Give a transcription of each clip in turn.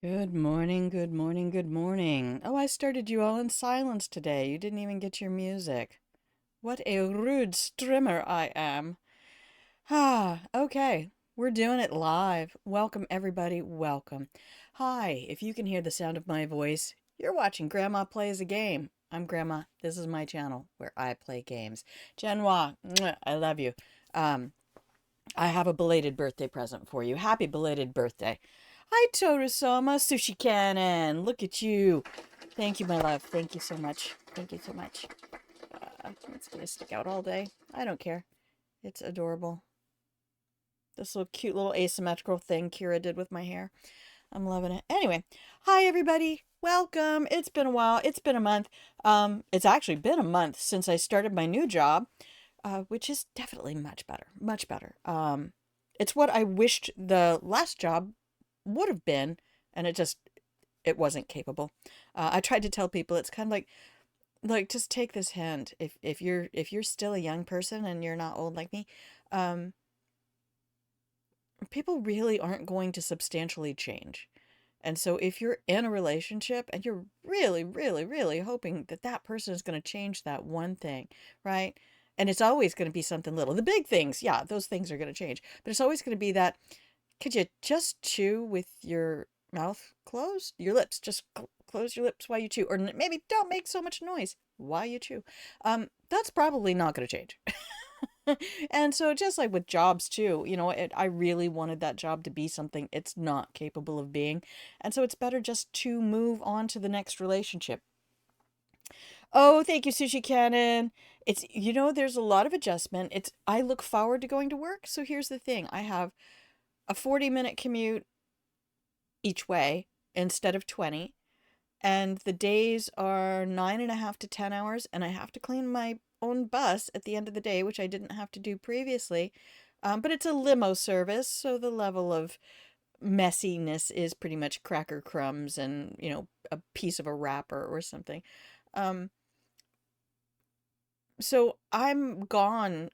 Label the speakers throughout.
Speaker 1: Good morning, good morning, good morning. Oh, I started you all in silence today. You didn't even get your music. What a rude strimmer I am. Okay. We're doing it live. Welcome, everybody. Welcome. Hi, if you can hear the sound of my voice, you're watching Grandma Plays a Game. I'm Grandma. This is my channel where I play games. Genoa, I love you. Um, I have a belated birthday present for you. Happy belated birthday. Hi, Torusoma Sushi Cannon. Look at you. Thank you, my love. Thank you so much. Thank you so much. It's going to stick out all day. I don't care. It's adorable. This little cute little asymmetrical thing Kira did with my hair. I'm loving it. Anyway, hi, everybody. Welcome. It's been a while. It's been a month. It's actually been a month since I started my new job, which is definitely much better. Much better. It's what I wished the last job would have been, and it wasn't capable. I tried to tell people it's kind of like just take this hint. If you're still a young person and you're not old like me, um, people really aren't going to substantially change. And so if you're in a relationship and you're really, really, really hoping that that person is going to change that one thing, right? And it's always going to be something little. The big things, yeah, those things are going to change. But it's always going to be that, could you just chew with your mouth closed? Your lips, just close your lips while you chew. Or maybe don't make so much noise while you chew. That's probably not going to change. And so just like with jobs too, I really wanted that job to be something it's not capable of being. And so it's better just to move on to the next relationship. Oh, thank you, Sushi Cannon. There's a lot of adjustment. I look forward to going to work. So here's the thing. I have a 40-minute commute each way instead of 20. And the days are 9.5 to 10 hours, and I have to clean my own bus at the end of the day, which I didn't have to do previously. But it's a limo service, so the level of messiness is pretty much cracker crumbs and, a piece of a wrapper or something. Um, so I'm gone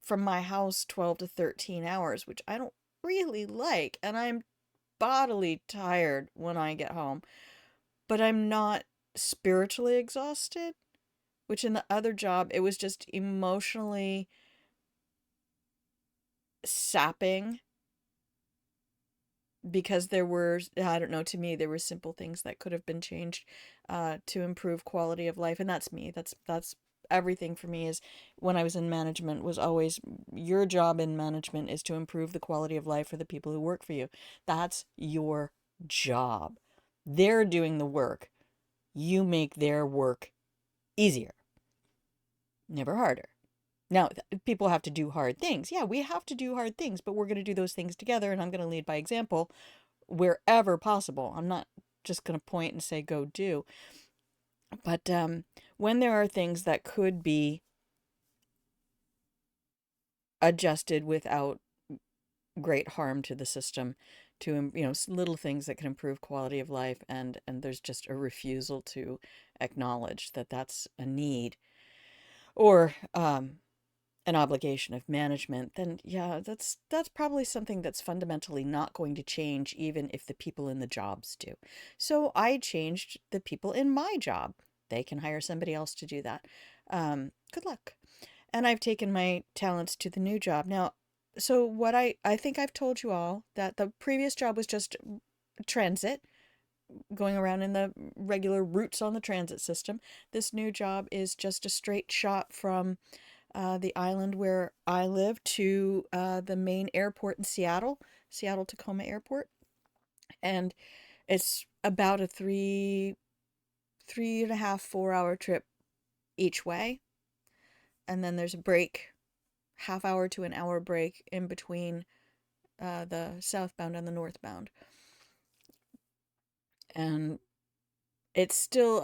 Speaker 1: from my house 12 to 13 hours, which I don't really like, and I'm bodily tired when I get home, but I'm not spiritually exhausted, which in the other job, it was just emotionally sapping because there were, I don't know, to me, there were simple things that could have been changed to improve quality of life. And that's me. That's everything for me is when I was in management was always your job in management is to improve the quality of life for the people who work for you. That's your job. They're doing the work. You make their work easier, never harder. Now, people have to do hard things. Yeah, we have to do hard things, but we're going to do those things together, and I'm going to lead by example wherever possible. I'm not just going to point and say, go do. But when there are things that could be adjusted without great harm to the system, to, little things that can improve quality of life, and there's just a refusal to acknowledge that that's a need, or an obligation of management, then yeah, that's probably something that's fundamentally not going to change even if the people in the jobs do. So I changed the people in my job. They can hire somebody else to do that. Good luck. And I've taken my talents to the new job. Now, so what I think I've told you all that the previous job was just transit, going around in the regular routes on the transit system. This new job is just a straight shot from the island where I live to the main airport in Seattle, Seattle Tacoma Airport, and it's about a three and a half, 4 hour trip each way, and then there's a break, half hour to an hour break in between the southbound and the northbound, and it's still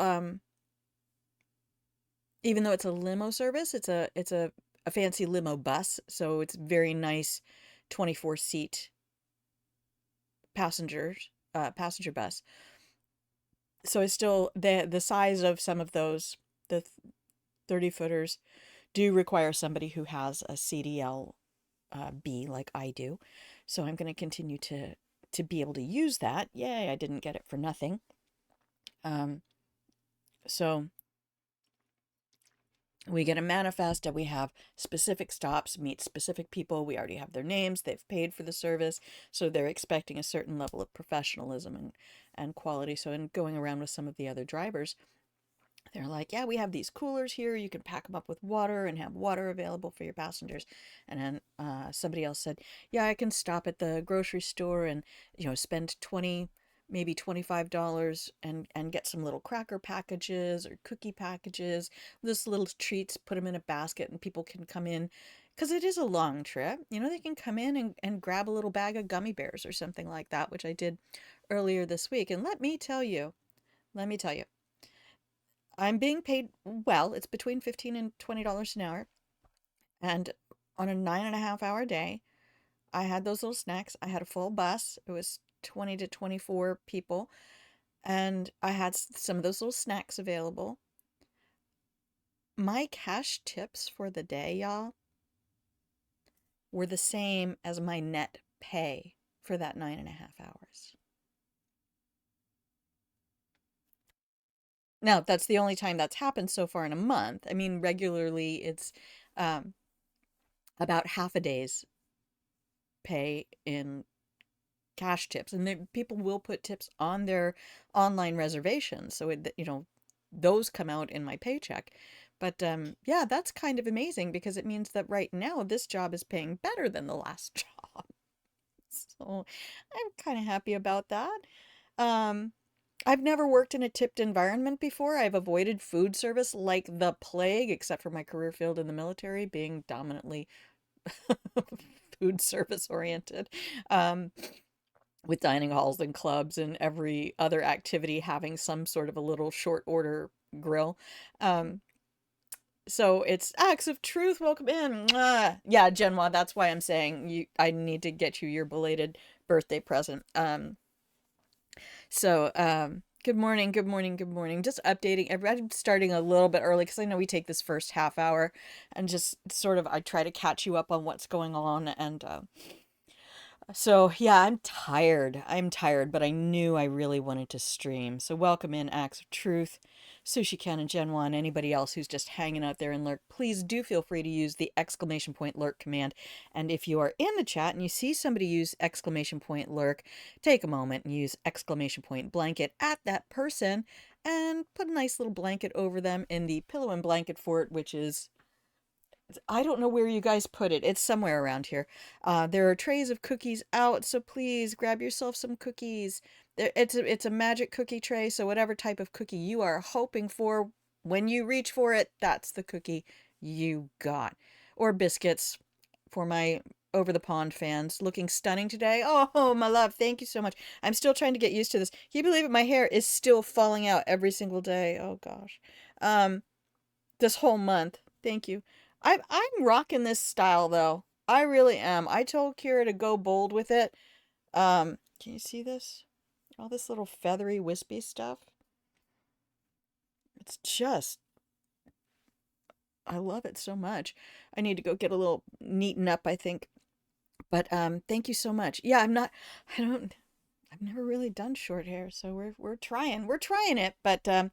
Speaker 1: even though it's a limo service, it's a fancy limo bus, so it's very nice, 24 seat passenger bus. So it's still the size of some of those, the 30 footers do require somebody who has a CDL B like I do. So I'm going to continue to to be able to use that. Yay, I didn't get it for nothing. Um, so we get a manifest and we have specific stops, meet specific people. We already have their names. They've paid for the service. So they're expecting a certain level of professionalism and quality. So in going around with some of the other drivers, they're like, yeah, we have these coolers here. You can pack them up with water and have water available for your passengers. And then somebody else said, yeah, I can stop at the grocery store and, spend 20, maybe $25 and get some little cracker packages or cookie packages, just little treats, put them in a basket and people can come in. Because it is a long trip. They can come in and grab a little bag of gummy bears or something like that, which I did earlier this week. And let me tell you, I'm being paid well. It's between $15 and $20 an hour. And on a 9.5 hour day, I had those little snacks. I had a full bus. It was 20 to 24 people. And I had some of those little snacks available. My cash tips for the day, y'all, were the same as my net pay for that 9.5 hours. Now, that's the only time that's happened so far in a month. I mean, regularly it's um, about half a day's pay in cash tips, and people will put tips on their online reservations, so those come out in my paycheck. But yeah, that's kind of amazing because it means that right now this job is paying better than the last job. So I'm kind of happy about that. um I've never worked in a tipped environment before. I've avoided food service like the plague, except for my career field in the military being dominantly food service oriented. Um, with dining halls and clubs and every other activity having some sort of a little short order grill. Um, so it's acts of truth. Welcome in. Mwah. Yeah, Genoa, that's why I'm saying I need to get you your belated birthday present. Good morning, good morning, good morning. Just updating everybody. I'm starting a little bit early because I know we take this first half hour and just sort of I try to catch you up on what's going on. And so, yeah, I'm tired. I'm tired, but I knew I really wanted to stream. So, welcome in Acts of Truth, Sushi Can and Gen 1, anybody else who's just hanging out there and lurk. Please do feel free to use the exclamation point lurk command. And if you are in the chat and you see somebody use exclamation point lurk, take a moment and use exclamation point blanket at that person and put a nice little blanket over them in the pillow and blanket fort, which is I don't know where you guys put it. It's somewhere around here. There are trays of cookies out, so please grab yourself some cookies. It's a magic cookie tray, so whatever type of cookie you are hoping for, when you reach for it, that's the cookie you got. Or biscuits for my over the pond fans. Looking stunning today. Oh, my love, thank you so much. I'm still trying to get used to this. Can you believe it? My hair is still falling out every single day. Oh gosh. Um, this whole month. Thank you. I'm rocking this style though. I really am. I told Kira to go bold with it. Can you see this? All this little feathery wispy stuff. It's just I love it so much. I need to go get a little neaten up, I think. But thank you so much. Yeah, I don't I've never really done short hair, so we're trying. We're trying it, but yeah,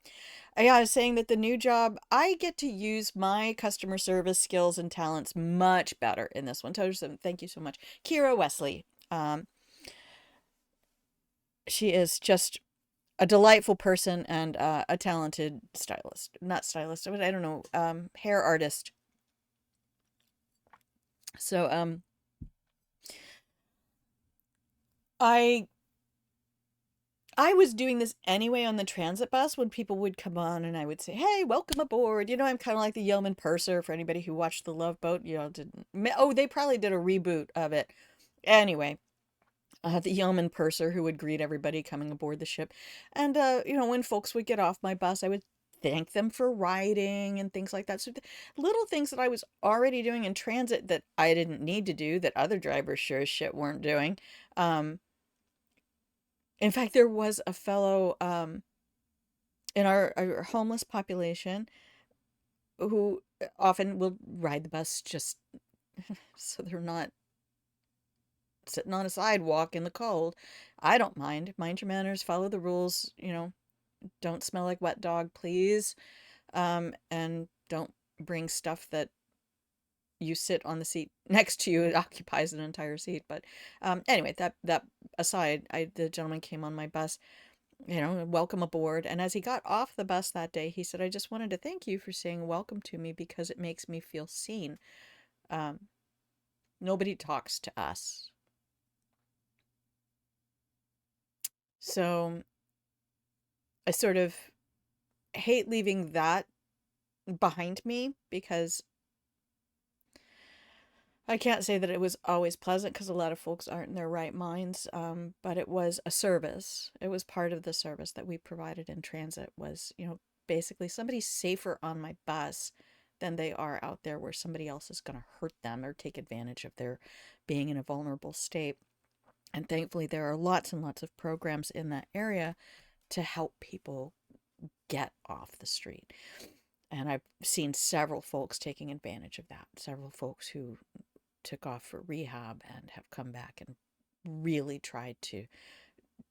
Speaker 1: I was saying that the new job, I get to use my customer service skills and talents much better in this one. Thank you so much. Kira Wesley. She is just a delightful person and a talented stylist. Not stylist, but I don't know, hair artist. So I I was doing this anyway on the transit bus when people would come on and I would say, "Hey, welcome aboard." I'm kind of like the yeoman purser for anybody who watched The Love Boat. They probably did a reboot of it. Anyway, the yeoman purser who would greet everybody coming aboard the ship. And, when folks would get off my bus, I would thank them for riding and things like that. So little things that I was already doing in transit that I didn't need to do that other drivers sure as shit weren't doing. Um, in fact, there was a fellow in our homeless population who often will ride the bus just so they're not sitting on a sidewalk in the cold. I don't mind. Mind your manners, follow the rules, don't smell like wet dog, please. And don't bring stuff that you sit on the seat next to you. It occupies an entire seat. But anyway, that aside, the gentleman came on my bus, welcome aboard. And as he got off the bus that day, he said, "I just wanted to thank you for saying welcome to me because it makes me feel seen." Um, Nobody talks to us. So I sort of hate leaving that behind me because I can't say that it was always pleasant because a lot of folks aren't in their right minds. But it was a service. It was part of the service that we provided in transit was, basically somebody's safer on my bus than they are out there where somebody else is going to hurt them or take advantage of their being in a vulnerable state. And thankfully, there are lots and lots of programs in that area to help people get off the street. And I've seen several folks taking advantage of that, several folks who took off for rehab and have come back and really tried to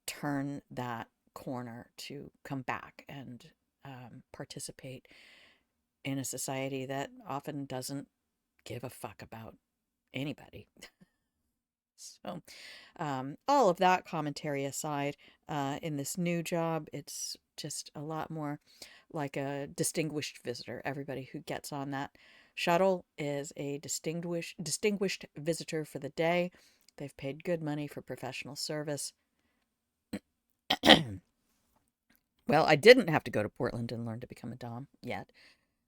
Speaker 1: turn that corner to come back and participate in a society that often doesn't give a fuck about anybody. So, all of that commentary aside, in this new job, it's just a lot more like a distinguished visitor. Everybody who gets on that shuttle is a distinguished visitor for the day. They've paid good money for professional service. Well, I didn't have to go to Portland and learn to become a dom yet.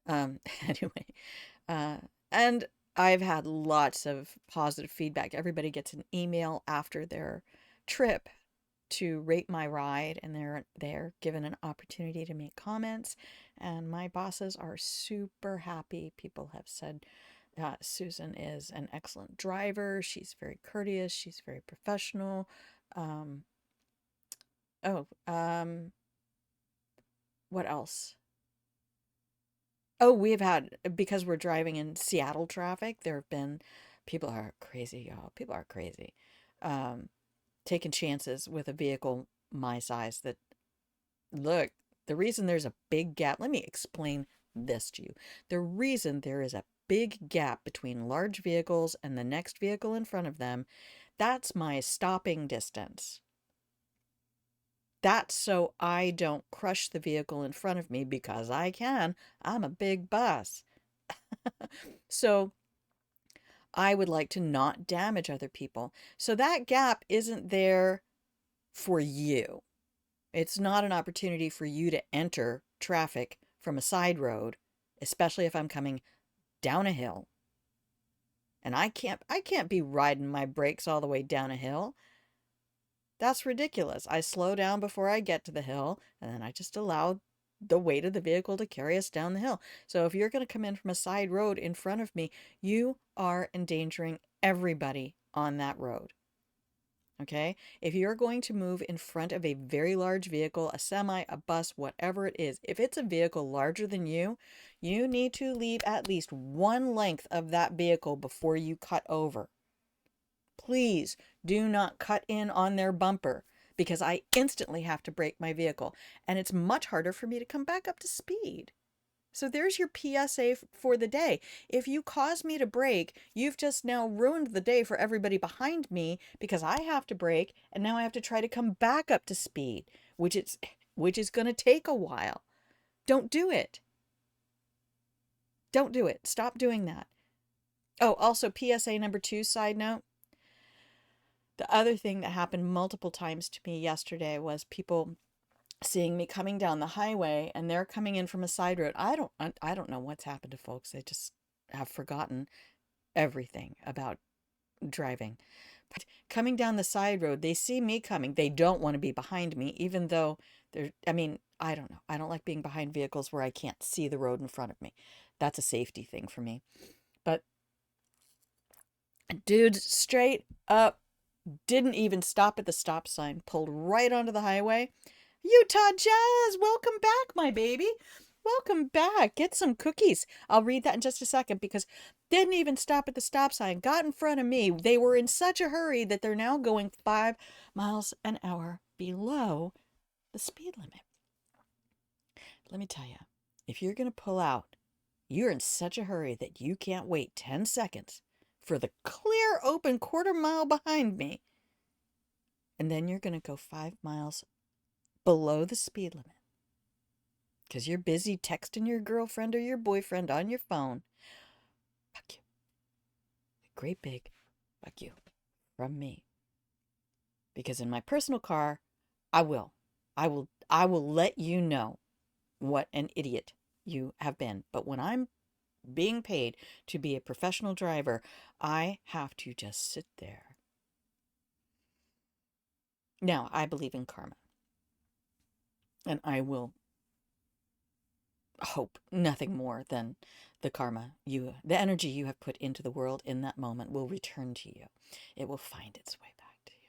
Speaker 1: Anyway, and I've had lots of positive feedback. Everybody gets an email after their trip to rate my ride, and they're given an opportunity to make comments. And my bosses are super happy. People have said Susan is an excellent driver. She's very courteous. She's very professional. Um, oh, what else? Oh, we've had, because we're driving in Seattle traffic, there have been, people are crazy, y'all. People are crazy. Um, Taking chances with a vehicle my size that, look, the reason there's a big gap, let me explain this to you. The reason there is a big gap between large vehicles and the next vehicle in front of them, that's my stopping distance. That's so I don't crush the vehicle in front of me because I can. I'm a big bus. So I would like to not damage other people. So that gap isn't there for you. It's not an opportunity for you to enter traffic from a side road, especially if I'm coming down a hill. And I can't be riding my brakes all the way down a hill. That's ridiculous. I slow down before I get to the hill, and then I just allow the weight of the vehicle to carry us down the hill. So if you're going to come in from a side road in front of me, you are endangering everybody on that road. Okay? If you're going to move in front of a very large vehicle, a semi, a bus, whatever it is, if it's a vehicle larger than you need to leave at least one length of that vehicle before you cut over. Please do not cut in on their bumper because I instantly have to brake my vehicle and it's much harder for me to come back up to speed. So there's your PSA for the day. If you cause me to brake, you've just now ruined the day for everybody behind me because I have to brake and now I have to try to come back up to speed, which is going to take a while. Don't do it. Don't do it. Stop doing that. Oh, also PSA number 2, side note. The other thing that happened multiple times to me yesterday was people seeing me coming down the highway and they're coming in from a side road. I don't know what's happened to folks. They just have forgotten everything about driving. But coming down the side road, they see me coming. They don't want to be behind me, even though I don't know. I don't like being behind vehicles where I can't see the road in front of me. That's a safety thing for me. But dude, straight up didn't even stop at the stop sign, pulled right onto the highway. Utah Jazz, welcome back, my baby. Welcome back. Get some cookies. I'll read that in just a second because Didn't even stop at the stop sign, got in front of me. They were in such a hurry that they're now going 5 miles an hour below the speed limit. Let me tell you, if you're going to pull out, you're in such a hurry that you can't wait 10 seconds for the clear open quarter mile behind me. And then you're going to go 5 miles below the speed limit because you're busy texting your girlfriend or your boyfriend on your phone. Fuck you. A great big fuck you from me. Because in my personal car, I will let you know what an idiot you have been. But when I'm being paid to be a professional driver, I have to just sit there. Now, I believe in karma. And I will hope nothing more than the karma the energy you have put into the world in that moment will return to you. It will find its way back to you.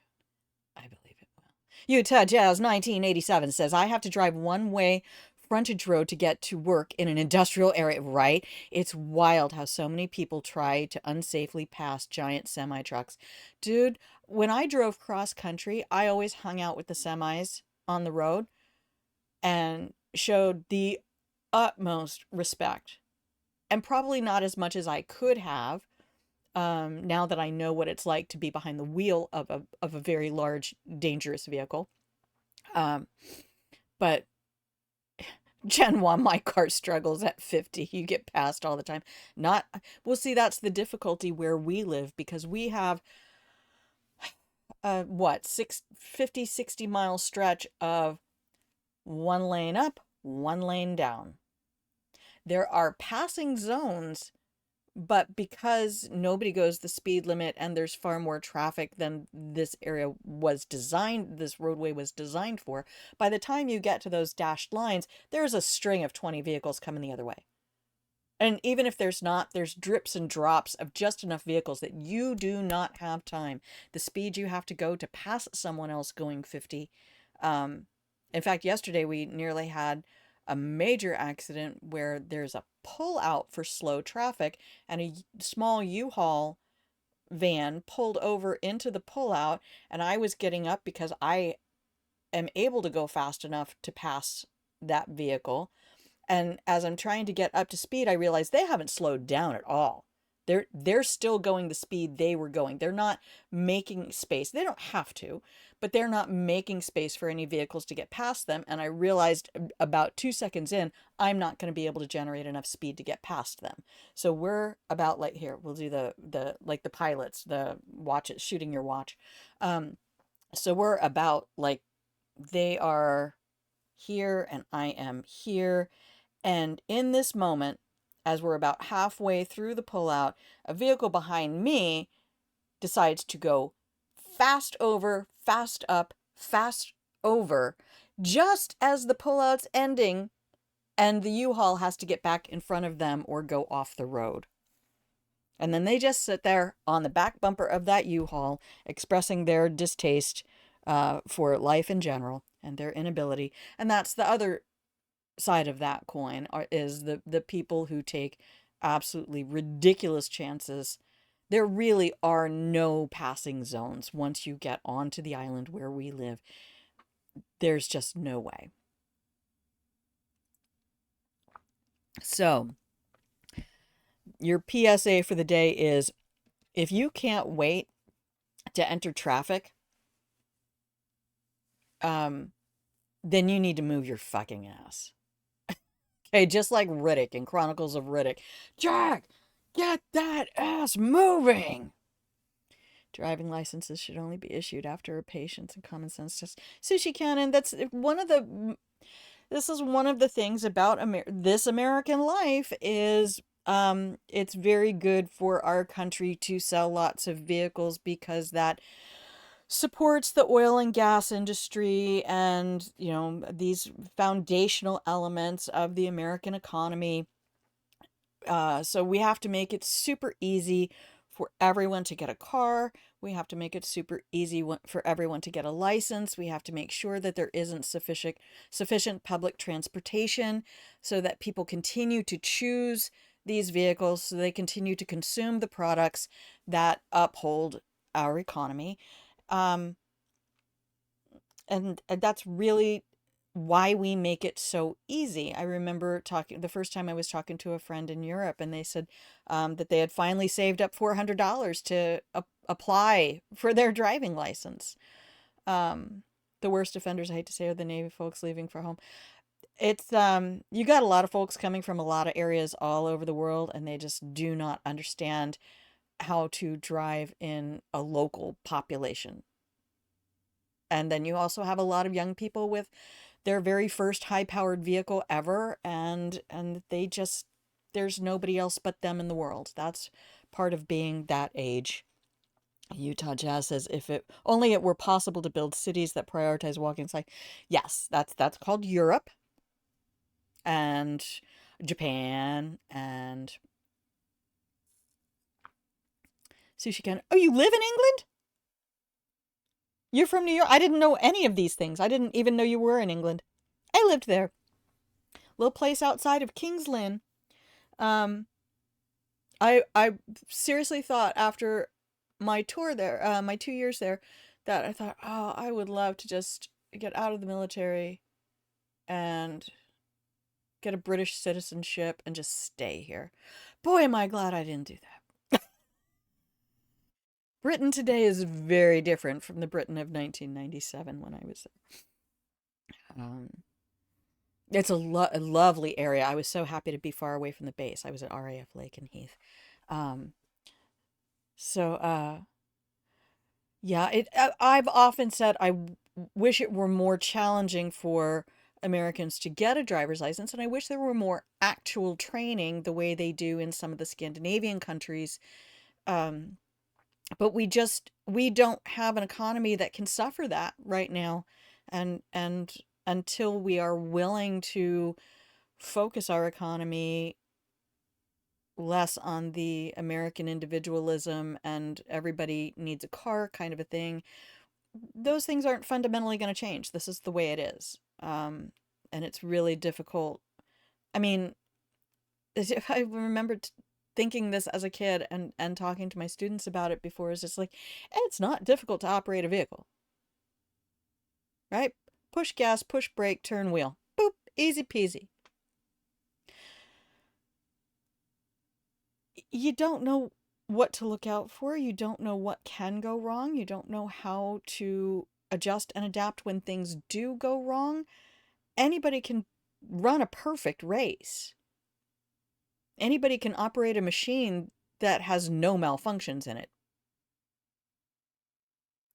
Speaker 1: I believe it will. Utah Jazz 1987 says, I have to drive one-way frontage road to get to work in an industrial area, right? It's wild how so many people try to unsafely pass giant semi-trucks. Dude, when I drove cross country, I always hung out with the semis on the road and showed the utmost respect, and probably not as much as I could have, now that I know what it's like to be behind the wheel of a very large, dangerous vehicle. But Gen 1, my car struggles at 50. You get passed all the time. Well, see, that's the difficulty where we live, because we have, 50, 60 mile stretch of one lane up, one lane down. There are passing zones, but because nobody goes the speed limit and there's far more traffic than this roadway was designed for, by the time you get to those dashed lines, there's a string of 20 vehicles coming the other way. And even if there's not, there's drips and drops of just enough vehicles that you do not have time. The speed you have to go to pass someone else going 50. In fact, yesterday we nearly had a major accident where there's a pull out for slow traffic and a small U-Haul van pulled over into the pull out, and I was getting up because I am able to go fast enough to pass that vehicle. And as I'm trying to get up to speed, I realize they haven't slowed down at all. They're still going the speed they were going. They're not making space. They don't have to, but they're not making space for any vehicles to get past them. And I realized about 2 seconds in, I'm not going to be able to generate enough speed to get past them. So we're about, like, here, we'll do the like the pilots, the watch it, shooting your watch. So we're about, like, they are here and I am here. And in this moment, as we're about halfway through the pullout, a vehicle behind me decides to go fast over, fast up, fast over, just as the pullout's ending, and the U-Haul has to get back in front of them or go off the road. And then they just sit there on the back bumper of that U-Haul, expressing their distaste for life in general and their inability. And that's the other side of that coin, is the people who take absolutely ridiculous chances. There really are no passing zones once you get onto the island where we live. There's just no way. So your PSA for the day is, if you can't wait to enter traffic, then you need to move your fucking ass. Okay, just like Riddick in Chronicles of Riddick. Jack, get that ass moving! Driving licenses should only be issued after a patience and common sense test. Sushi Cannon, this is one of the things about this American life is, it's very good for our country to sell lots of vehicles, because that supports the oil and gas industry and, these foundational elements of the American economy. So we have to make it super easy for everyone to get a car. We have to make it super easy for everyone to get a license. We have to make sure that there isn't sufficient public transportation so that people continue to choose these vehicles so they continue to consume the products that uphold our economy. Um, and that's really why we make it so easy. I remember talking the first time I was talking to a friend in Europe, and they said that they had finally saved up $400 to apply for their driving license. Um, the worst offenders, I hate to say, are the Navy folks leaving for home. It's you got a lot of folks coming from a lot of areas all over the world, and they just do not understand how to drive in a local population. And then you also have a lot of young people with their very first high-powered vehicle ever, and they just there's nobody else but them in the world. That's part of being that age. Utah Jazz says if it only it were possible to build cities that prioritize walking cycle. Yes, that's called Europe and Japan and Sushi Can. Oh, you live in England? You're from New York? I didn't know any of these things. I didn't even know you were in England. I lived there. Little place outside of King's Lynn. Um, I seriously thought after my tour there, my 2 years there, that I thought, oh, I would love to just get out of the military and get a British citizenship and just stay here. Boy, am I glad I didn't do that. Britain today is very different from the Britain of 1997 when I was there. It's a lovely area. I was so happy to be far away from the base. I was at RAF Lake and Heath. Um, so yeah, I've often said wish it were more challenging for Americans to get a driver's license, and I wish there were more actual training the way they do in some of the Scandinavian countries. Um, but we don't have an economy that can suffer that right now, and until we are willing to focus our economy less on the American individualism and everybody needs a car kind of a thing, those things aren't fundamentally going to change. This is the way it is. And it's really difficult. I mean, I remember thinking this as a kid and talking to my students about it before. It's just like, it's not difficult to operate a vehicle, right? Push gas, push brake, turn wheel. Boop, easy peasy. You don't know what to look out for. You don't know what can go wrong. You don't know how to adjust and adapt when things do go wrong. Anybody can run a perfect race. Anybody can operate a machine that has no malfunctions in it.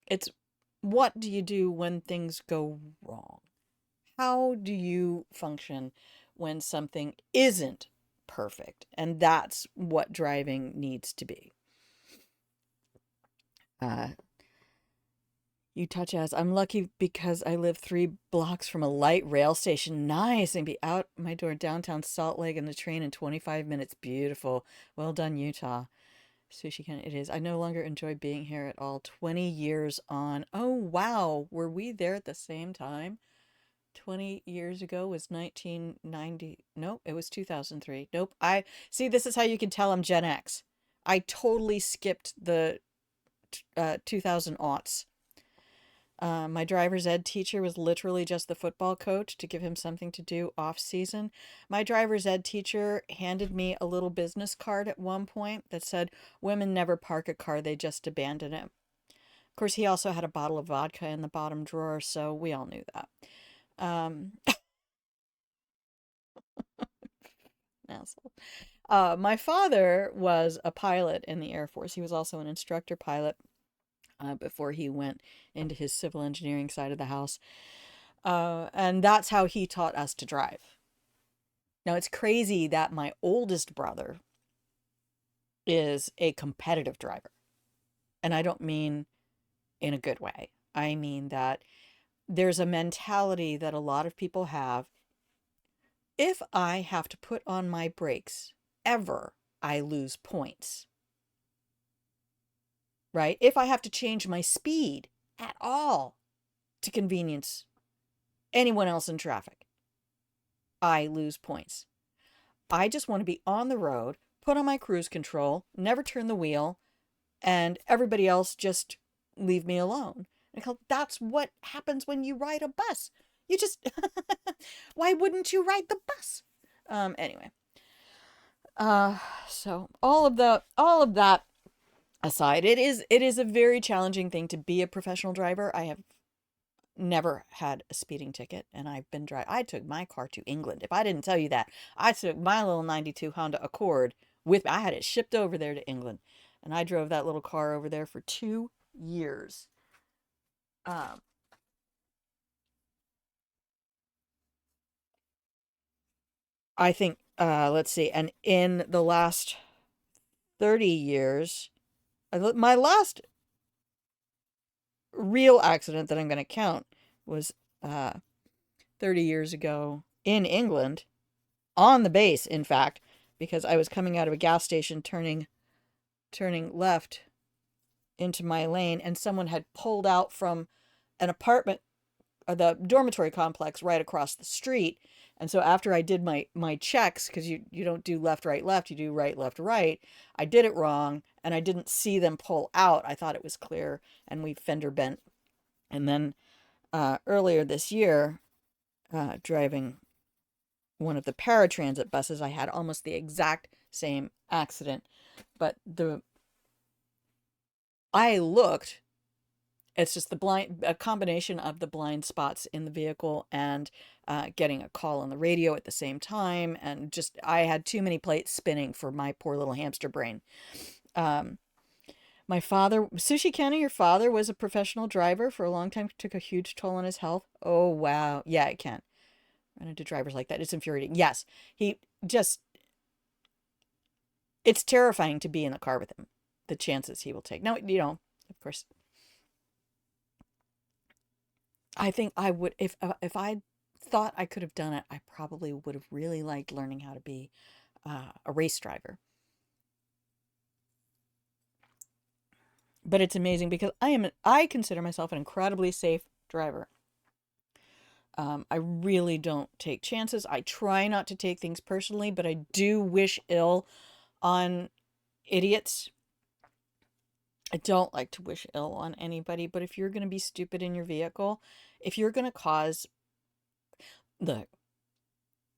Speaker 1: It's what do you do when things go wrong? How do you function when something isn't perfect? And that's what driving needs to be. Uh, You touch as I'm lucky because I live 3 blocks from a light rail station. Nice. And be out my door downtown Salt Lake in the train in 25 minutes. Beautiful. Well done, Utah. Sushi Can, it is. I no longer enjoy being here at all. 20 years on. Oh, wow. Were we there at the same time? 20 years ago was 1990. Nope, it was 2003. Nope. I see, this is how you can tell I'm Gen X. I totally skipped the 2000 aughts. My driver's ed teacher was literally just the football coach to give him something to do off season. My driver's ed teacher handed me a little business card at one point that said, "Women never park a car, they just abandon it." Of course, he also had a bottle of vodka in the bottom drawer, so we all knew that. Um, asshole. My father was a pilot in the Air Force. He was also an instructor pilot before he went into his civil engineering side of the house. And that's how he taught us to drive. Now, it's crazy that my oldest brother is a competitive driver. And I don't mean in a good way. I mean that there's a mentality that a lot of people have. If I have to put on my brakes ever, I lose points. Right? If I have to change my speed at all to convenience anyone else in traffic, I lose points. I just want to be on the road, put on my cruise control, never turn the wheel, and everybody else just leave me alone. And that's what happens when you ride a bus. You just, why wouldn't you ride the bus? Anyway, uh, so all of that aside, it is a very challenging thing to be a professional driver. I have never had a speeding ticket, and I've been driving. I took my car to England. If I didn't tell you that, I took my little 92 Honda Accord with me. I had it shipped over there to England, and I drove that little car over there for 2 years. Um, I think, let's see, and in the last 30 years, my last real accident that I'm going to count was 30 years ago in England, on the base, in fact, because I was coming out of a gas station turning left into my lane, and someone had pulled out from an apartment, the dormitory complex right across the street. And so after I did my checks, because you don't do left, right, left, you do right, left, right, I did it wrong, and I didn't see them pull out. I thought it was clear, and we fender bent. And then earlier this year, driving one of the paratransit buses, I had almost the exact same accident. But I looked, it's just a combination of the blind spots in the vehicle and getting a call on the radio at the same time. And just, I had too many plates spinning for my poor little hamster brain. Um, my father, Sushi Kenny, your father was a professional driver for a long time, took a huge toll on his health. Oh, wow. Yeah, it can. Run into drivers like that. It's infuriating. Yes, he just, it's terrifying to be in the car with him, the chances he will take. Now, of course, I think I would, if I thought I could have done it, I probably would have really liked learning how to be a race driver. But it's amazing because I consider myself an incredibly safe driver. I really don't take chances. I try not to take things personally, but I do wish ill on idiots. I don't like to wish ill on anybody, but if you're going to be stupid in your vehicle, if you're going to cause, look,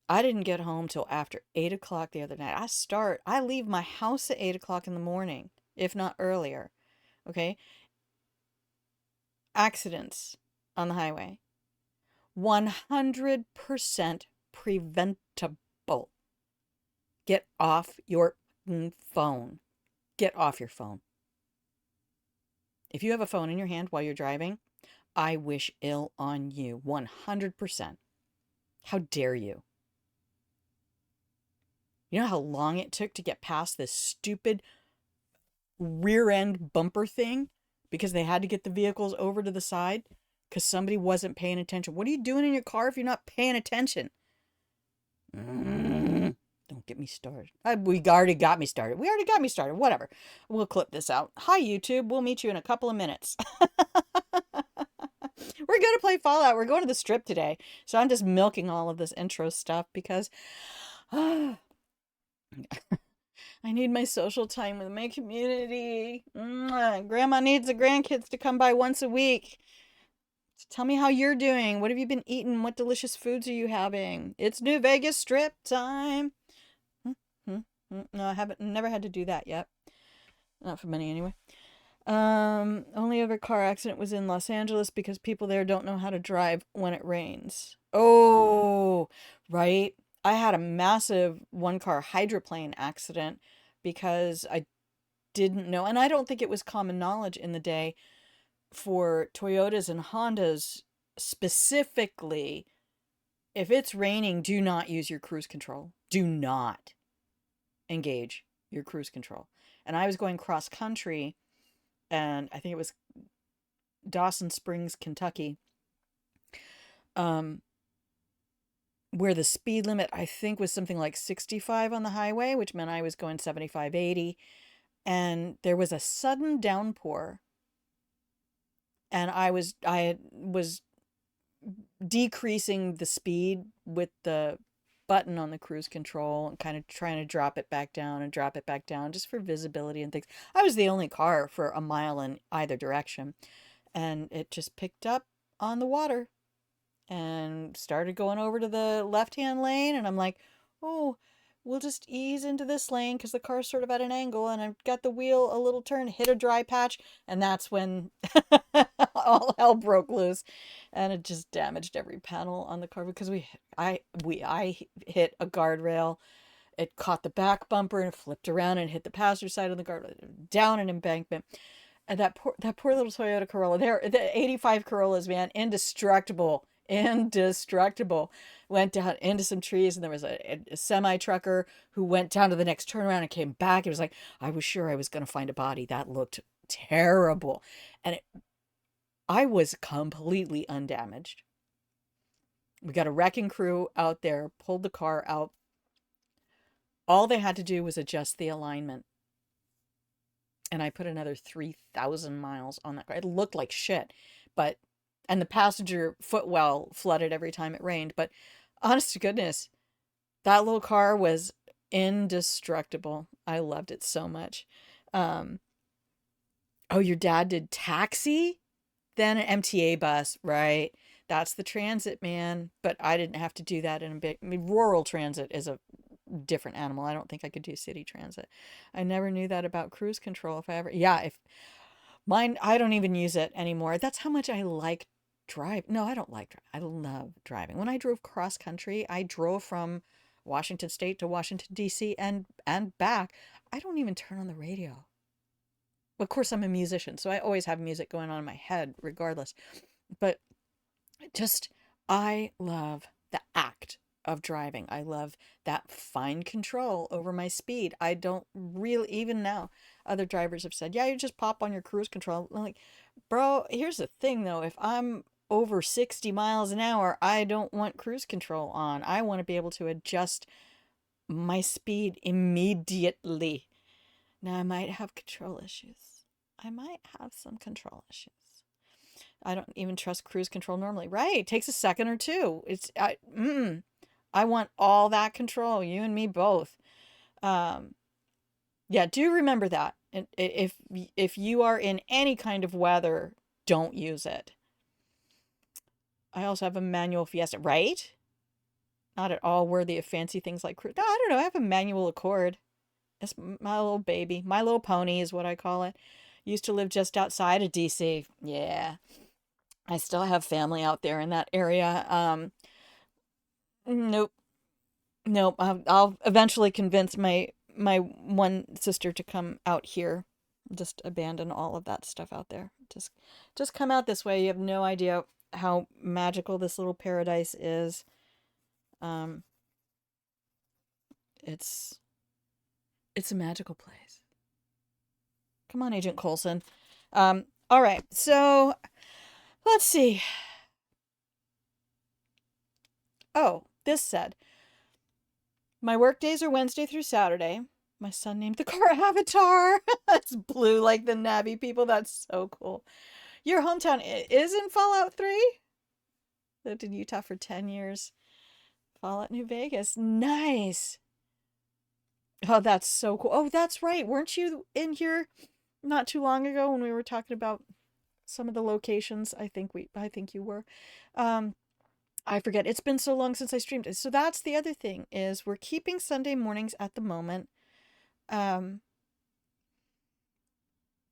Speaker 1: I didn't get home till after 8 o'clock the other night. I leave my house at 8 o'clock in the morning, if not earlier. Okay? Accidents on the highway. 100% preventable. Get off your phone. Get off your phone. If you have a phone in your hand while you're driving, I wish ill on you. 100%. How dare you? You know how long it took to get past this stupid rear end bumper thing because they had to get the vehicles over to the side because somebody wasn't paying attention? What are you doing in your car if you're not paying attention? Don't get me started. We already got me started. Whatever. We'll clip this out. Hi, YouTube. We'll meet you in a couple of minutes. We're going to play Fallout. We're going to the strip today. So I'm just milking all of this intro stuff because I need my social time with my community. Grandma needs the grandkids to come by once a week. Tell me how you're doing. What have you been eating? What delicious foods are you having? It's New Vegas strip time. No, I haven't, never had to do that yet. Not for money anyway. Only other car accident was in Los Angeles because people there don't know how to drive when it rains. Oh, right. I had a massive one-car hydroplane accident because I didn't know, and I don't think it was common knowledge in the day for Toyotas and Hondas specifically. If it's raining, do not use your cruise control. Do not engage your cruise control. And I was going cross country, and I think it was Dawson Springs, Kentucky, where the speed limit, I think, was something like 65 on the highway, which meant I was going 75, 80. And there was a sudden downpour, and I was decreasing the speed with the button on the cruise control and kind of trying to drop it back down and drop it back down just for visibility and things. I was the only car for a mile in either direction, and it just picked up on the water and started going over to the left-hand lane, and I'm like, "Oh, we'll just ease into this lane because the car's sort of at an angle and I've got the wheel a little turn, hit a dry patch," and that's when all hell broke loose, and it just damaged every panel on the car because I hit a guardrail. It caught the back bumper and flipped around and hit the passenger side of the guardrail, down an embankment. And that poor little Toyota Corolla, the 85 Corollas, man, indestructible, indestructible. Went down into some trees, and there was a semi trucker who went down to the next turnaround and came back. It was like, I was sure I was going to find a body. That looked terrible, and I was completely undamaged. We got a wrecking crew out there, pulled the car out. All they had to do was adjust the alignment, and I put another 3,000 miles on that car. It looked like shit, but, and the passenger footwell flooded every time it rained. But honest to goodness, that little car was indestructible. I loved it so much. Um, oh, your dad did taxi? Then an MTA bus, right? That's the transit, man. But I didn't have to do that in a big, I mean, rural transit is a different animal. I don't think I could do city transit. I never knew that about cruise control. If I ever, yeah, if mine, I don't even use it anymore. That's how much I like drive. No, I don't like drive. I love driving. When I drove cross country, I drove from Washington State to Washington D.C. and back. I don't even turn on the radio. Of course, I'm a musician, so I always have music going on in my head, regardless. But just, I love the act of driving. I love that fine control over my speed. I don't really, even now, other drivers have said, yeah, you just pop on your cruise control. I'm like, bro, here's the thing though. If I'm over 60 miles an hour, I don't want cruise control on. I want to be able to adjust my speed immediately. Now, I might have control issues. I might have some control issues. I don't even trust cruise control normally. Right. It takes a second or two. I want all that control. You and me both. Um, yeah, do remember that. And if you are in any kind of weather, don't use it. I also have a manual Fiesta, right? Not at all worthy of fancy things like cruise. No, I don't know. I have a manual Accord. It's my little baby. My little pony is what I call it. Used to live just outside of DC. Yeah. I still have family out there in that area. Nope. Nope. I'll eventually convince my one sister to come out here. Just abandon all of that stuff out there. Just come out this way. You have no idea how magical this little paradise is. Um, it's it's a magical place. Come on, Agent Coulson. All right. So let's see. Oh, this said, my work days are Wednesday through Saturday. My son named the car Avatar. It's blue like the Na'vi people. That's so cool. Your hometown is in Fallout 3? Lived in Utah for 10 years. Fallout New Vegas. Nice. Oh, that's so cool. Oh, that's right. Weren't you in here not too long ago when we were talking about some of the locations? I think you were. Um, I forget. It's been so long since I streamed it. So that's the other thing is we're keeping Sunday mornings at the moment. Um,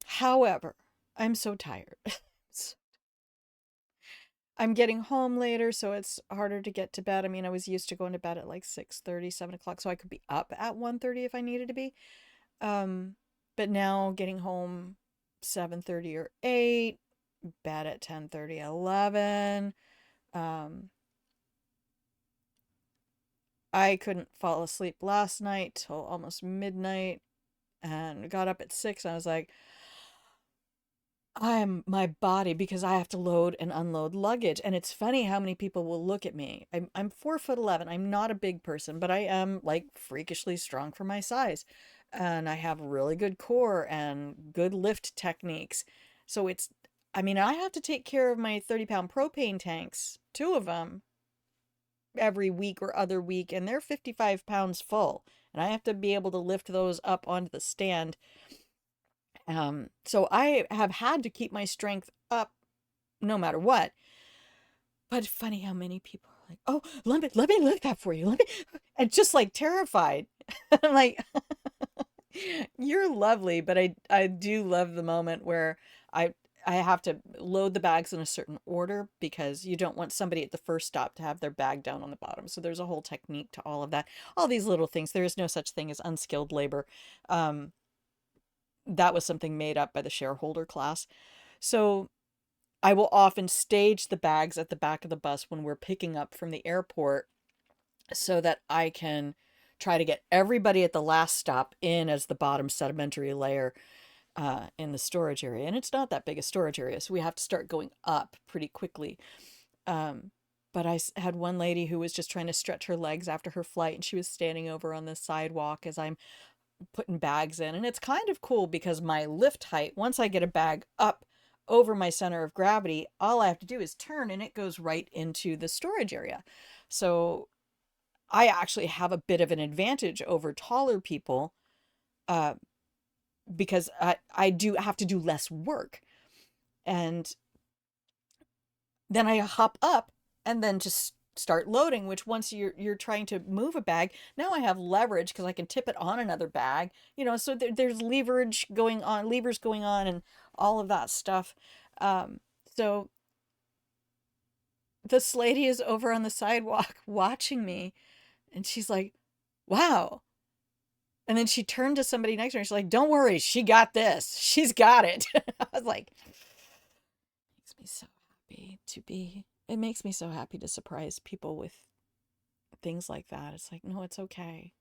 Speaker 1: however, I'm so tired. I'm getting home later, so it's harder to get to bed. I mean, I was used to going to bed at like 6:30, 7 o'clock, so I could be up at 1:30 if I needed to be. Um, but now getting home 7:30 or 8, bed at 10:30, 11. Um, I couldn't fall asleep last night till almost midnight and got up at 6. And I was like, I'm my body because I have to load and unload luggage. And it's funny how many people will look at me. I'm 4'11". I'm not a big person, but I am like freakishly strong for my size. And I have really good core and good lift techniques. So I mean, I have to take care of my 30-pound propane tanks, two of them. every week or other week, and they're 55 pounds full. And I have to be able to lift those up onto the stand. So I have had to keep my strength up no matter what. But funny how many people are like, "Oh, let me lift that for you. Let me," and just like terrified. I'm like, "You're lovely," but I do love the moment where I I have to load the bags in a certain order because you don't want somebody at the first stop to have their bag down on the bottom. So there's a whole technique to all of that. All these little things. There is no such thing as unskilled labor. Um, that was something made up by the shareholder class. So I will often stage the bags at the back of the bus when we're picking up from the airport so that I can try to get everybody at the last stop in as the bottom sedimentary layer in the storage area. And it's not that big a storage area, so we have to start going up pretty quickly. Um, but I had one lady who was just trying to stretch her legs after her flight, and she was standing over on the sidewalk as I'm putting bags in. And it's kind of cool because my lift height, once I get a bag up over my center of gravity, all I have to do is turn and it goes right into the storage area. So I actually have a bit of an advantage over taller people uh, because I do have to do less work. And then I hop up and then just start loading, which once you're trying to move a bag, now I have leverage because I can tip it on another bag, so there's leverage going on, levers going on, and all of that stuff. So this lady is over on the sidewalk watching me, and she's like, wow. And then she turned to somebody next to her. She's like, don't worry, she got this. She's got it. I was like, makes me so happy to be, it makes me so happy to surprise people with things like that. It's like, no, it's okay.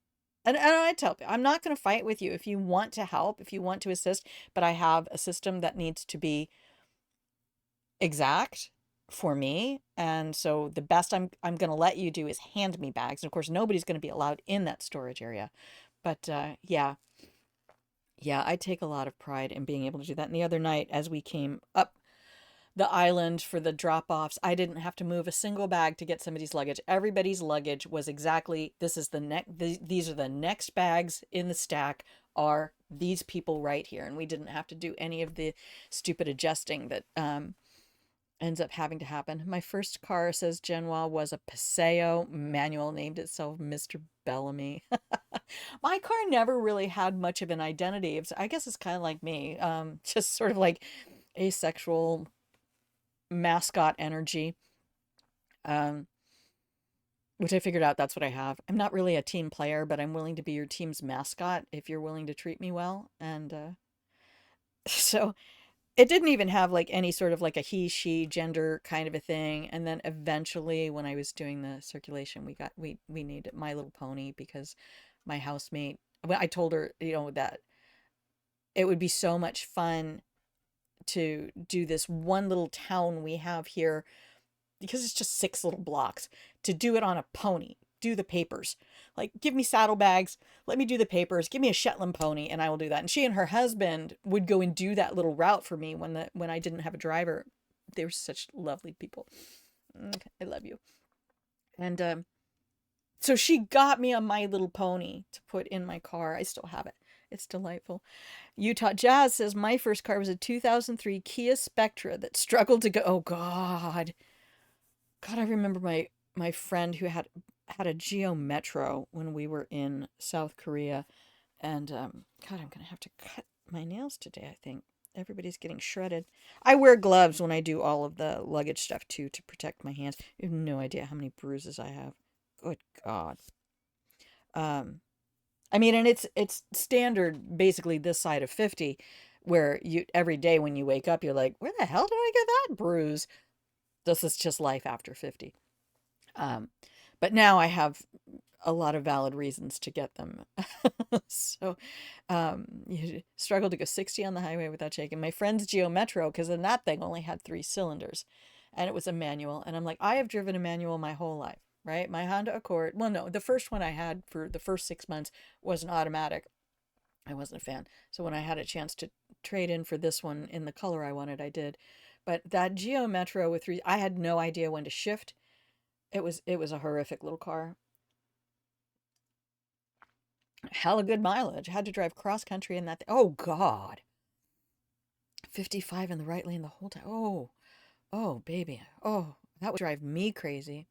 Speaker 1: And I tell people, I'm not going to fight with you if you want to help, if you want to assist, but I have a system that needs to be exact for me. And so the best I'm going to let you do is hand me bags. And of course, nobody's going to be allowed in that storage area. But yeah, I take a lot of pride in being able to do that. And the other night, as we came up the island for the drop-offs, I didn't have to move a single bag to get somebody's luggage. Everybody's luggage was exactly, this is the these are the next bags in the stack are these people right here. And we didn't have to do any of the stupid adjusting that ends up having to happen. My first car, says Genoa, was a Paseo manual, named itself Mr. Bellamy. My car never really had much of an identity. I guess it's kind of like me, just sort of like asexual mascot energy, um, which I figured out that's what I have. I'm not really a team player, but I'm willing to be your team's mascot if you're willing to treat me well. And so it didn't even have like any sort of like a he, she, gender kind of a thing. And then eventually, when I was doing the circulation, we named it My Little Pony because my housemate, when I told her, that it would be so much fun to do this one little town we have here because it's just 6 little blocks, to do it on a pony, do the papers. Like, give me saddlebags, let me do the papers, give me a Shetland pony, and I will do that. And she and her husband would go and do that little route for me when I didn't have a driver. They were such lovely people. I love you. And so she got me a My Little Pony to put in my car. I still have it. It's delightful. Utah Jazz says, my first car was a 2003 Kia Spectra that struggled to go. Oh, God. God, I remember my friend who had a Geo Metro when we were in South Korea. And God, I'm going to have to cut my nails today, I think. Everybody's getting shredded. I wear gloves when I do all of the luggage stuff, too, to protect my hands. You have no idea how many bruises I have. Good God. I mean, and it's standard, basically this side of 50, where you every day when you wake up, you're like, where the hell did I get that bruise? This is just life after 50. But now I have a lot of valid reasons to get them. So you struggle to go 60 on the highway without shaking. My friend's Geo Metro, because then that thing only had 3 cylinders, and it was a manual. And I'm like, I have driven a manual my whole life, right? My Honda Accord. Well, no, the first one I had for the first 6 months was an automatic. I wasn't a fan. So when I had a chance to trade in for this one in the color I wanted, I did. But that Geo Metro with 3, I had no idea when to shift. It was a horrific little car. Hella good mileage. Had to drive cross country in that. Oh God. 55 in the right lane the whole time. Oh, oh, baby. Oh, that would drive me crazy.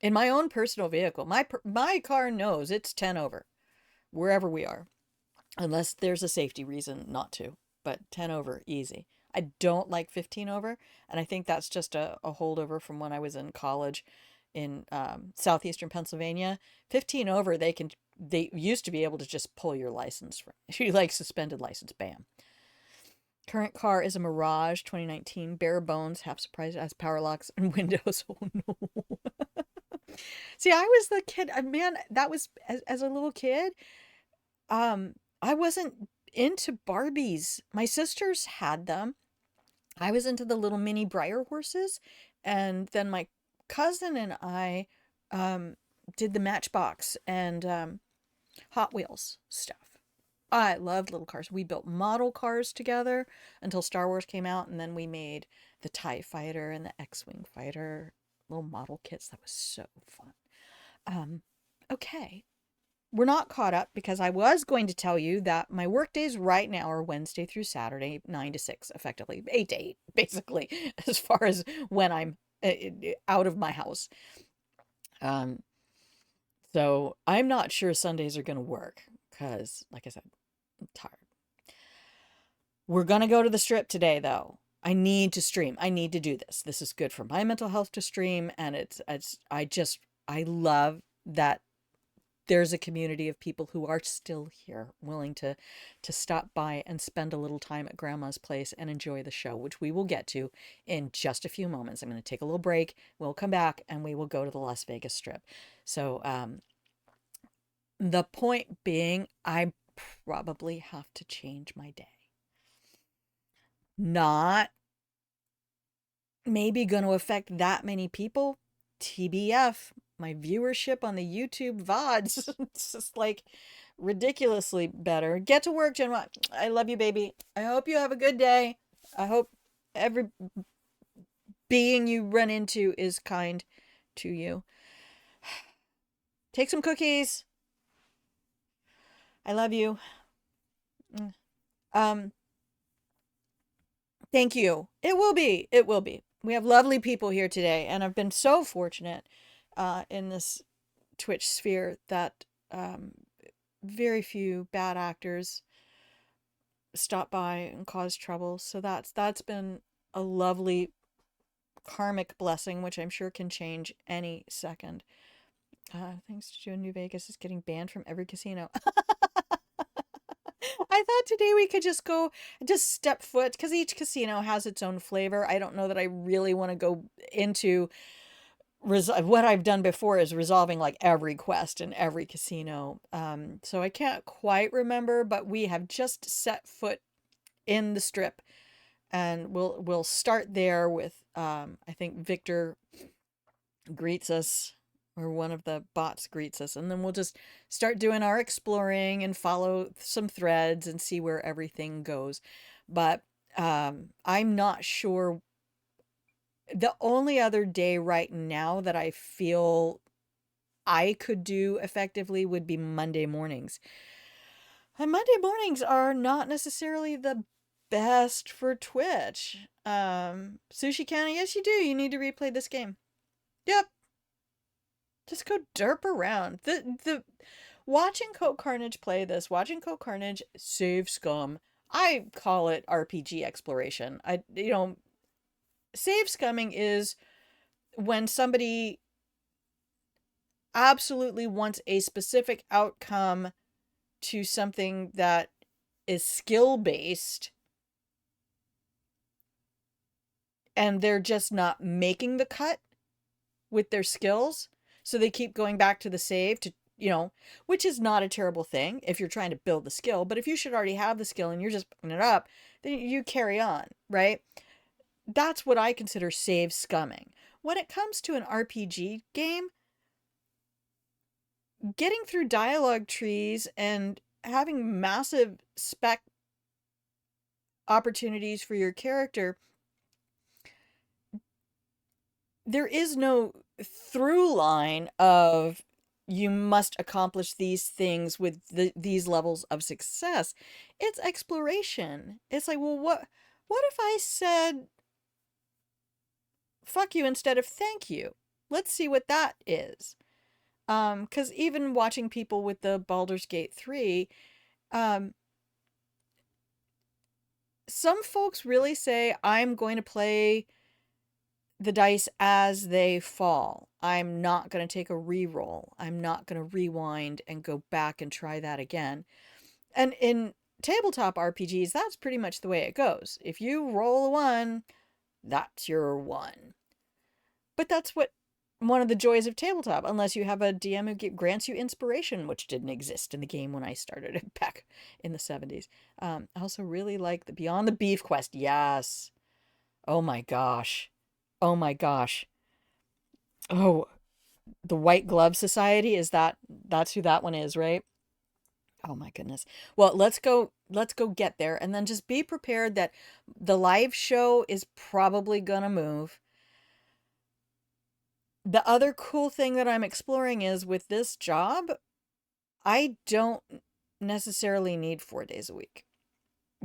Speaker 1: In my own personal vehicle, my car knows it's 10 over wherever we are, unless there's a safety reason not to. But 10 over, easy. I don't like 15 over, and I think that's just a holdover from when I was in college in southeastern Pennsylvania. 15 over, they used to be able to just pull your license from you, like suspended license, bam. Current car is a Mirage 2019, bare bones, half surprised, has power locks and windows. Oh no. See, I was the kid, man, that was as a little kid, I wasn't into Barbies. My sisters had them. I was into the little mini Breyer horses, and then my cousin and I um did the Matchbox and Hot Wheels stuff. I loved little cars. We built model cars together until Star Wars came out, and then we made the TIE Fighter and the X-Wing fighter little model kits. That was so fun. Um, okay. We're not caught up because I was going to tell you that my work days right now are Wednesday through Saturday, 9 to 6, effectively, 8 to 8, basically, as far as when I'm out of my house. Um, so I'm not sure Sundays are going to work because, like I said, I'm tired. We're going to go to the strip today, though. I need to stream. I need to do this. This is good for my mental health to stream. And I love that there's a community of people who are still here willing to stop by and spend a little time at grandma's place and enjoy the show, which we will get to in just a few moments. I'm going to take a little break. We'll come back and we will go to the Las Vegas Strip. So, the point being, I probably have to change my day. Not maybe going to affect that many people. TBF, my viewership on the YouTube VODs, it's just like ridiculously better. Get to work, Jen. I love you, baby. I hope you have a good day. I hope every being you run into is kind to you. Take some cookies. I love you. Um, Thank you. It will be. It will be. We have lovely people here today, and I've been so fortunate in this Twitch sphere that very few bad actors stop by and cause trouble. So that's been a lovely karmic blessing, which I'm sure can change any second. Thanks to New Vegas is getting banned from every casino. I thought today we could just go, just step foot, because each casino has its own flavor. I don't know that I really want to go into what I've done before is resolving like every quest in every casino. So I can't quite remember, but we have just set foot in the strip, and we'll start there with I think Victor greets us, or one of the bots greets us, and then we'll just start doing our exploring and follow some threads and see where everything goes. But I'm not sure. The only other day right now that I feel I could do effectively would be Monday mornings. And Monday mornings are not necessarily the best for Twitch. Sushi County, yes you do. You need to replay this game. Yep. Just go derp around. The watching Coke Carnage play this, watching Coke Carnage save scum. I call it RPG exploration. Save scumming is when somebody absolutely wants a specific outcome to something that is skill based, and they're just not making the cut with their skills. So they keep going back to the save to, which is not a terrible thing if you're trying to build the skill. But if you should already have the skill and you're just picking it up, then you carry on, right? That's what I consider save scumming. When it comes to an RPG game, getting through dialogue trees and having massive spec opportunities for your character, there is no through line of you must accomplish these things with these levels of success. It's exploration. It's like, well, what if I said fuck you instead of thank you? Let's see what that is. Because even watching people with the Baldur's Gate 3, um, some folks really say, I'm going to play the dice as they fall. I'm not going to take a re-roll. I'm not going to rewind and go back and try that again. And in tabletop RPGs, that's pretty much the way it goes. If you roll a 1, that's your 1. But that's what one of the joys of tabletop, unless you have a DM who grants you inspiration, which didn't exist in the game when I started it back in the 70s. I also really like the Beyond the Beef quest. Yes. Oh my gosh. Oh my gosh. Oh, the White Glove Society, that's who that one is, right? Oh my goodness. Well, let's go get there, and then just be prepared that the live show is probably gonna move. The other cool thing that I'm exploring is with this job, I don't necessarily need 4 days a week.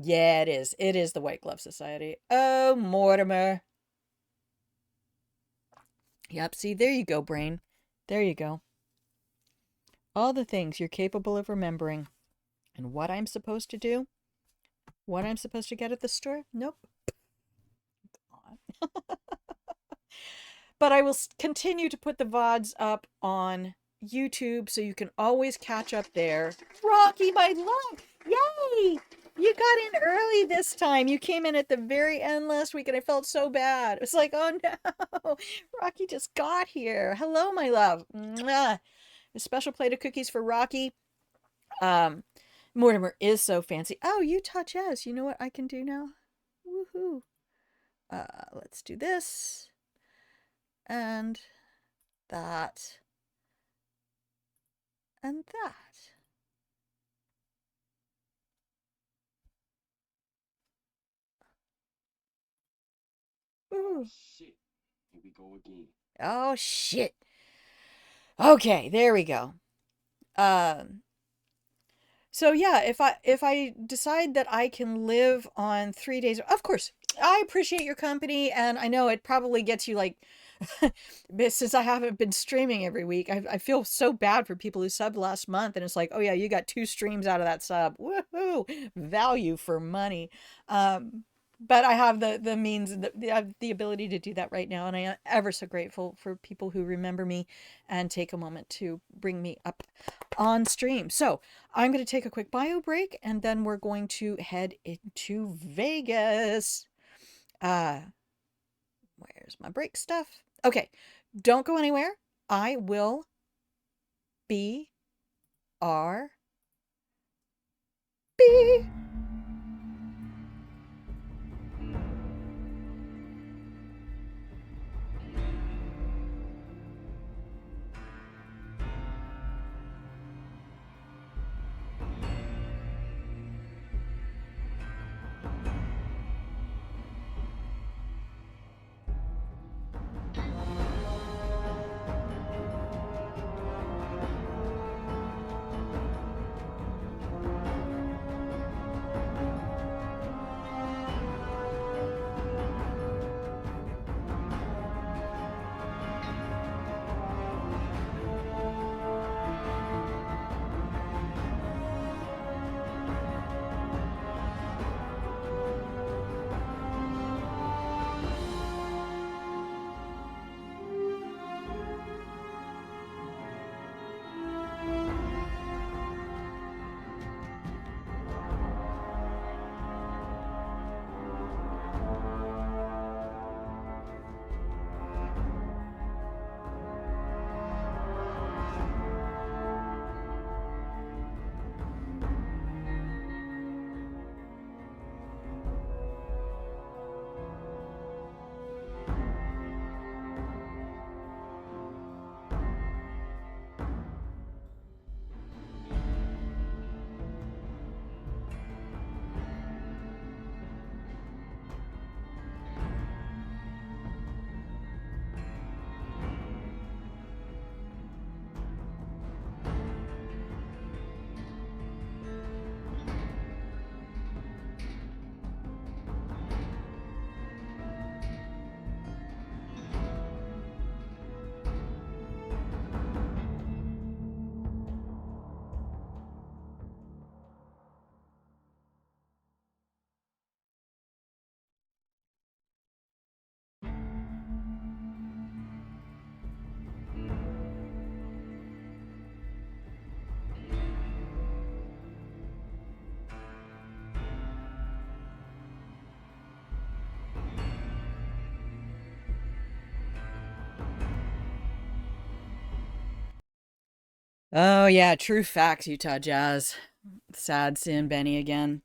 Speaker 1: Yeah, it is. It is the White Glove Society. Oh, Mortimer. Yep, see, there you go, brain. There you go. All the things you're capable of remembering. And what I'm supposed to do? What I'm supposed to get at the store? Nope. But I will continue to put the VODs up on YouTube so you can always catch up there. Rocky, my love! Yay! You got in early this time. You came in at the very end last week and I felt so bad. It was like, oh no, Rocky just got here. Hello, my love. Mwah. A special plate of cookies for Rocky. Mortimer is so fancy. Oh, Utah Jazz. You know what I can do now? Woohoo. Let's do this. And that. And that. Ooh.
Speaker 2: Shit. Here we go again.
Speaker 1: Oh, shit. Okay, there we go. So yeah, if I decide that I can live on 3 days, of course, I appreciate your company, and I know it probably gets you like, since I haven't been streaming every week, I feel so bad for people who subbed last month, and it's like, oh yeah, you got 2 streams out of that sub. Woohoo! Value for money. But I have the means, the ability to do that right now, and I am ever so grateful for people who remember me and take a moment to bring me up on stream. So I'm going to take a quick bio break, and then we're going to head into Vegas. Where's my break stuff? Okay, don't go anywhere. I will be Oh yeah, true facts, Utah Jazz. Sad seeing Benny again.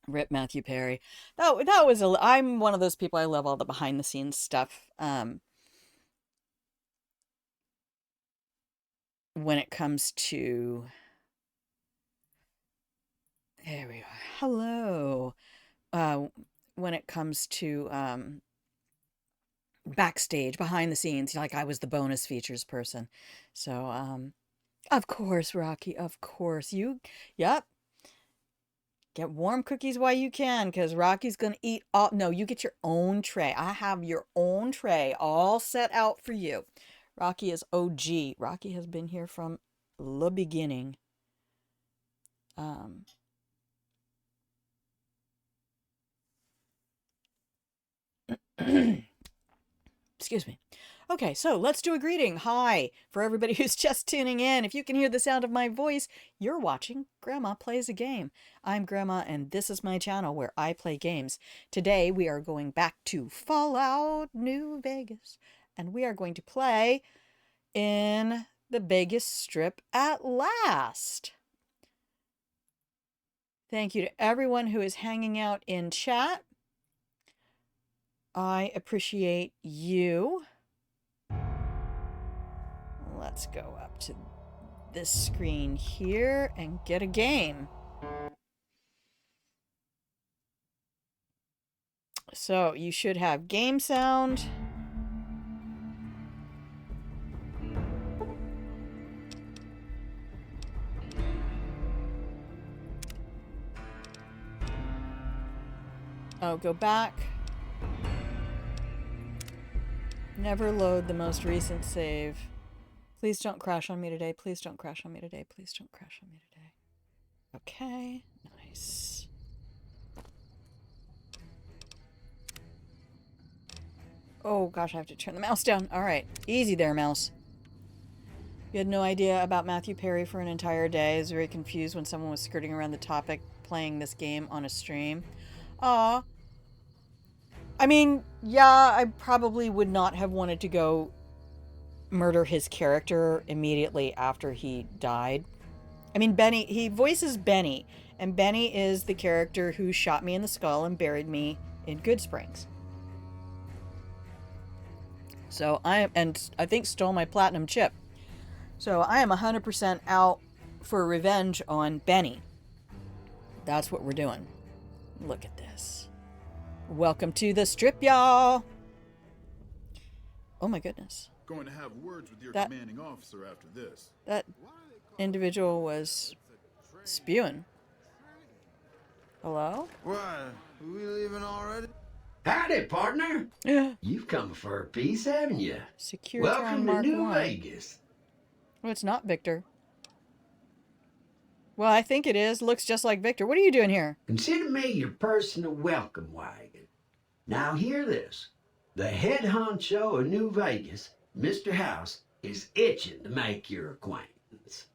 Speaker 1: Rip Matthew Perry. That was a. I'm one of those people. I love all the behind the scenes stuff. When it comes to, there we are. Hello. Uh, when it comes to backstage, behind the scenes, like I was the bonus features person. So of course, Rocky. Of course, you. Yep. Get warm cookies while you can, because Rocky's going to eat all. No, you get your own tray. I have your own tray all set out for you. Rocky is OG. Rocky has been here from the beginning. Um, excuse me. Okay, so let's do a greeting. Hi, for everybody who's just tuning in. If you can hear the sound of my voice, you're watching Grandma Plays a Game. I'm Grandma, and this is my channel where I play games. Today, we are going back to Fallout New Vegas, and we are going to play in the Vegas Strip at last. Thank you to everyone who is hanging out in chat. I appreciate you. Let's go up to this screen here and get a game. So you should have game sound. Oh, go back. Never load the most recent save. Please don't crash on me today. Please don't crash on me today. Please don't crash on me today. Okay, nice. Oh gosh, I have to turn the mouse down. All right, easy there, mouse. You had no idea about Matthew Perry for an entire day. I was very confused when someone was skirting around the topic playing this game on a stream. Aw. I mean, yeah, I probably would not have wanted to go murder his character immediately after he died. I mean, Benny, he voices Benny, and Benny is the character who shot me in the skull and buried me in Good Springs. So and I think stole my platinum chip. So I am 100% out for revenge on Benny. That's what we're doing. Look at this. Welcome to the strip, y'all. Oh my goodness.
Speaker 3: Going to have words with your
Speaker 1: That-
Speaker 3: commanding officer after this.
Speaker 1: That individual was spewing. Hello?
Speaker 4: What? We leaving already?
Speaker 5: Howdy, partner.
Speaker 1: Yeah.
Speaker 5: You've come for a piece, haven't you?
Speaker 1: Securitron
Speaker 5: Welcome to
Speaker 1: Mark
Speaker 5: New
Speaker 1: 1.
Speaker 5: Vegas.
Speaker 1: Well, it's not Victor. Well, I think it is. Looks just like Victor. What are you doing here?
Speaker 5: Consider me your personal welcome wagon. Now hear this. The head honcho of New Vegas, Mr. House, is itching to make your acquaintance.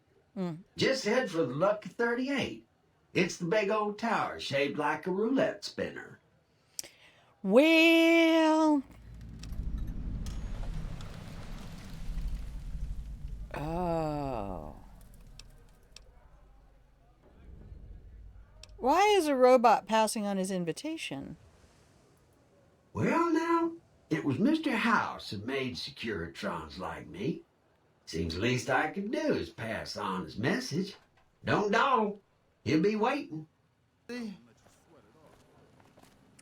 Speaker 5: Just head for the Lucky 38. It's the big old tower shaped like a roulette spinner.
Speaker 1: Well... Oh. Why is a robot passing on his invitation?
Speaker 5: Well, now, it was Mr. House who made Securitrons like me. Seems the least I could do is pass on his message. Don't dawdle. He'll be waiting.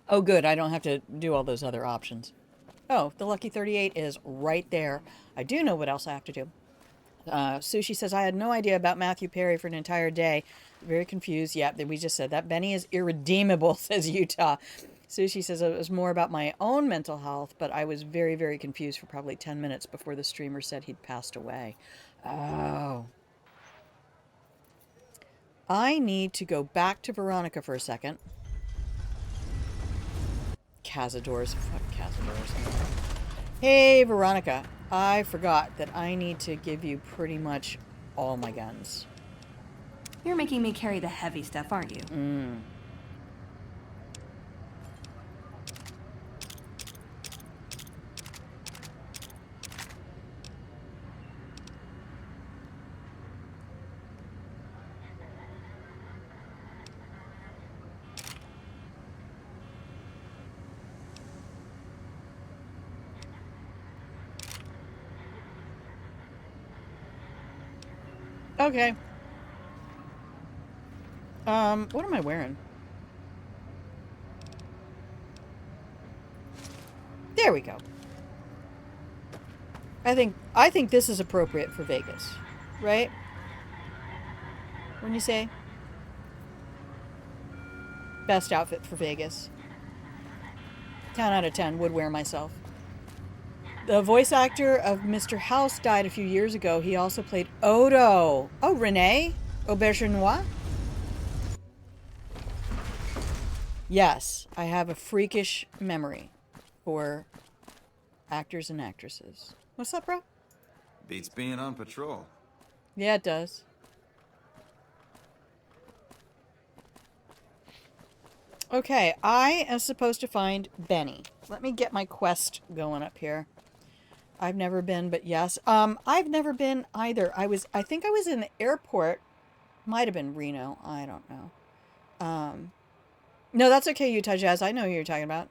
Speaker 1: Oh, good. I don't have to do all those other options. Oh, the Lucky 38 is right there. I do know what else I have to do. Sushi says, I had no idea about Matthew Perry for an entire day. Very confused. Yep, we just said that. Benny is irredeemable, says Utah. Sushi says it was more about my own mental health, but I was very, very confused for probably 10 minutes before the streamer said he'd passed away. Oh. I need to go back to Veronica for a second. Cazadors. Fuck Cazadors. Hey, Veronica. I forgot that I need to give you pretty much all my guns.
Speaker 6: You're making me carry the heavy stuff, aren't you?
Speaker 1: Okay. What am I wearing? There we go. I think this is appropriate for Vegas, right? Wouldn't you say? Best outfit for Vegas. 10 out of 10 would wear myself. The voice actor of Mr. House died a few years ago. He also played Odo. Oh, Renee Aubergenois? Yes, I have a freakish memory for actors and actresses. What's up, bro?
Speaker 4: Beats being on patrol.
Speaker 1: Yeah, it does. Okay, I am supposed to find Benny. Let me get my quest going up here. I've never been, but yes. I've never been either. I think I was in the airport. Might have been Reno. I don't know. No, that's okay, Utah Jazz. I know who you're talking about.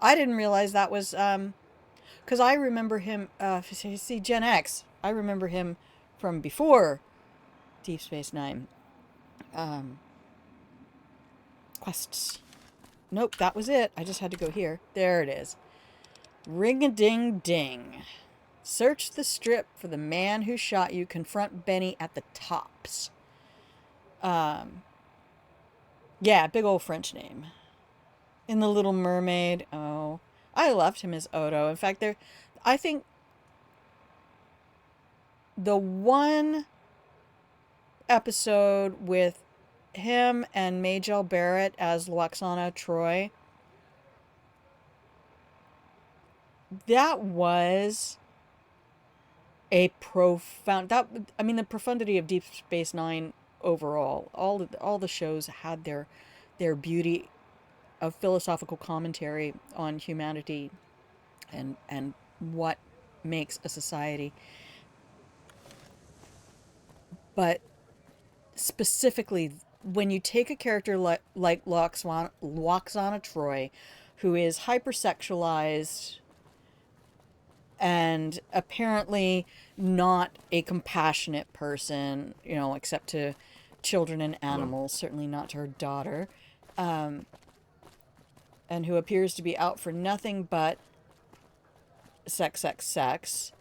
Speaker 1: I didn't realize that was, because I remember him, see, Gen X. I remember him from before Deep Space Nine. Quests. Nope, that was it. I just had to go here. There it is. Ring-a-ding-ding. Search the strip for the man who shot you. Confront Benny at the Tops. Yeah, big old French name. In The Little Mermaid. Oh, I loved him as Odo. In fact, I think the one episode with him and Majel Barrett as Loxana Troy, that was a profound, I mean, the profundity of Deep Space Nine overall, all the shows had their beauty of philosophical commentary on humanity and what makes a society. But specifically, when you take a character like Loxana Troy, who is hypersexualized and apparently not a compassionate person, you know, except to children and animals, certainly not to her daughter, and who appears to be out for nothing but sex, sex, sex.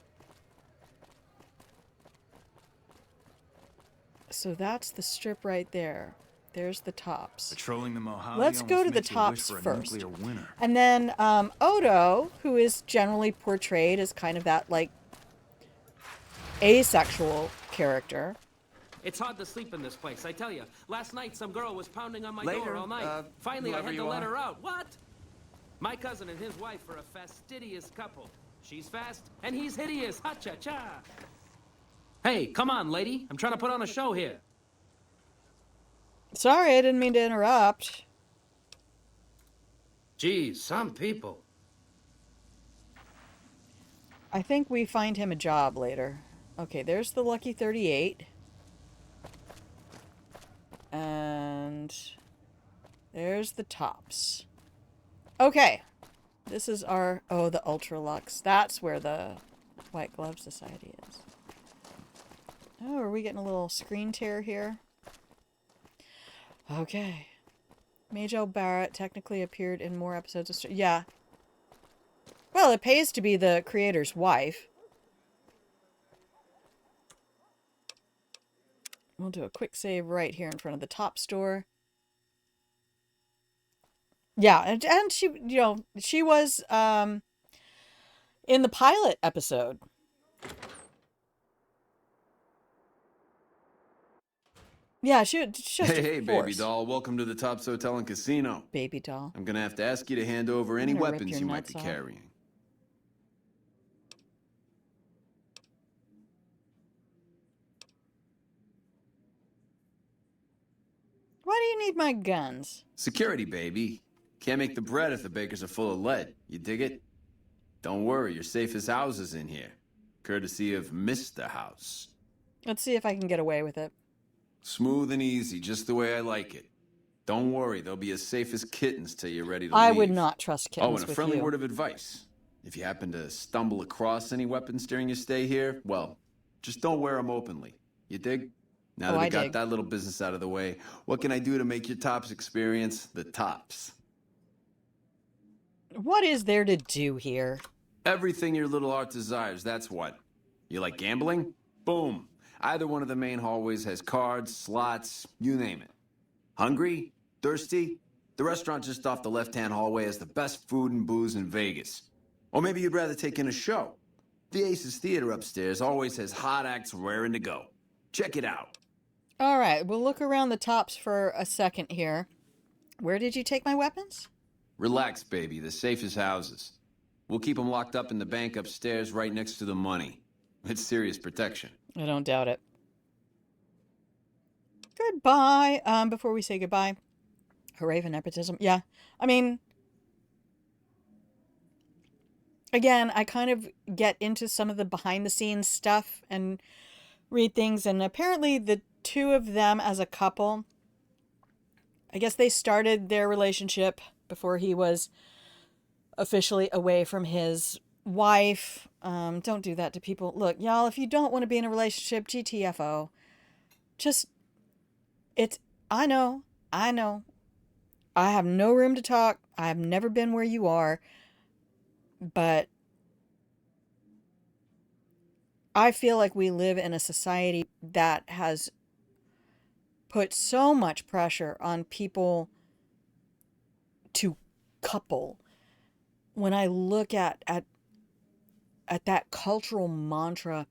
Speaker 1: So that's the strip right there. There's the Tops.
Speaker 4: Patrolling the Mojave.
Speaker 1: Let's go to the
Speaker 4: makes you wish
Speaker 1: Tops
Speaker 4: for a
Speaker 1: first.
Speaker 4: nuclear winter.
Speaker 1: And then Odo, who is generally portrayed as kind of that, like, asexual character.
Speaker 2: It's hard to sleep in this place, I tell you. Last night, some girl was pounding on my
Speaker 4: Later,
Speaker 2: door all night. Finally, I
Speaker 4: whoever
Speaker 2: had to
Speaker 4: you
Speaker 2: let
Speaker 4: are.
Speaker 2: her out. What? My cousin and his wife are a fastidious couple. She's fast, and he's hideous. Ha-cha-cha. Hey, come on, lady. I'm trying to put on a show here.
Speaker 1: Sorry, I didn't mean to interrupt.
Speaker 2: Geez, some people.
Speaker 1: I think we find him a job later. Okay, there's the Lucky 38. And there's the Tops. Okay. This is our... Oh, the Ultra Lux. That's where the White Glove Society is. Oh, are we getting a little screen tear here? Okay. Majel Barrett technically appeared in more episodes of... Yeah. Well, it pays to be the creator's wife. We'll do a quick save right here in front of the Top store. Yeah, and she, you know, she was in the pilot episode. Yeah, she's just a
Speaker 7: Hey,
Speaker 1: force.
Speaker 7: baby doll. Welcome to the Tops Hotel and Casino.
Speaker 1: Baby doll.
Speaker 7: I'm gonna have to ask you to hand over any
Speaker 1: gonna rip
Speaker 7: weapons
Speaker 1: your
Speaker 7: you might
Speaker 1: nuts
Speaker 7: be
Speaker 1: off.
Speaker 7: carrying.
Speaker 1: Why do you need my guns?
Speaker 7: Security, baby. Can't make the bread if the bakers are full of lead. You dig it? Don't worry, you're safe as houses in here. Courtesy of Mr. House.
Speaker 1: Let's see if I can get away with it.
Speaker 7: Smooth and easy, just the way I like it. Don't worry, they'll be as safe as kittens till you're ready to
Speaker 1: I
Speaker 7: leave.
Speaker 1: would not trust kittens
Speaker 7: Oh, and a
Speaker 1: with
Speaker 7: friendly
Speaker 1: you.
Speaker 7: word of advice. If you happen to stumble across any weapons during your stay here, well, just don't wear them openly. You dig? Now
Speaker 1: Oh,
Speaker 7: that we
Speaker 1: I
Speaker 7: got
Speaker 1: dig.
Speaker 7: that little business out of the way, what can I do to make your tops experience the tops?
Speaker 1: What is there to do here?
Speaker 7: Everything your little art desires, that's what. You like gambling? Boom. Either one of the main hallways has cards, slots, you name it. Hungry? Thirsty? The restaurant just off the left-hand hallway has the best food and booze in Vegas. Or maybe you'd rather take in a show. The Aces Theater upstairs always has hot acts raring to go. Check it out.
Speaker 1: All right, we'll look around the tops for a second here. Where did you take my weapons?
Speaker 7: Relax, baby. The safe is houses. We'll keep them locked up in the bank upstairs right next to the money. It's serious protection.
Speaker 1: I don't doubt it. Goodbye. Before we say goodbye, hooray for nepotism. Yeah, I mean, again, I kind of get into some of the behind the scenes stuff and read things, and apparently the two of them as a couple, I guess they started their relationship before he was officially away from his wife. Don't do that to people. Look, y'all, if you don't want to be in a relationship, GTFO. Just, it's, I know. I have no room to talk. I have never been where you are. But I feel like we live in a society that has put so much pressure on people to couple. When I look at that cultural mantra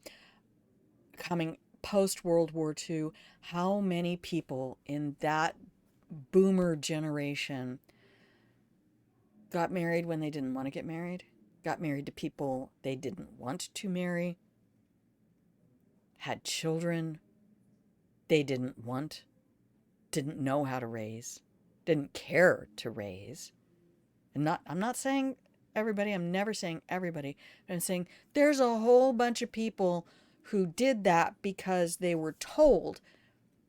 Speaker 1: coming post World War II, how many people in that boomer generation got married when they didn't want to get married, got married to people they didn't want to marry, had children they didn't want, didn't know how to raise, didn't care to raise. And I'm not saying everybody, I'm never saying everybody, but I'm saying there's a whole bunch of people who did that because they were told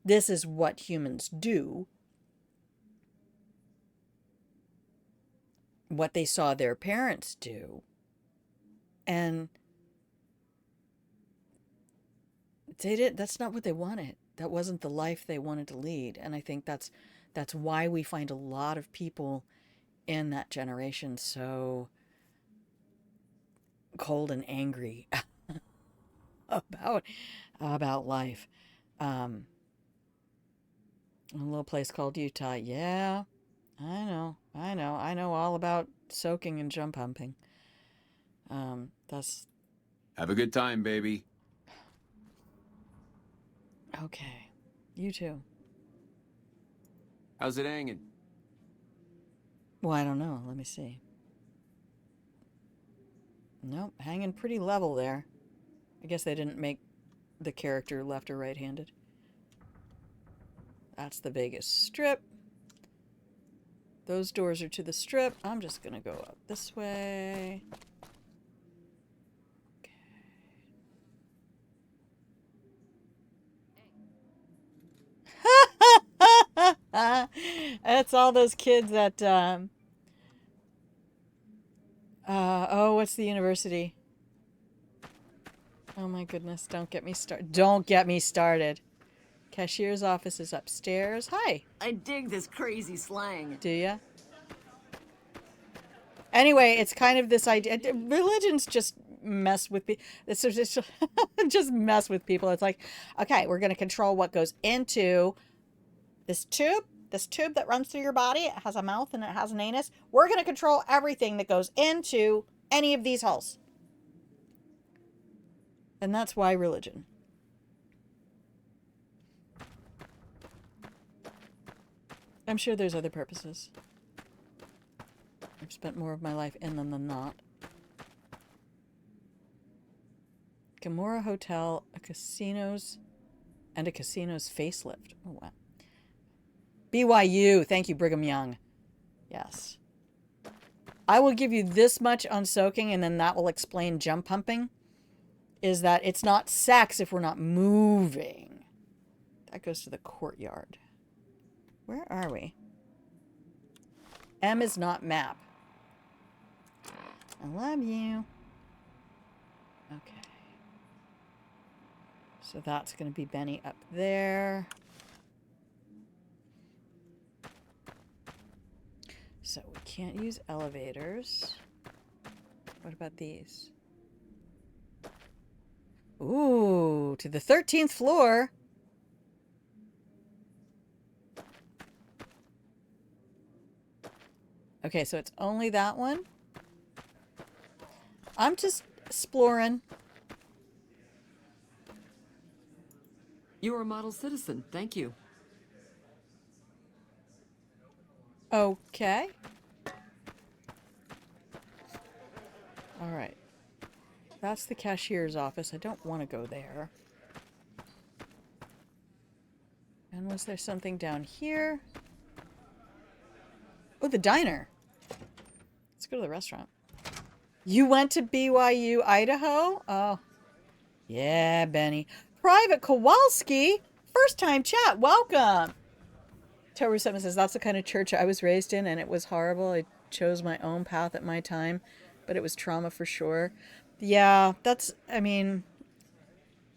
Speaker 1: this is what humans do, what they saw their parents do, and that's not what they wanted. That wasn't the life they wanted to lead. And I think that's why we find a lot of people in that generation so cold and angry about life. A little place called Utah. Yeah, I know all about soaking and jump humping. That's
Speaker 7: Have a good time, baby.
Speaker 1: okay. You too.
Speaker 7: How's it hanging?
Speaker 1: Well, I don't know. Let me see. Nope, hanging pretty level there. I guess they didn't make the character left or right-handed. That's the Vegas Strip. Those doors are to the Strip. I'm just gonna go up this way. Okay. That's all those kids at oh, what's the university? Oh my goodness, don't get me started. Cashier's office is upstairs. Hi.
Speaker 8: I dig this crazy slang.
Speaker 1: Do ya? Anyway, it's kind of this idea. Religions just mess with people. It's just, just mess with people. It's like, okay, we're going to control what goes into this tube that runs through your body. It has a mouth and it has an anus. We're going to control everything that goes into any of these holes. And that's why religion. I'm sure there's other purposes. I've spent more of my life in them than not. Gamora Hotel, a casino's facelift. Oh, wow. BYU. Thank you, Brigham Young. Yes. I will give you this much on soaking, and then that will explain jump pumping. Is that it's not sex if we're not moving. That goes to the courtyard. Where are we? M is not map. I love you. Okay. So that's going to be Benny up there. So we can't use elevators. What about these? Ooh, to the 13th floor. Okay, so it's only that one. I'm just exploring.
Speaker 8: You're a model citizen. Thank you.
Speaker 1: Okay. All right. That's the cashier's office. I don't want to go there. And was there something down here? Oh, the diner. Let's go to the restaurant. You went to BYU, Idaho? Oh. Yeah, Benny. Private Kowalski. First time chat. Welcome. Tober 7 says, that's the kind of church I was raised in, and it was horrible. I chose my own path at my time, but it was trauma for sure. Yeah, that's, I mean,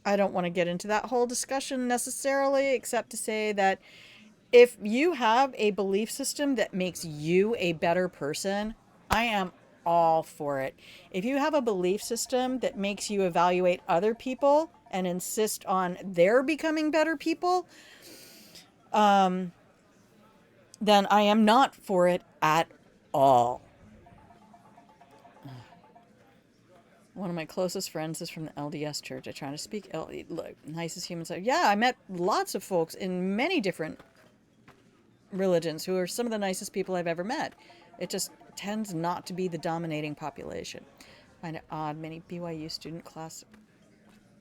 Speaker 1: I don't want to get into that whole discussion necessarily, except to say that if you have a belief system that makes you a better person, I am all for it. If you have a belief system that makes you evaluate other people and insist on their becoming better people, then I am not for it at all. One of my closest friends is from the LDS church. I try to speak look, nicest humans. Yeah, I met lots of folks in many different religions who are some of the nicest people I've ever met. It just tends not to be the dominating population. I find it odd. Many BYU student class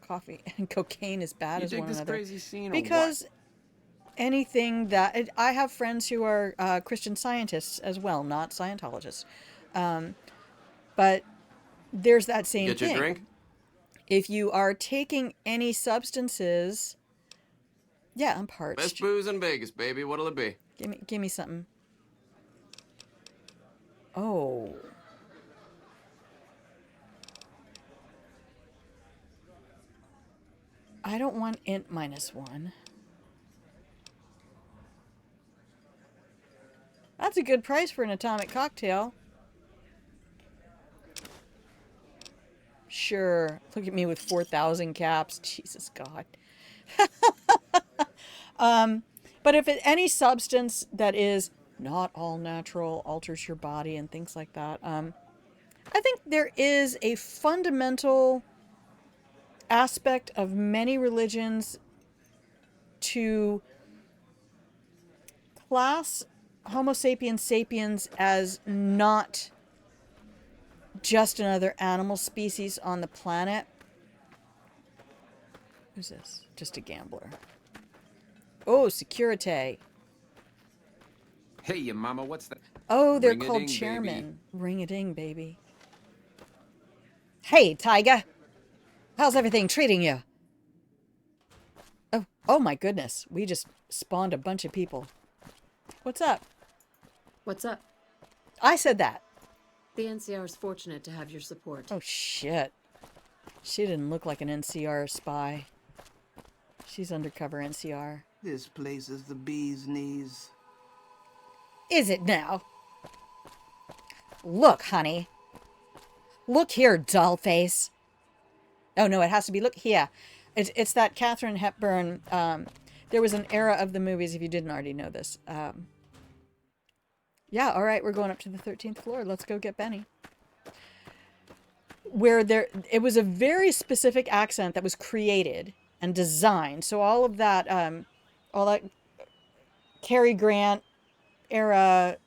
Speaker 1: coffee and cocaine is bad
Speaker 7: You
Speaker 1: as
Speaker 7: dig
Speaker 1: one
Speaker 7: this
Speaker 1: another.
Speaker 7: crazy scene or
Speaker 1: Because anything that I have friends who are Christian scientists as well, not Scientologists, but there's that
Speaker 7: what?
Speaker 1: same
Speaker 7: Get your
Speaker 1: thing.
Speaker 7: drink?
Speaker 1: If you are taking any substances, yeah, I'm parched.
Speaker 7: Best booze in Vegas, baby. What'll it be?
Speaker 1: Give me something. Oh. I don't want int -1. That's a good price for an atomic cocktail. Sure. Look at me with 4,000 caps. Jesus God. But if any substance that is not all natural alters your body and things like that, I think there is a fundamental aspect of many religions to class Homo sapiens sapiens as not just another animal species on the planet. Who's this? Just a gambler. Oh, Securite.
Speaker 7: Hey, your mama, what's that?
Speaker 1: Oh, they're called
Speaker 7: Ring-a-ding,
Speaker 1: chairmen. Ring-a-ding, baby. Hey, Tiger. How's everything treating you? Oh my goodness. We just spawned a bunch of people. What's up?
Speaker 9: What's up?
Speaker 1: I said that.
Speaker 9: The NCR is fortunate to have your support.
Speaker 1: Oh, shit. She didn't look like an NCR spy. She's undercover NCR.
Speaker 10: This place is the bee's knees.
Speaker 1: Is it now? Look, honey. Look here, dollface. Oh, no, it has to be, look here. It's that Katharine Hepburn, there was an era of the movies, if you didn't already know this. Yeah, all right, we're going up to the 13th floor. Let's go get Benny. Where it was a very specific accent that was created and designed. So all that Cary Grant era,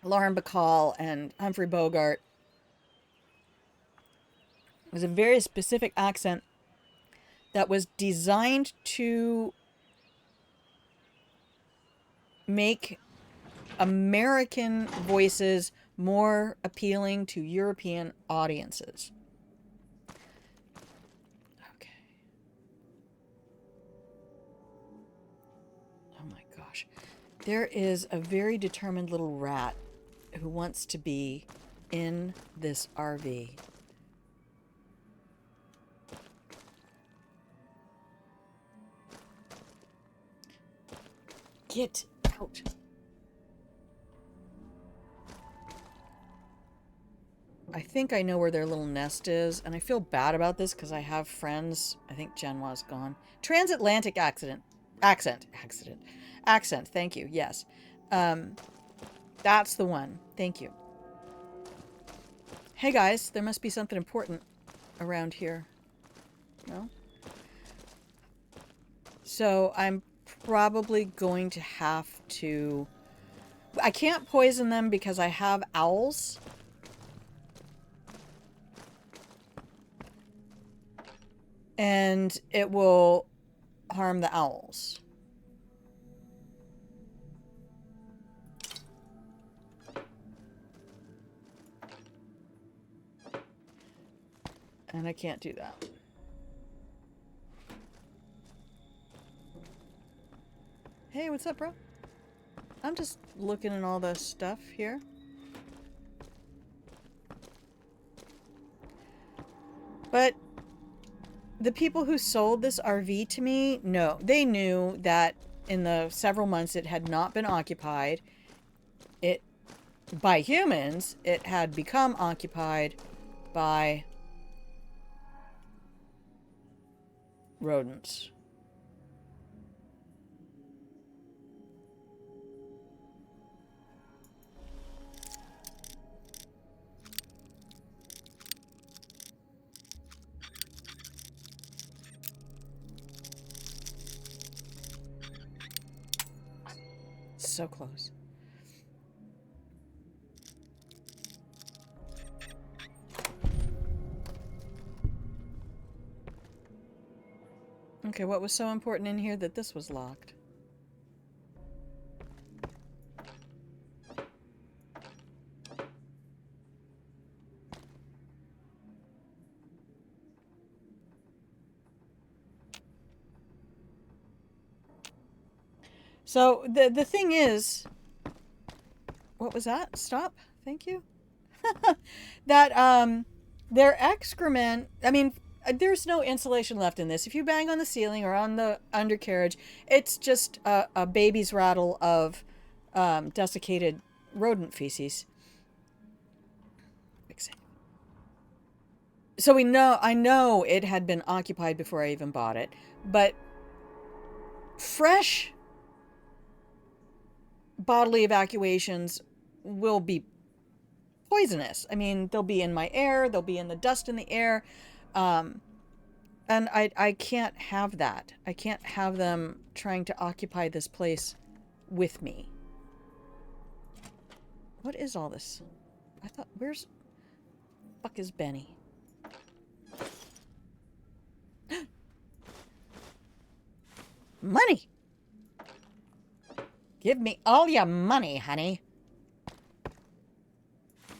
Speaker 1: Lauren Bacall and Humphrey Bogart, was a very specific accent that was designed to make American voices more appealing to European audiences. Okay. Oh my gosh. There is a very determined little rat who wants to be in this RV. Get out. I think I know where their little nest is, and I feel bad about this because I have friends. I think Genoa's gone. Transatlantic accident. Accent. Thank you. Yes. That's the one. Thank you. Hey guys, there must be something important around here. No? So I'm probably going to have to... I can't poison them because I have owls. And it will harm the owls. And I can't do that. Hey, what's up, bro? I'm just looking at all the stuff here. But the people who sold this RV to me, no, they knew that in the several months it had not been occupied. It, by humans, it had become occupied by rodents. So close. Okay, what was so important in here that this was locked? So the thing is, what was that? Stop. Thank you. That their excrement, I mean, there's no insulation left in this. If you bang on the ceiling or on the undercarriage, it's just a baby's rattle of desiccated rodent feces. So I know it had been occupied before I even bought it, but fresh bodily evacuations will be poisonous. I mean, they'll be in my air, they'll be in the dust in the air, and I can't have that. I can't have them trying to occupy this place with me. What is all this? I thought, where's... fuck is Benny? Money! Give me all your money, honey.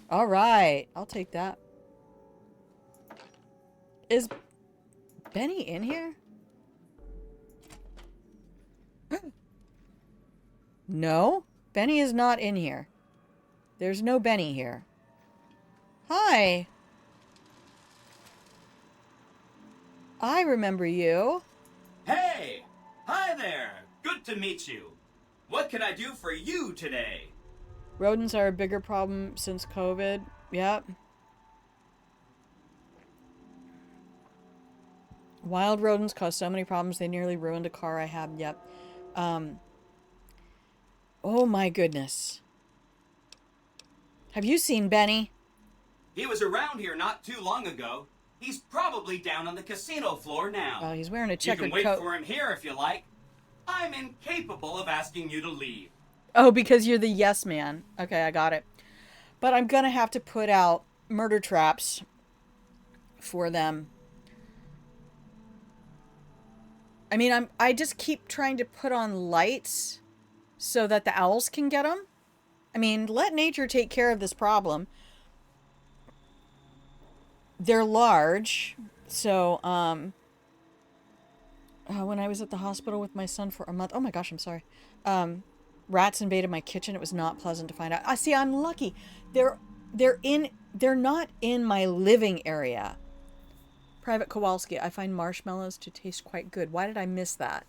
Speaker 1: All right, I'll take that. Is Benny in here? No, Benny is not in here. There's no Benny here. Hi. I remember you.
Speaker 11: Hey! Hi there! Good to meet you. What can I do for you today?
Speaker 1: Rodents are a bigger problem since COVID. Yep. Wild rodents cause so many problems they nearly ruined a car I had. Yep. Oh my goodness. Have you seen Benny?
Speaker 11: He was around here not too long ago. He's probably down on the casino floor now.
Speaker 1: Oh, he's wearing a
Speaker 11: You
Speaker 1: checkered
Speaker 11: can wait
Speaker 1: coat.
Speaker 11: for him here if you like. I'm incapable of asking you to leave.
Speaker 1: Oh, because you're the yes man. Okay, I got it. But I'm gonna have to put out murder traps for them. I mean, I just keep trying to put on lights so that the owls can get them. I mean, let nature take care of this problem. They're large, so when I was at the hospital with my son for a month, oh my gosh, I'm sorry. Rats invaded my kitchen. It was not pleasant to find out. I see. I'm lucky. They're not in my living area. Private Kowalski. I find marshmallows to taste quite good. Why did I miss that?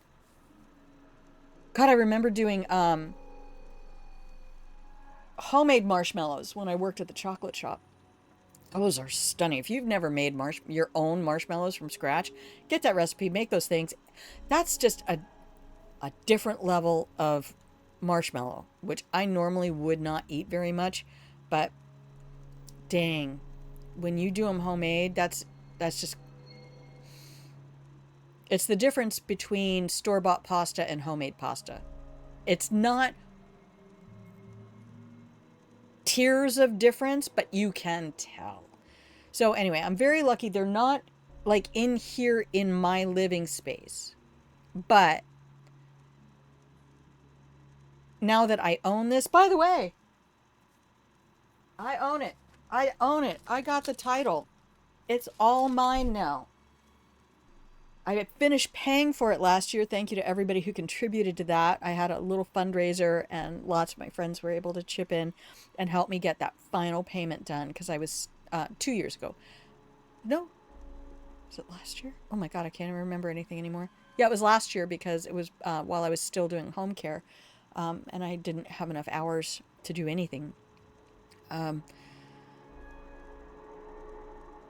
Speaker 1: God, I remember doing homemade marshmallows when I worked at the chocolate shop. Those are stunning. If you've never made your own marshmallows from scratch, get that recipe, make those things. That's just a different level of marshmallow, which I normally would not eat very much, but dang, when you do them homemade, that's just, it's the difference between store-bought pasta and homemade pasta. It's not tiers of difference, but you can tell. So anyway, I'm very lucky they're not like in here in my living space. But now that I own this, by the way, I own it. I own it. I got the title. It's all mine now. I finished paying for it last year. Thank you to everybody who contributed to that. I had a little fundraiser and lots of my friends were able to chip in and help me get that final payment done because I was 2 years ago. No. Was it last year? Oh my God, I can't even remember anything anymore. Yeah, it was last year because it was while I was still doing home care and I didn't have enough hours to do anything.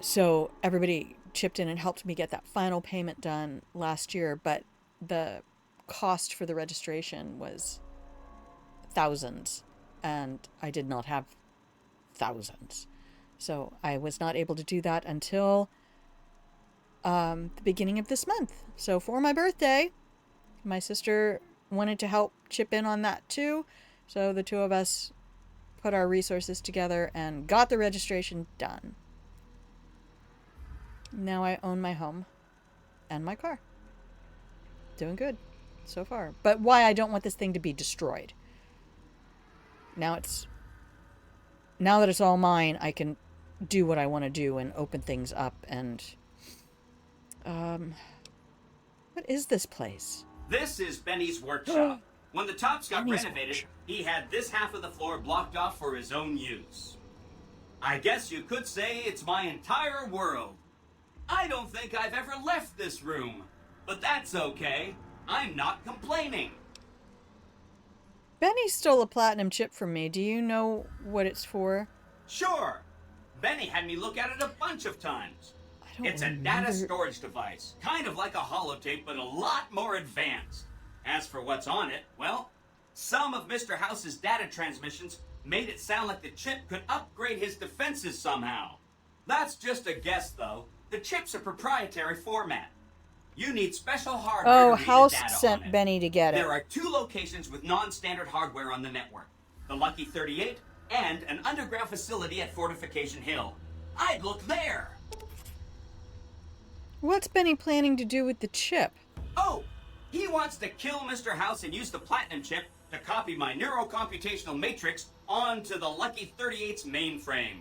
Speaker 1: So everybody chipped in and helped me get that final payment done last year, but the cost for the registration was thousands and I did not have thousands. So I was not able to do that until the beginning of this month. So for my birthday, my sister wanted to help chip in on that too. So the two of us put our resources together and got the registration done. Now I own my home and my car. Doing good so far. But why I don't want this thing to be destroyed. Now that it's all mine, I can do what I want to do and open things up and what is this place?
Speaker 11: This is Benny's workshop. When the Tops got renovated, he had this half of the floor blocked off for his own use. I guess you could say it's my entire world. I don't think I've ever left this room, but that's okay. I'm not complaining.
Speaker 1: Benny stole a platinum chip from me. Do you know what it's for?
Speaker 11: Sure. Benny had me look at it a bunch of times. It's a data storage device, kind of like a holotape, but a lot more advanced. As for what's on it, well, some of Mr. House's data transmissions made it sound like the chip could upgrade his defenses somehow. That's just a guess, though. The chip's a proprietary format. You need special hardware to read the
Speaker 1: House
Speaker 11: data
Speaker 1: sent
Speaker 11: on it.
Speaker 1: Benny to get it.
Speaker 11: There are 2 locations with non-standard hardware on the network. The Lucky 38 and an underground facility at Fortification Hill. I'd look there.
Speaker 1: What's Benny planning to do with the chip?
Speaker 11: Oh, he wants to kill Mr. House and use the platinum chip to copy my neurocomputational matrix onto the Lucky 38's mainframe.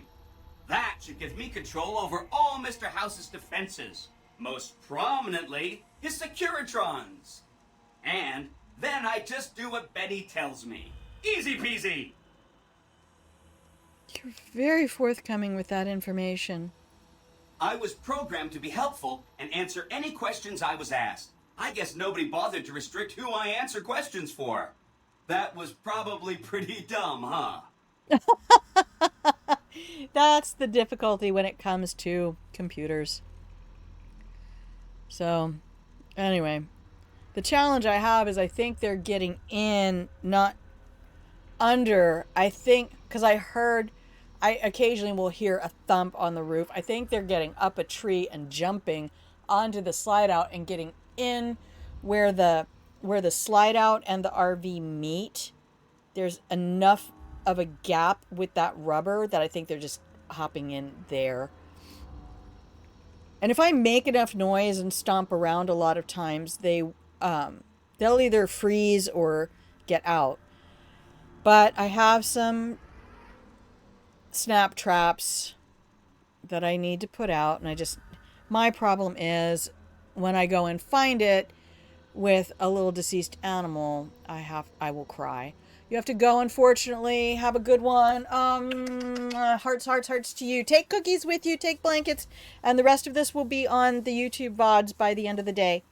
Speaker 11: That should give me control over all Mr. House's defenses, most prominently his Securitrons. And then I just do what Benny tells me. Easy peasy.
Speaker 1: You're very forthcoming with that information.
Speaker 11: I was programmed to be helpful and answer any questions I was asked. I guess nobody bothered to restrict who I answer questions for. That was probably pretty dumb, huh?
Speaker 1: That's the difficulty when it comes to computers. So, anyway, the challenge I have is I think they're getting in, not under. I think, because I occasionally will hear a thump on the roof. I think they're getting up a tree and jumping onto the slide out and getting in where the slide out and the RV meet. There's enough of a gap with that rubber that I think they're just hopping in there. And if I make enough noise and stomp around a lot of times, they'll either freeze or get out. But I have some snap traps that I need to put out, and my problem is when I go and find it with a little deceased animal, I will cry. You have to go, unfortunately. Have a good one. Hearts, hearts, hearts to you. Take cookies with you, take blankets, and the rest of this will be on the YouTube VODs by the end of the day.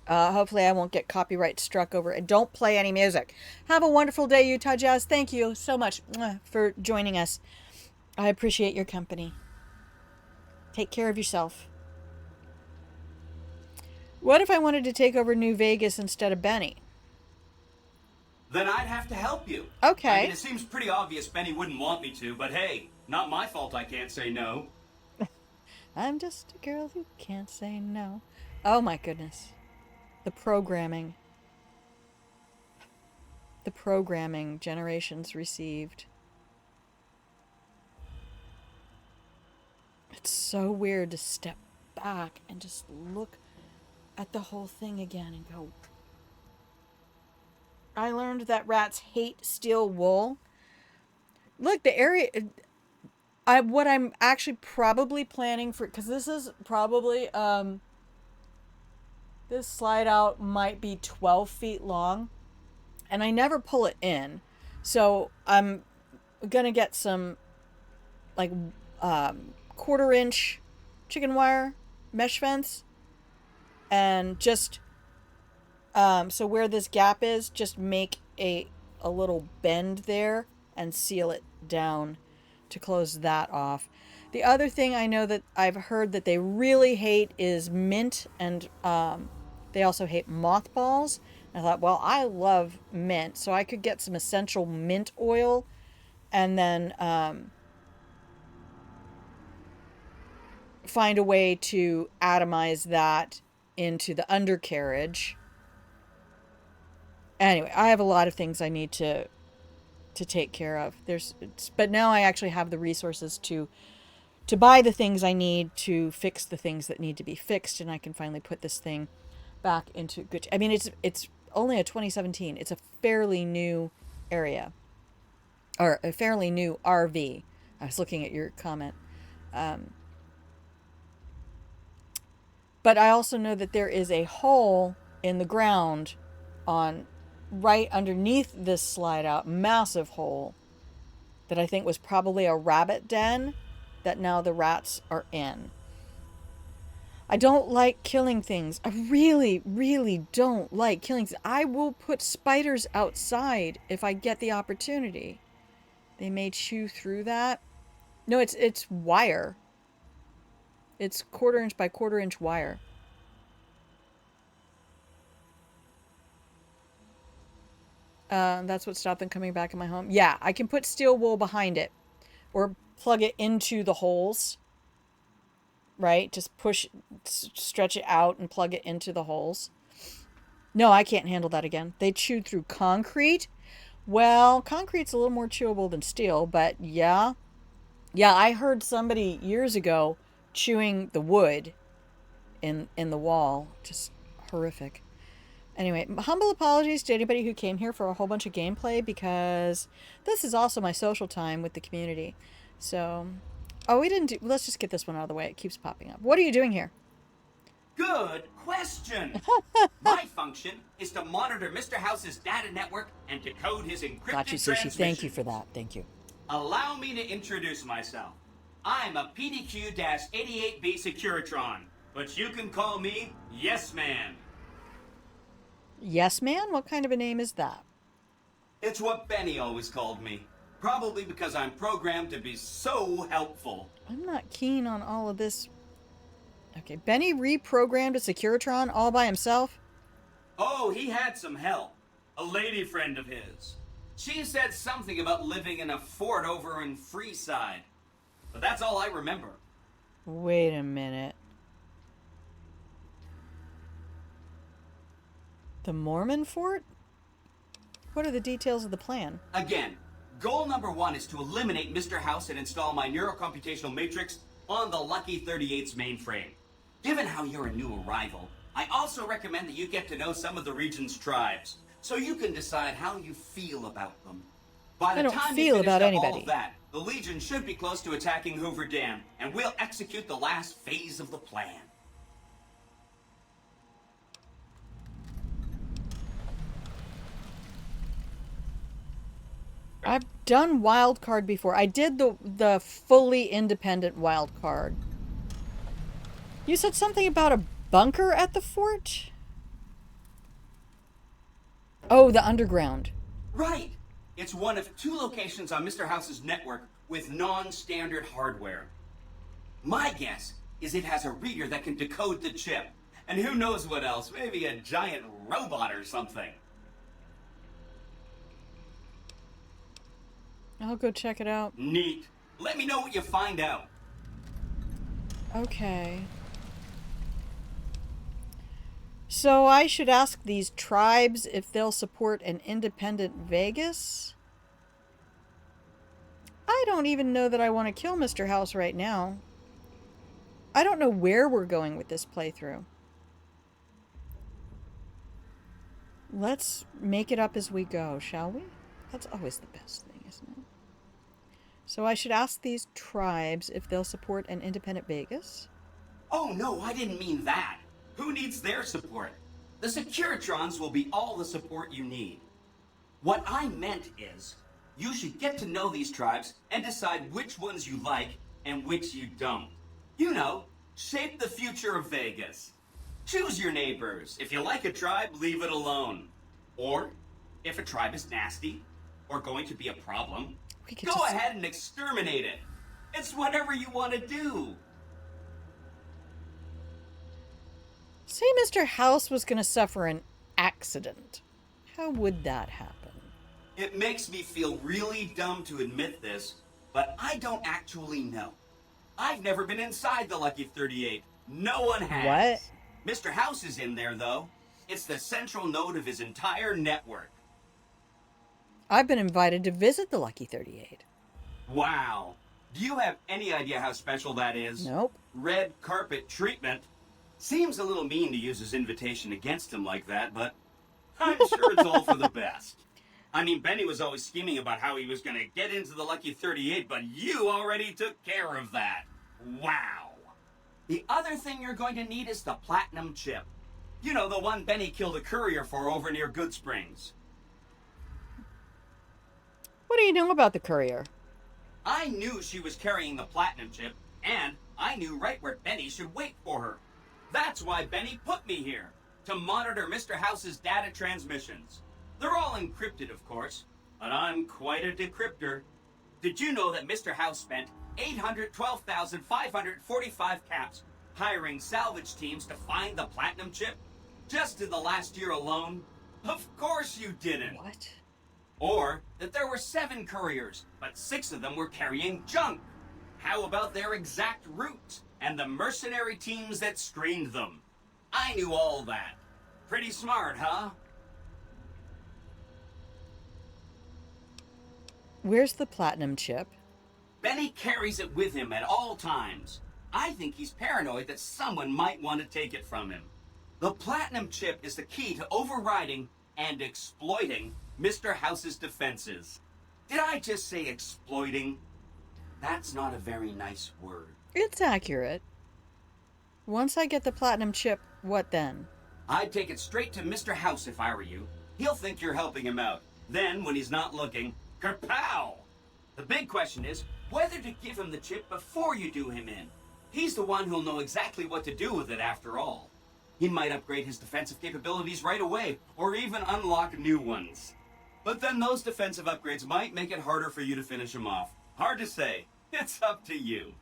Speaker 1: Hopefully I won't get copyright struck over it. Don't play any music. Have a wonderful day, Utah Jazz. Thank you so much for joining us. I appreciate your company. Take care of yourself. What if I wanted to take over New Vegas instead of Benny?
Speaker 11: Then I'd have to help you.
Speaker 1: Okay.
Speaker 11: I mean, it seems pretty obvious Benny wouldn't want me to, but hey, not my fault I can't say no.
Speaker 1: I'm just a girl who can't say no. Oh my goodness. The programming. The programming generations received. It's so weird to step back and just look at the whole thing again and go, I learned that rats hate steel wool. Look, the area, what I'm actually probably planning for, because this is probably, this slide out might be 12 feet long, and I never pull it in. So I'm going to get some, like, 1/4-inch chicken wire mesh fence, and just so where this gap is, just make a little bend there and seal it down to close that off. The other thing I know that I've heard that they really hate is mint, and they also hate mothballs. I thought, well, I love mint, so I could get some essential mint oil and then find a way to atomize that into the undercarriage. Anyway, I have a lot of things I need to take care of. But now I actually have the resources to buy the things I need to fix the things that need to be fixed, and I can finally put this thing back into good. I mean, it's only a 2017. It's a fairly new area, or a fairly new RV. I was looking at your comment. But I also know that there is a hole in the ground right underneath this slide out, massive hole that I think was probably a rabbit den that now the rats are in. I don't like killing things. I really, really don't like killing things. I will put spiders outside if I get the opportunity. They may chew through that. No, it's wire. It's 1/4-inch by 1/4-inch wire. That's what stopped them coming back in my home. Yeah, I can put steel wool behind it or plug it into the holes, right? Just stretch it out and plug it into the holes. No, I can't handle that again. They chewed through concrete. Well, concrete's a little more chewable than steel, but yeah. Yeah, I heard somebody years ago chewing the wood in the wall. Just horrific. Anyway, humble apologies to anybody who came here for a whole bunch of gameplay, because this is also my social time with the community. So, let's just get this one out of the way. It keeps popping up. What are you doing here?
Speaker 11: Good question. My function is to monitor Mr. House's data network and decode his encrypted
Speaker 1: Got you, Sushi.
Speaker 11: transmissions.
Speaker 1: Thank you for that. Thank you.
Speaker 11: Allow me to introduce myself. I'm a PDQ-88B Securitron, but you can call me Yes Man.
Speaker 1: Yes, man? What kind of a name is that?
Speaker 11: It's what Benny always called me. Probably because I'm programmed to be so helpful.
Speaker 1: I'm not keen on all of this. Okay, Benny reprogrammed a Securitron all by himself?
Speaker 11: Oh, he had some help. A lady friend of his. She said something about living in a fort over in Freeside. But that's all I remember.
Speaker 1: Wait a minute. The Mormon fort? What are the details of the plan?
Speaker 11: Again, goal number 1 is to eliminate Mr. House and install my neurocomputational matrix on the Lucky 38's mainframe. Given how you're a new arrival, I also recommend that you get to know some of the region's tribes, so you can decide how you feel about them. By the
Speaker 1: I don't
Speaker 11: time
Speaker 1: feel
Speaker 11: you finish
Speaker 1: about
Speaker 11: up
Speaker 1: anybody.
Speaker 11: all of that, the Legion should be close to attacking Hoover Dam, and we'll execute the last phase of the plan.
Speaker 1: I've done wild card before. I did the fully independent wild card. You said something about a bunker at the fort? Oh, the underground.
Speaker 11: Right. It's one of 2 locations on Mr. House's network with non-standard hardware. My guess is it has a reader that can decode the chip. And who knows what else? Maybe a giant robot or something.
Speaker 1: I'll go check it out.
Speaker 11: Neat. Let me know what you find out.
Speaker 1: Okay. So I should ask these tribes if they'll support an independent Vegas? I don't even know that I want to kill Mr. House right now. I don't know where we're going with this playthrough. Let's make it up as we go, shall we? That's always the best thing, isn't it? So I should ask these tribes if they'll support an independent Vegas?
Speaker 11: Oh, no, I didn't mean that. Who needs their support? The Securitrons will be all the support you need. What I meant is, you should get to know these tribes and decide which ones you like and which you don't. You know, shape the future of Vegas. Choose your neighbors. If you like a tribe, leave it alone. Or, if a tribe is nasty or going to be a problem, go ahead and exterminate it. It's whatever you want to do.
Speaker 1: Say Mr. House was going to suffer an accident. How would that happen?
Speaker 11: It makes me feel really dumb to admit this, but I don't actually know. I've never been inside the Lucky 38. No one has.
Speaker 1: What?
Speaker 11: Mr. House is in there, though. It's the central node of his entire network.
Speaker 1: I've been invited to visit the Lucky 38.
Speaker 11: Wow. Do you have any idea how special that is?
Speaker 1: Nope.
Speaker 11: Red carpet treatment. Seems a little mean to use his invitation against him like that, but I'm sure it's all for the best. I mean, Benny was always scheming about how he was going to get into the Lucky 38, but you already took care of that. Wow. The other thing you're going to need is the platinum chip. You know, the one Benny killed a courier for over near Good Springs.
Speaker 1: What do you know about the courier?
Speaker 11: I knew she was carrying the platinum chip, and I knew right where Benny should wait for her. That's why Benny put me here, to monitor Mr. House's data transmissions. They're all encrypted, of course, but I'm quite a decryptor. Did you know that Mr. House spent 812,545 caps hiring salvage teams to find the platinum chip? Just in the last year alone? Of course you didn't.
Speaker 1: What?
Speaker 11: Or that there were 7 couriers, but 6 of them were carrying junk. How about their exact routes and the mercenary teams that screened them? I knew all that. Pretty smart, huh?
Speaker 1: Where's the platinum chip?
Speaker 11: Benny carries it with him at all times. I think he's paranoid that someone might want to take it from him. The platinum chip is the key to overriding and exploiting Mr. House's defenses. Did I just say exploiting? That's not a very nice word.
Speaker 1: It's accurate. Once I get the platinum chip, what then?
Speaker 11: I'd take it straight to Mr. House if I were you. He'll think you're helping him out. Then, when he's not looking, kerpow! The big question is whether to give him the chip before you do him in. He's the one who'll know exactly what to do with it after all. He might upgrade his defensive capabilities right away, or even unlock new ones. But then those defensive upgrades might make it harder for you to finish him off. Hard to say. It's up to you.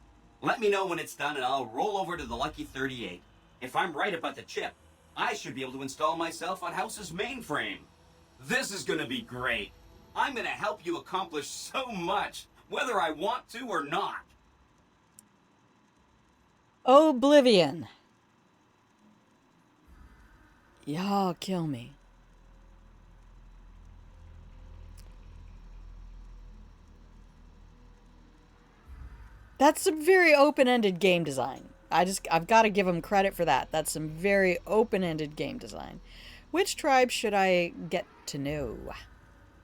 Speaker 11: Let me know when it's done and I'll roll over to the Lucky 38. If I'm right about the chip, I should be able to install myself on House's mainframe. This is gonna be great. I'm gonna help you accomplish so much, whether I want to or not.
Speaker 1: Oblivion. Y'all kill me. That's some very open-ended game design. I've got to give them credit for that. That's some very open-ended game design. Which tribe should I get to know?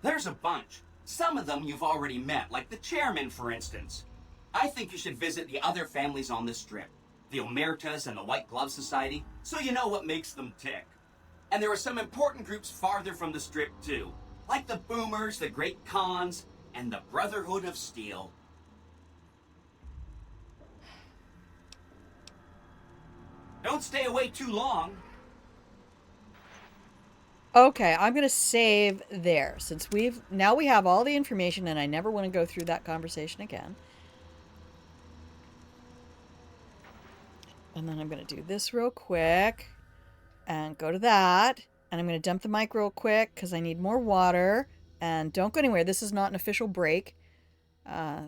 Speaker 11: There's a bunch. Some of them you've already met, like the chairman, for instance. I think you should visit the other families on this strip, the Omertas and the White Glove Society, so you know what makes them tick. And there are some important groups farther from the strip, too, like the Boomers, the Great Khans, and the Brotherhood of Steel. Don't stay away too long.
Speaker 1: Okay, I'm going to save there since we have all the information and I never want to go through that conversation again. And then I'm going to do this real quick and go to that. And I'm going to dump the mic real quick because I need more water. And don't go anywhere. This is not an official break.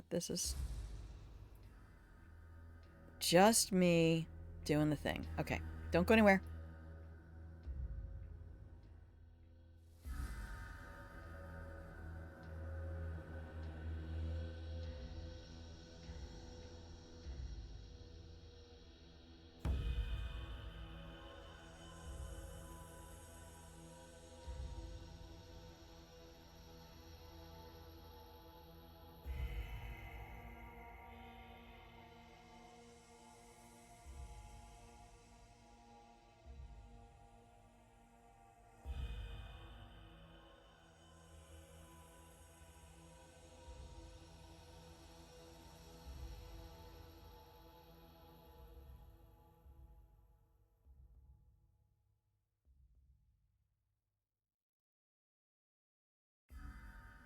Speaker 1: This is just me doing the thing. Okay, don't go anywhere.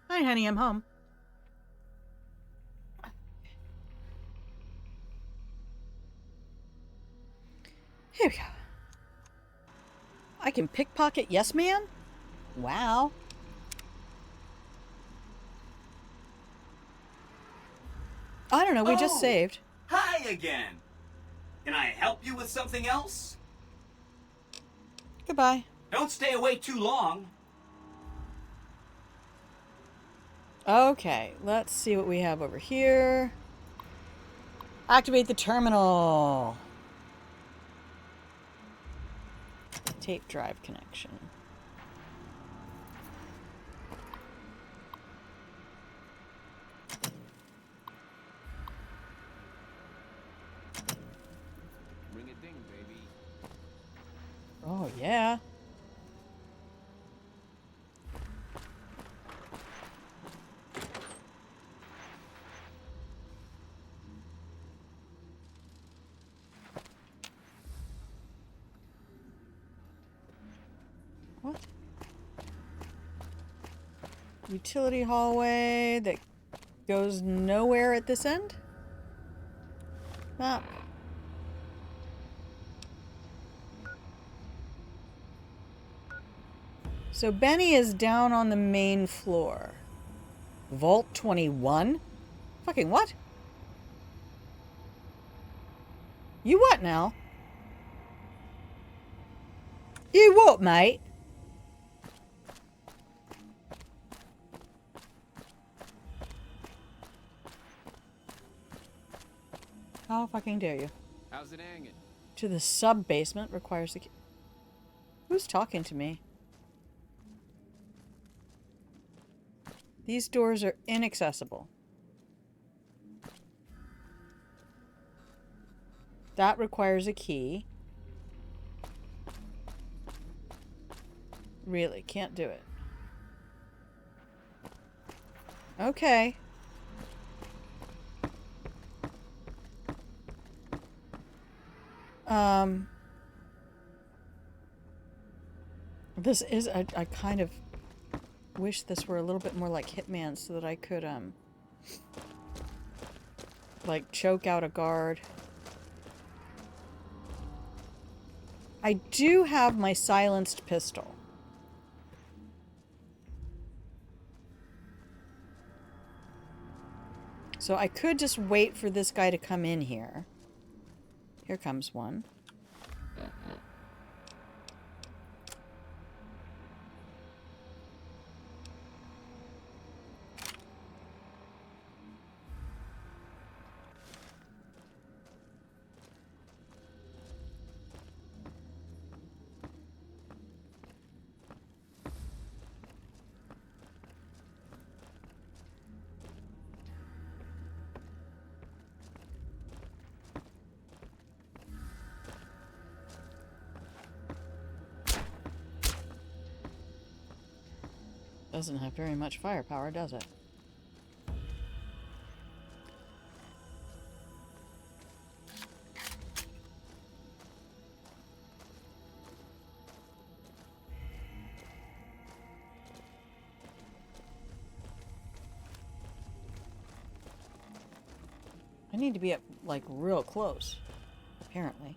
Speaker 1: Hi, honey, I'm home. Here we go. I can pickpocket Yes Man? Wow. I don't know, we just saved.
Speaker 11: Hi again. Can I help you with something else?
Speaker 1: Goodbye.
Speaker 11: Don't stay away too long.
Speaker 1: Okay, let's see what we have over here. Activate the terminal. Tape drive connection.
Speaker 7: Ring a ding, baby.
Speaker 1: Oh, yeah. What? Utility hallway that goes nowhere at this end? Map. So Benny is down on the main floor. Vault 21? Fucking what? You what now? You what, mate? How fucking dare you?
Speaker 7: How's it hanging?
Speaker 1: To the sub-basement requires the... Who's talking to me? These doors are inaccessible. That requires a key. Really, can't do it. Okay. This is, I kind of wish this were a little bit more like Hitman so that I could, like, choke out a guard. I do have my silenced pistol. So I could just wait for this guy to come in here. Here comes one. Doesn't have very much firepower, does it? I need to be up, like, real close, apparently.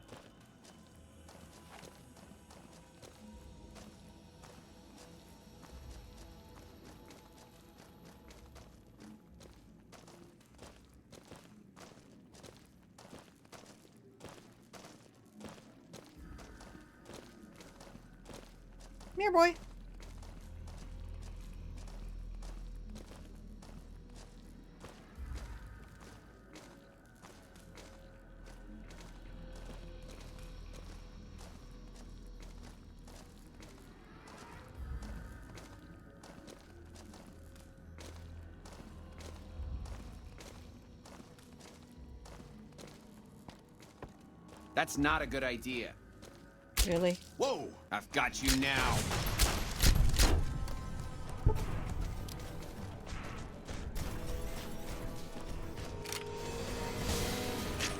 Speaker 1: Come here, boy.
Speaker 7: That's not a good idea.
Speaker 1: Really?
Speaker 3: Whoa!
Speaker 7: I've got you now.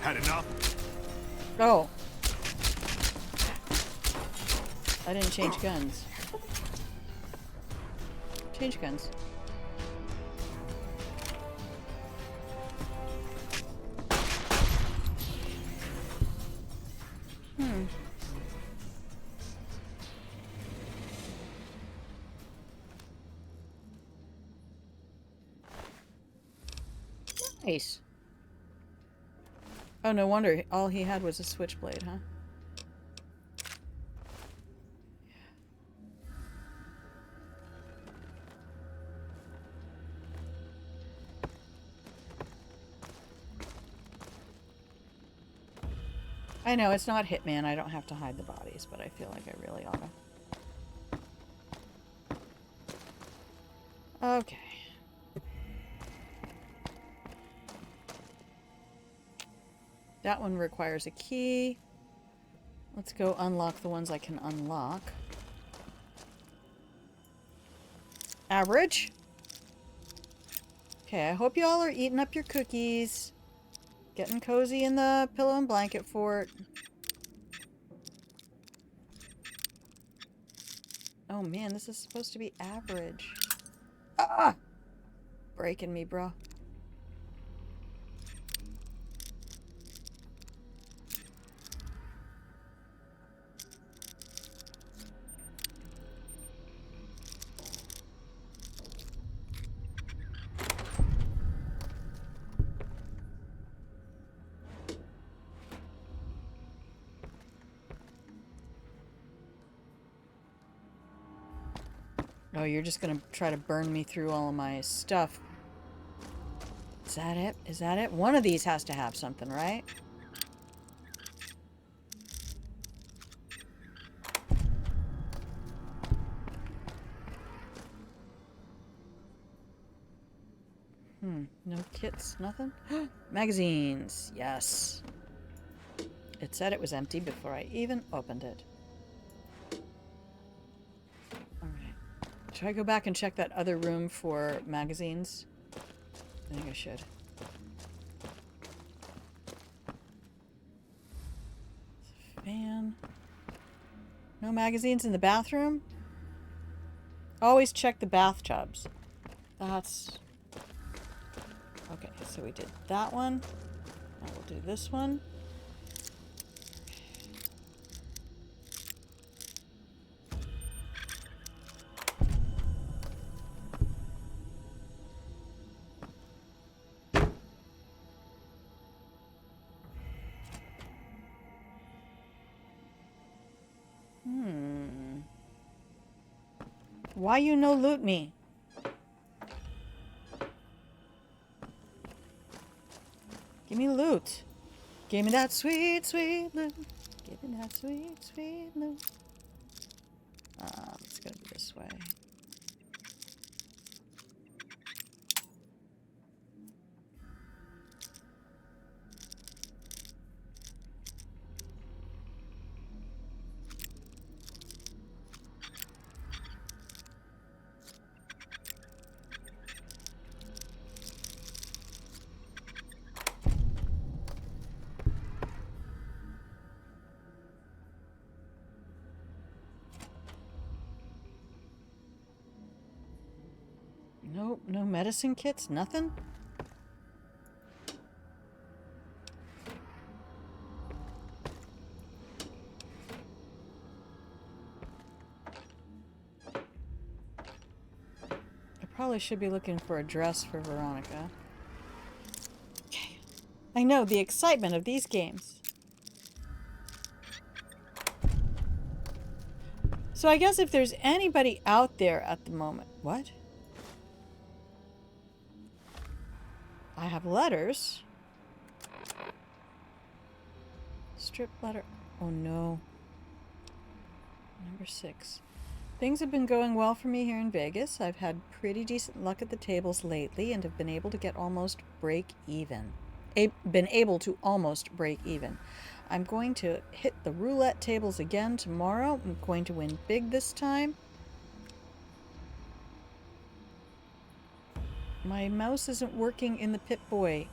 Speaker 3: Had enough?
Speaker 1: Oh. I didn't change guns. Change guns. Nice. Oh, no wonder all he had was a switchblade, huh? I know, it's not Hitman. I don't have to hide the bodies, but I feel like I really ought to. Okay. That one requires a key. Let's go unlock the ones I can unlock. Average. Okay, I hope you all are eating up your cookies. Getting cozy in the pillow and blanket fort. Oh man, this is supposed to be average. Ah! Breaking me, bro. Oh, you're just gonna try to burn me through all of my stuff. Is that it? Is that it? One of these has to have something, right? No kits, nothing? Magazines, yes. It said it was empty before I even opened it. Alright. Should I go back and check that other room for magazines? I think I should. Fan. No magazines in the bathroom? Always check the bathtubs. That's... Okay, so we did that one. Now we'll do this one. Why you no loot me? Give me loot. Give me that sweet, sweet loot. Give me that sweet, sweet loot. It's gonna be this way. Nope, no medicine kits, nothing? probably should be looking for a dress for Veronica. Okay. I know, the excitement of these games. So I guess if there's anybody out there at the moment... What? I have letters. Strip letter. Oh no. Number 6. Things have been going well for me here in Vegas. I've had pretty decent luck at the tables lately and have been able to get almost break even. Been able to almost break even. I'm going to hit the roulette tables again tomorrow. I'm going to win big this time. My mouse isn't working in the Pip-Boy.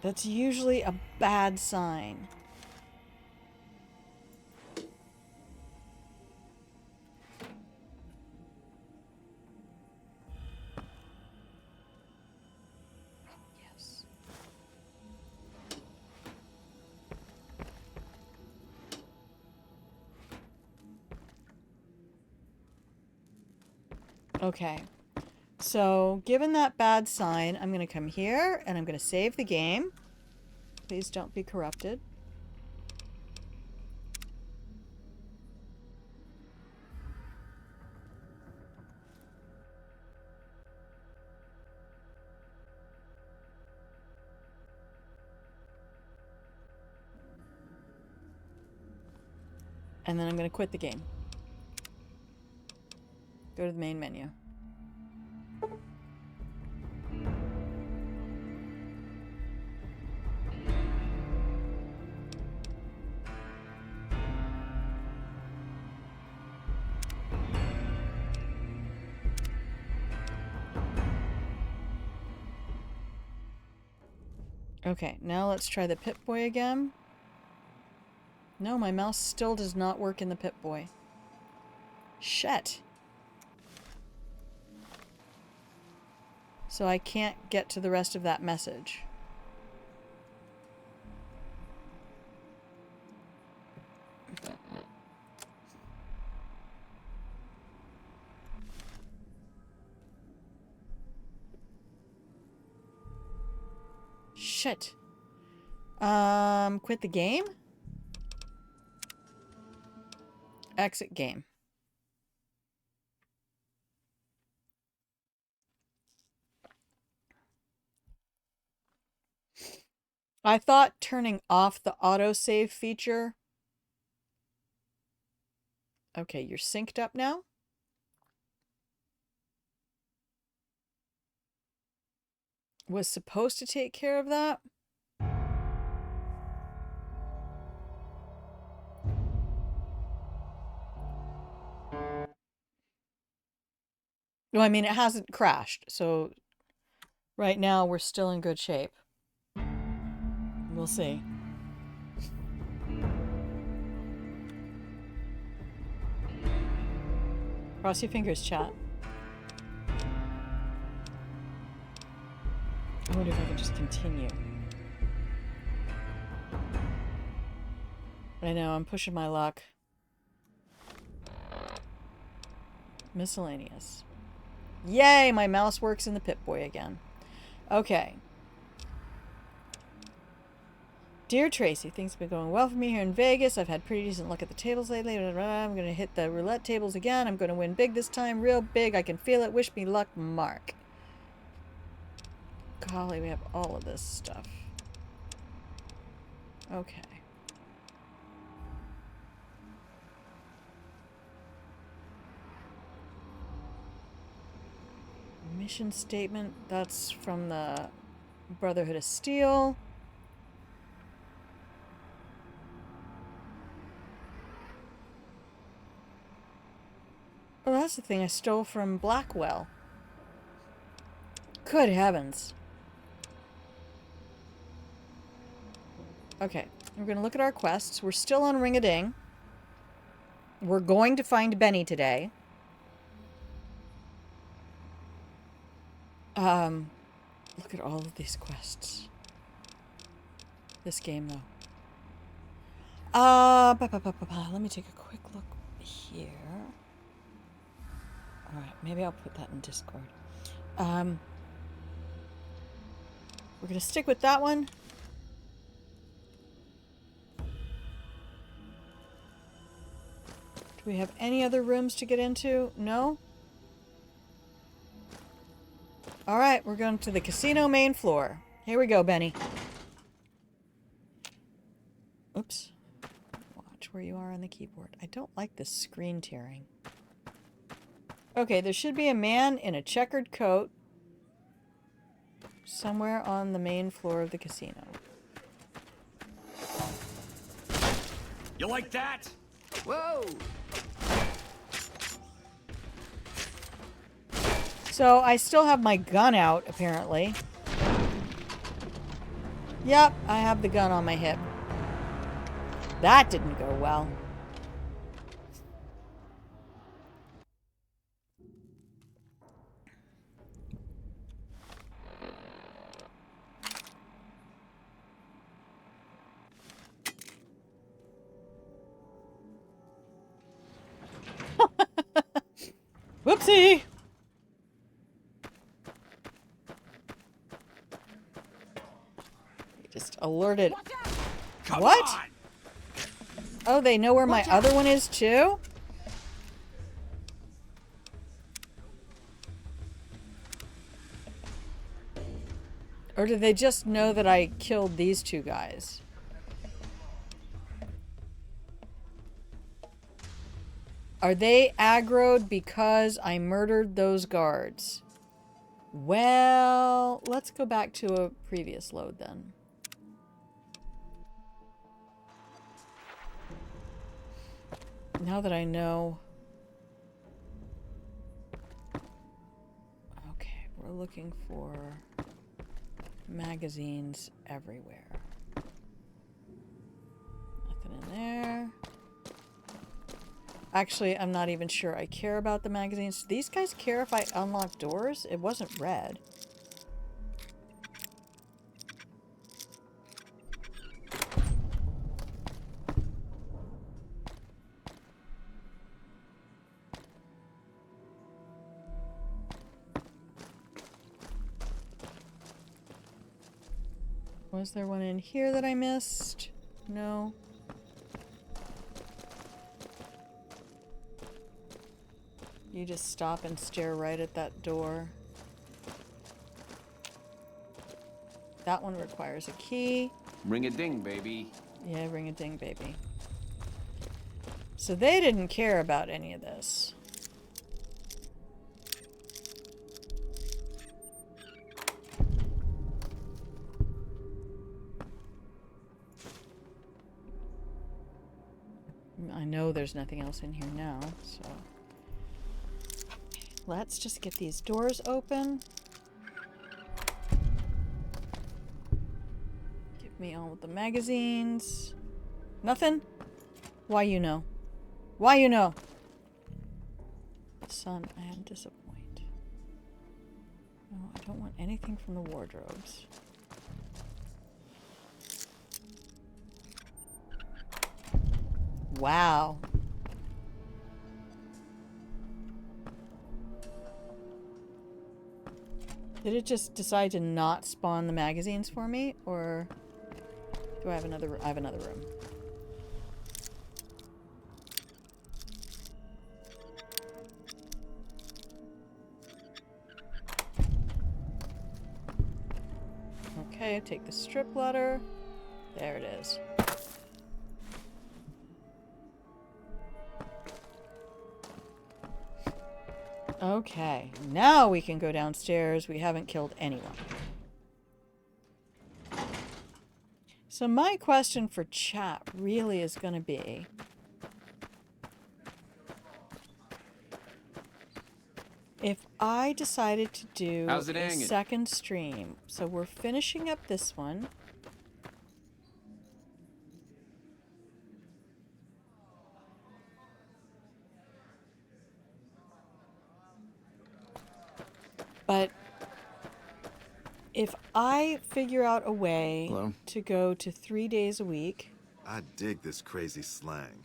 Speaker 1: That's usually a bad sign. Yes. Okay. So, given that bad sign, I'm going to come here and I'm going to save the game. Please don't be corrupted. And then I'm going to quit the game. Go to the main menu. Okay, now let's try the Pip-Boy again. No, my mouse still does not work in the Pip-Boy. Shit. So I can't get to the rest of that message. Shit. Quit the game? Exit game. I thought turning off the autosave feature... Okay, you're synced up now? Was supposed to take care of that? Well, I mean, it hasn't crashed, so right now we're still in good shape. We'll see. Cross your fingers, chat. I wonder if I can just continue. I know, I'm pushing my luck. Miscellaneous. Yay, my mouse works in the Pip-Boy again. Okay. Dear Tracy, things have been going well for me here in Vegas. I've had pretty decent luck at the tables lately. I'm going to hit the roulette tables again. I'm going to win big this time. Real big. I can feel it. Wish me luck, Mark. Golly, we have all of this stuff. Okay. Mission statement. That's from the Brotherhood of Steel. Oh, that's the thing I stole from Blackwell. Good heavens. Okay, we're going to look at our quests. We're still on Ring-a-Ding. We're going to find Benny today. Look at all of these quests. This game, though. Let me take a quick look here. All right, maybe I'll put that in Discord. We're gonna stick with that one. Do we have any other rooms to get into? No? All right, we're going to the casino main floor. Here we go, Benny. Oops. Watch where you are on the keyboard. I don't like this screen tearing. Okay, there should be a man in a checkered coat somewhere on the main floor of the casino.
Speaker 3: You like that?
Speaker 8: Whoa!
Speaker 1: So I still have my gun out, apparently. Yep, I have the gun on my hip. That didn't go well. Whoopsie! Just alerted. What?
Speaker 3: On.
Speaker 1: Oh, they know where my other one is too? Or did they just know that I killed these two guys? Are they aggroed because I murdered those guards? Well, let's go back to a previous load then. Now that I know... Okay, we're looking for magazines everywhere. Nothing in there. Actually, I'm not even sure I care about the magazines. Do these guys care if I unlock doors? It wasn't red. Was there one in here that I missed? No. You just stop and stare right at that door. That one requires a key.
Speaker 7: Ring a ding, baby.
Speaker 1: Yeah, ring a ding, baby. So they didn't care about any of this. I know there's nothing else in here now, so... Let's just get these doors open. Give me all of the magazines. Nothing? Why you know? Why you know? Son, I am disappointed. No, I don't want anything from the wardrobes. Wow. Did it just decide to not spawn the magazines for me, or do I have another? I have another room. Okay, take the strip ladder. There it is. Okay, now we can go downstairs. We haven't killed anyone. So my question for chat really is going to be... If I decided to do a second stream, so we're finishing up this one. But if I figure out a way to go to 3 days a week,
Speaker 4: I dig this crazy slang.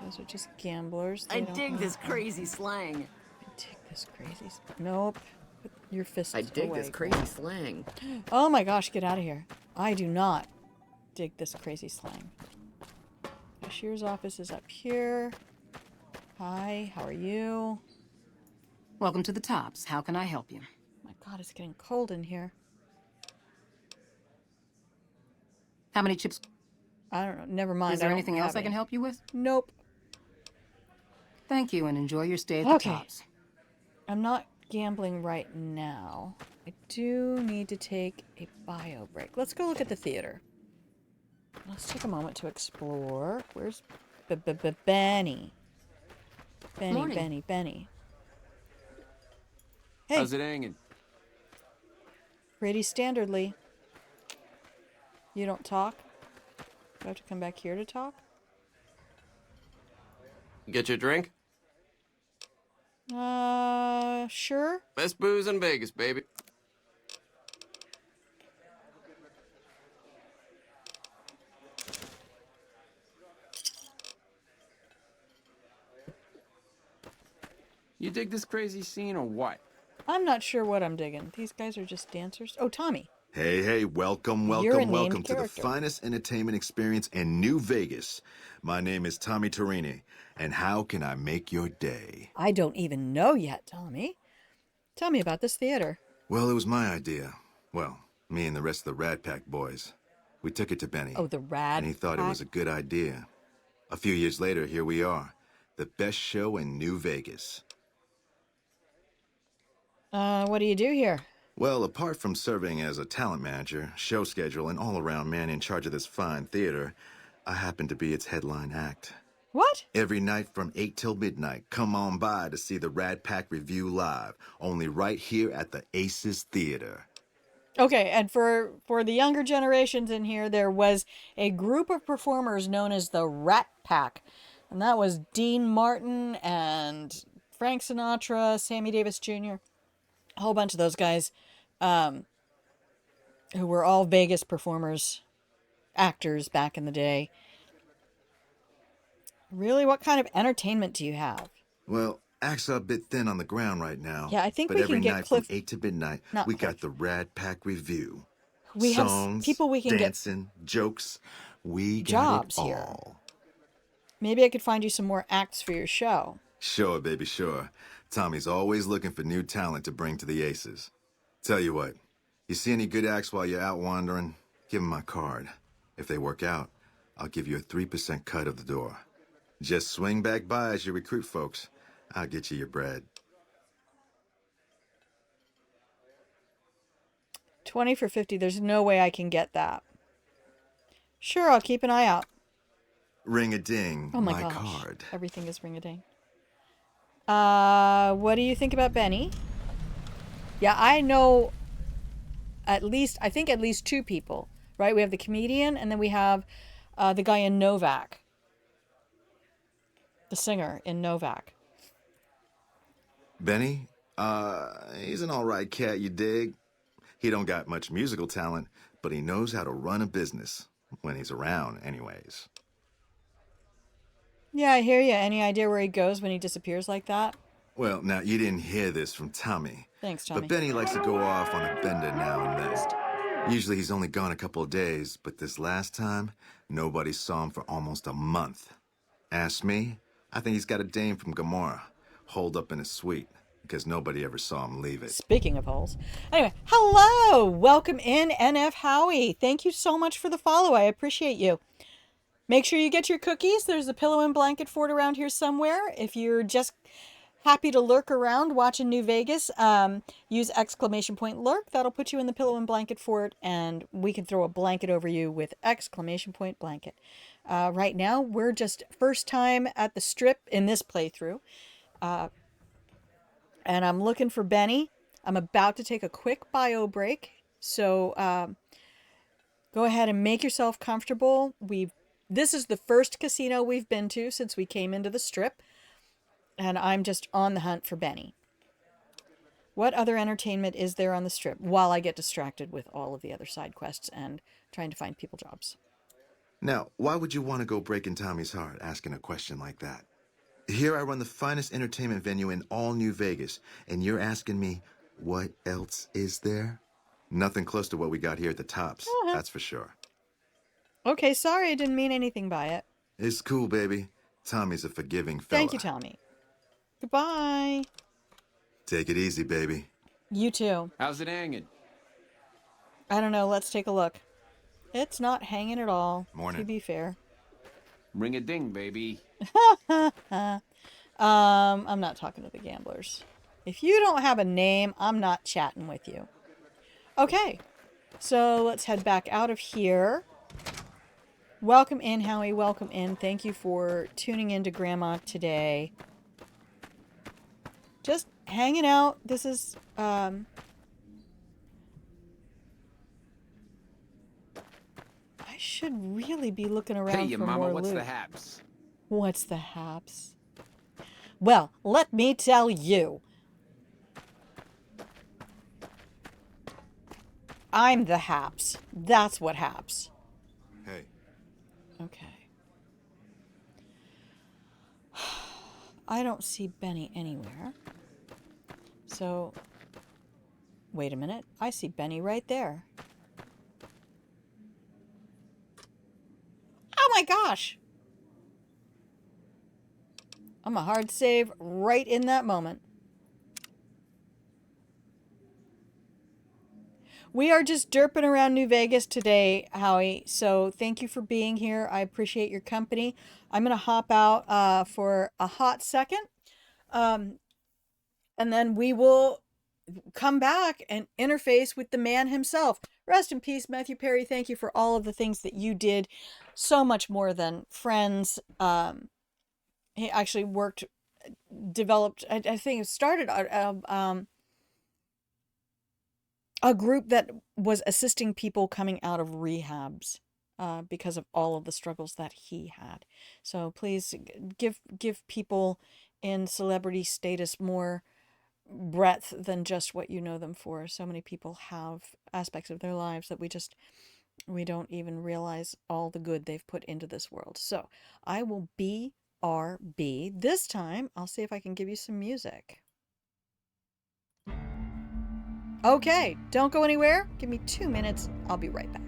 Speaker 1: Those are just gamblers.
Speaker 8: I
Speaker 1: They don't
Speaker 8: dig
Speaker 1: know
Speaker 8: this
Speaker 1: anything.
Speaker 8: crazy slang.
Speaker 1: I dig this crazy. Nope. Put your fists
Speaker 8: I dig
Speaker 1: away.
Speaker 8: this crazy slang.
Speaker 1: Oh my gosh, get out of here. I do not dig this crazy slang. Cashier's office is up here. Hi, how are you?
Speaker 8: Welcome to the Tops. How can I help you?
Speaker 1: My God, it's getting cold in here.
Speaker 8: How many chips?
Speaker 1: I don't know. Never mind.
Speaker 8: Is there
Speaker 1: I don't
Speaker 8: anything
Speaker 1: have
Speaker 8: else I can
Speaker 1: any.
Speaker 8: help you with?
Speaker 1: Nope.
Speaker 8: Thank you, and enjoy your stay at the Tops.
Speaker 1: I'm not gambling right now. I do need to take a bio break. Let's go look at the theater. Let's take a moment to explore. Where's Benny?
Speaker 8: Morning.
Speaker 1: Benny. Hey,
Speaker 7: How's it hanging?
Speaker 1: pretty standardly. You don't talk? Do I have to come back here to talk?
Speaker 12: Get your drink?
Speaker 1: Sure.
Speaker 12: Best booze in Vegas, baby.
Speaker 7: You dig this crazy scene or what?
Speaker 1: I'm not sure what I'm digging. These guys are just dancers. Oh, Tommy.
Speaker 4: Hey, welcome
Speaker 1: You're a
Speaker 4: welcome
Speaker 1: named
Speaker 4: to the
Speaker 1: character.
Speaker 4: finest entertainment experience in New Vegas. My name is Tommy Torini, and how can I make your day?
Speaker 1: I don't even know yet, Tommy. Tell me about this theater.
Speaker 4: Well, it was my idea. Well, me and the rest of the Rad Pack boys. We took it to Benny.
Speaker 1: Oh, the Rad
Speaker 4: And he thought it
Speaker 1: Pack?
Speaker 4: was a good idea. A few years later, here we are. The best show in New Vegas.
Speaker 1: What do you do here?
Speaker 4: Well, apart from serving as a talent manager, show schedule, and all-around man in charge of this fine theater, I happen to be its headline act.
Speaker 1: What?
Speaker 4: Every night from 8 till midnight, come on by to see the Rad Pack Review live, only right here at the Aces Theater.
Speaker 1: Okay, and for the younger generations in here, there was a group of performers known as the Rat Pack. And that was Dean Martin and Frank Sinatra, Sammy Davis Jr., a whole bunch of those guys who were all Vegas performers, actors back in the day. Really, what kind of entertainment do you have?
Speaker 4: Well, acts are a bit thin on the ground right now.
Speaker 1: Yeah, I think
Speaker 4: but
Speaker 1: we
Speaker 4: every
Speaker 1: can get
Speaker 4: night
Speaker 1: Cliff...
Speaker 4: from 8 to midnight,
Speaker 1: Not
Speaker 4: we
Speaker 1: Cliff.
Speaker 4: got the Rad Pack Review.
Speaker 1: We have
Speaker 4: Songs,
Speaker 1: people we can
Speaker 4: dancing, jokes. We
Speaker 1: get
Speaker 4: got
Speaker 1: jobs
Speaker 4: it
Speaker 1: here.
Speaker 4: all.
Speaker 1: Maybe I could find you some more acts for your show.
Speaker 4: Sure, baby, sure. Tommy's always looking for new talent to bring to the Aces. Tell you what, you see any good acts while you're out wandering, give 'em my card. If they work out, I'll give you a 3% cut of the door. Just swing back by as you recruit folks. I'll get you your bread.
Speaker 1: 20 for 50. There's no way I can get that. Sure, I'll keep an eye out.
Speaker 4: Ring-a-ding,
Speaker 1: Oh my
Speaker 4: my
Speaker 1: gosh.
Speaker 4: card.
Speaker 1: Everything is ring-a-ding. What do you think about Benny? Yeah, I know I think at least two people, right? We have the comedian, and then we have the guy in Novak. The singer in Novak.
Speaker 4: Benny? He's an all-right cat, you dig? He don't got much musical talent, but he knows how to run a business. When he's around, anyways.
Speaker 1: Yeah, I hear you. Any idea where he goes when he disappears like that?
Speaker 4: Well, now, you didn't hear this from Tommy.
Speaker 1: Thanks, Tommy.
Speaker 4: But Benny likes to go off on a bender now and then. Usually he's only gone a couple of days, but this last time, nobody saw him for almost a month. Ask me, I think he's got a dame from Gomorrah, holed up in a suite, because nobody ever saw him leave it.
Speaker 1: Speaking of holes. Anyway, hello! Welcome in, NF Howie. Thank you so much for the follow. I appreciate you. Make sure you get your cookies. There's a pillow and blanket fort around here somewhere. If you're just happy to lurk around watching New Vegas, use !lurk. That'll put you in the pillow and blanket fort, and we can throw a blanket over you with !blanket. Right now, we're just first time at the strip in this playthrough. And I'm looking for Benny. I'm about to take a quick bio break. So go ahead and make yourself comfortable. This is the first casino we've been to since we came into the strip. And I'm just on the hunt for Benny. What other entertainment is there on the strip while I get distracted with all of the other side quests and trying to find people jobs?
Speaker 4: Now, why would you want to go breaking Tommy's heart asking a question like that? Here I run the finest entertainment venue in all New Vegas, and you're asking me, what else is there? Nothing close to what we got here at the Tops, that's for sure.
Speaker 1: Okay, sorry I didn't mean anything by it.
Speaker 4: It's cool, baby. Tommy's a forgiving fella.
Speaker 1: Thank you, Tommy. Goodbye.
Speaker 4: Take it easy, baby.
Speaker 1: You too.
Speaker 7: How's it hanging?
Speaker 1: I don't know. Let's take a look. It's not hanging at all.
Speaker 4: Morning.
Speaker 1: To be fair.
Speaker 7: Ring a ding, baby.
Speaker 1: I'm not talking to the gamblers. If you don't have a name, I'm not chatting with you. Okay. So let's head back out of here. Welcome in, Howie. Welcome in. Thank you for tuning in to Grandma today. Just hanging out. This is, I should really be looking around
Speaker 7: Hey, your
Speaker 1: for
Speaker 7: mama,
Speaker 1: more
Speaker 7: what's
Speaker 1: loot.
Speaker 7: the haps?
Speaker 1: What's the haps? Well, let me tell you. I'm the haps. That's what haps.
Speaker 4: Hey.
Speaker 1: Okay. I don't see Benny anywhere. So, wait a minute. I see Benny right there. Oh my gosh! I'm a hard save right in that moment. We are just derping around New Vegas today, Howie. So thank you for being here. I appreciate your company. I'm going to hop out for a hot second. And then we will come back and interface with the man himself. Rest in peace, Matthew Perry. Thank you for all of the things that you did. So much more than friends. He actually developed, I think it started a group that was assisting people coming out of rehabs because of all of the struggles that he had. So please give people in celebrity status more breadth than just what you know them for. So many people have aspects of their lives that we don't even realize all the good they've put into this world. So I will BRB. This time, I'll see if I can give you some music. Okay, don't go anywhere. Give me 2 minutes. I'll be right back.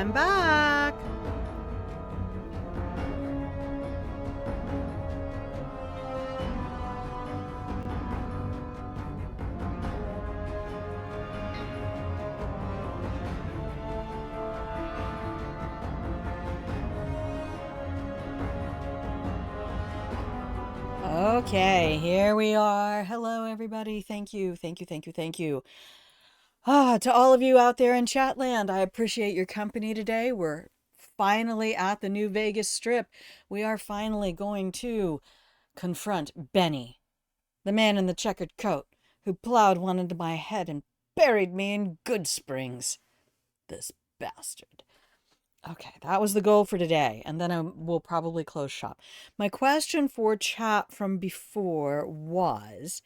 Speaker 1: I'm back. Okay, here we are. Hello, everybody. Thank you, thank you, thank you, thank you. To all of you out there in Chatland, I appreciate your company today. We're finally at the New Vegas Strip. We are finally going to confront Benny, the man in the checkered coat, who plowed one into my head and buried me in Goodsprings. This bastard. Okay, that was the goal for today, and then we'll probably close shop. My question for chat from before was,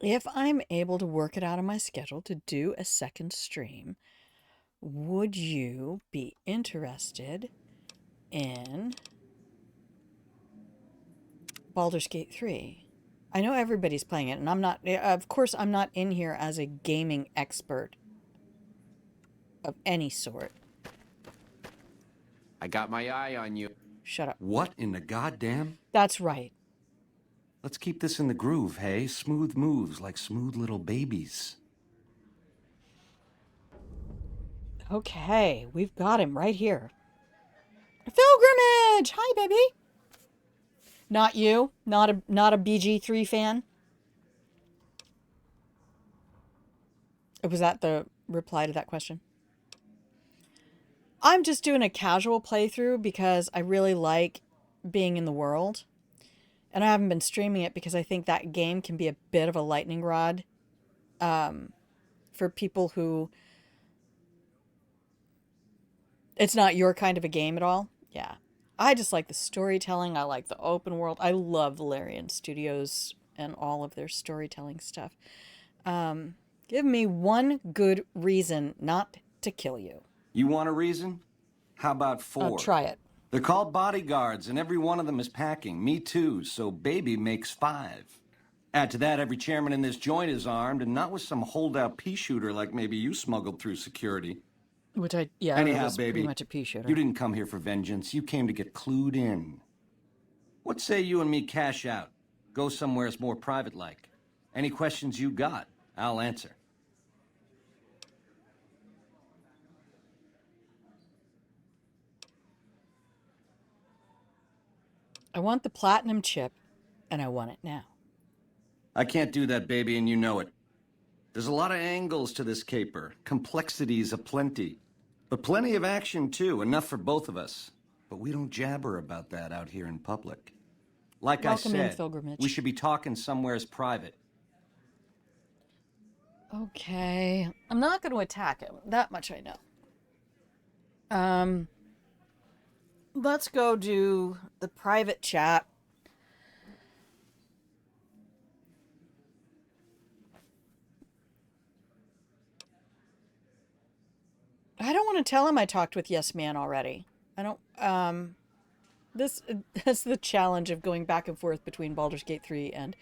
Speaker 1: if I'm able to work it out of my schedule to do a second stream, would you be interested in Baldur's Gate 3? I know everybody's playing it, and I'm not, of course, I'm not in here as a gaming expert of any sort.
Speaker 7: I got my eye on you.
Speaker 1: Shut up.
Speaker 3: What in the goddamn?
Speaker 1: That's right.
Speaker 3: Let's keep this in the groove, hey? Smooth moves like smooth little babies.
Speaker 1: Okay, we've got him right here. Pilgrimage! Hi, baby! Not you? Not a BG3 fan? Was that the reply to that question? I'm just doing a casual playthrough because I really like being in the world. And I haven't been streaming it because I think that game can be a bit of a lightning rod for people who... It's not your kind of a game at all. Yeah. I just like the storytelling. I like the open world. I love Valerian Studios and all of their storytelling stuff. Give me one good reason not to kill you.
Speaker 3: You want a reason? How about 4?
Speaker 1: Try it.
Speaker 3: They're called bodyguards, and every one of them is packing. Me too, so baby makes 5. Add to that, every chairman in this joint is armed, and not with some holdout pea shooter like maybe you smuggled through security.
Speaker 1: Which
Speaker 3: Anyhow,
Speaker 1: was
Speaker 3: baby,
Speaker 1: pretty much a pea shooter.
Speaker 3: you didn't come here for vengeance. You came to get clued in. What say you and me cash out? Go somewheres more private-like. Any questions you got, I'll answer.
Speaker 1: I want the platinum chip, and I want it now.
Speaker 3: I can't do that, baby, and you know it. There's a lot of angles to this caper. Complexities aplenty. But plenty of action, too. Enough for both of us. But we don't jabber about that out here in public. Like
Speaker 1: Welcome
Speaker 3: I
Speaker 1: in,
Speaker 3: said,
Speaker 1: Pilgrimage.
Speaker 3: we should be talking somewheres private.
Speaker 1: Okay. I'm not going to attack him. That much I know. Let's go do the private chat. I don't want to tell him I talked with Yes Man already. I don't, that's the challenge of going back and forth between Baldur's Gate 3 and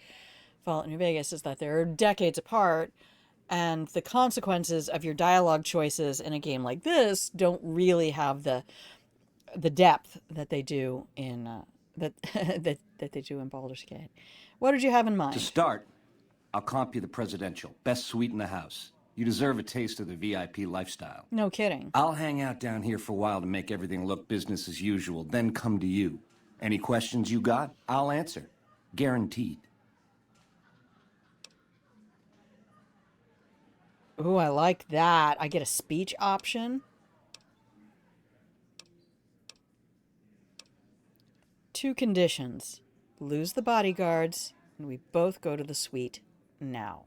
Speaker 1: Fallout New Vegas, is that they're decades apart, and the consequences of your dialogue choices in a game like this don't really have the depth that they do in that they do in Baldur's Gate. What did you have in mind?
Speaker 3: To start, I'll comp you the presidential. Best suite in the house. You deserve a taste of the VIP lifestyle.
Speaker 1: No kidding.
Speaker 3: I'll hang out down here for a while to make everything look business as usual, then come to you. Any questions you got, I'll answer. Guaranteed.
Speaker 1: Ooh, I like that. I get a speech option. 2 conditions. Lose the bodyguards, and we both go to the suite now.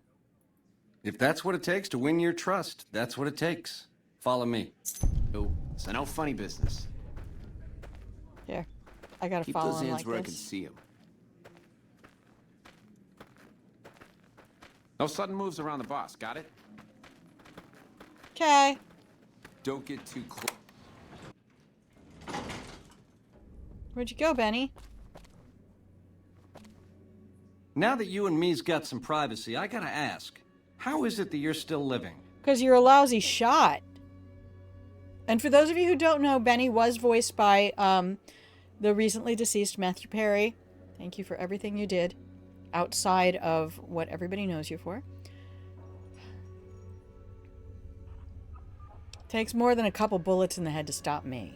Speaker 3: If that's what it takes to win your trust, that's what it takes. Follow me.
Speaker 7: Oh, so no funny business.
Speaker 1: Here, I gotta
Speaker 7: Keep
Speaker 1: follow
Speaker 7: those
Speaker 1: him
Speaker 7: hands
Speaker 1: like
Speaker 7: where I can
Speaker 1: this.
Speaker 7: see them. No sudden moves around the boss, got it?
Speaker 1: Okay.
Speaker 7: Don't get too close.
Speaker 1: Where'd you go, Benny?
Speaker 3: Now that you and me's got some privacy, I gotta ask, how is it that you're still living?
Speaker 1: Because you're a lousy shot. And for those of you who don't know, Benny was voiced by the recently deceased Matthew Perry. Thank you for everything you did outside of what everybody knows you for. Takes more than a couple bullets in the head to stop me.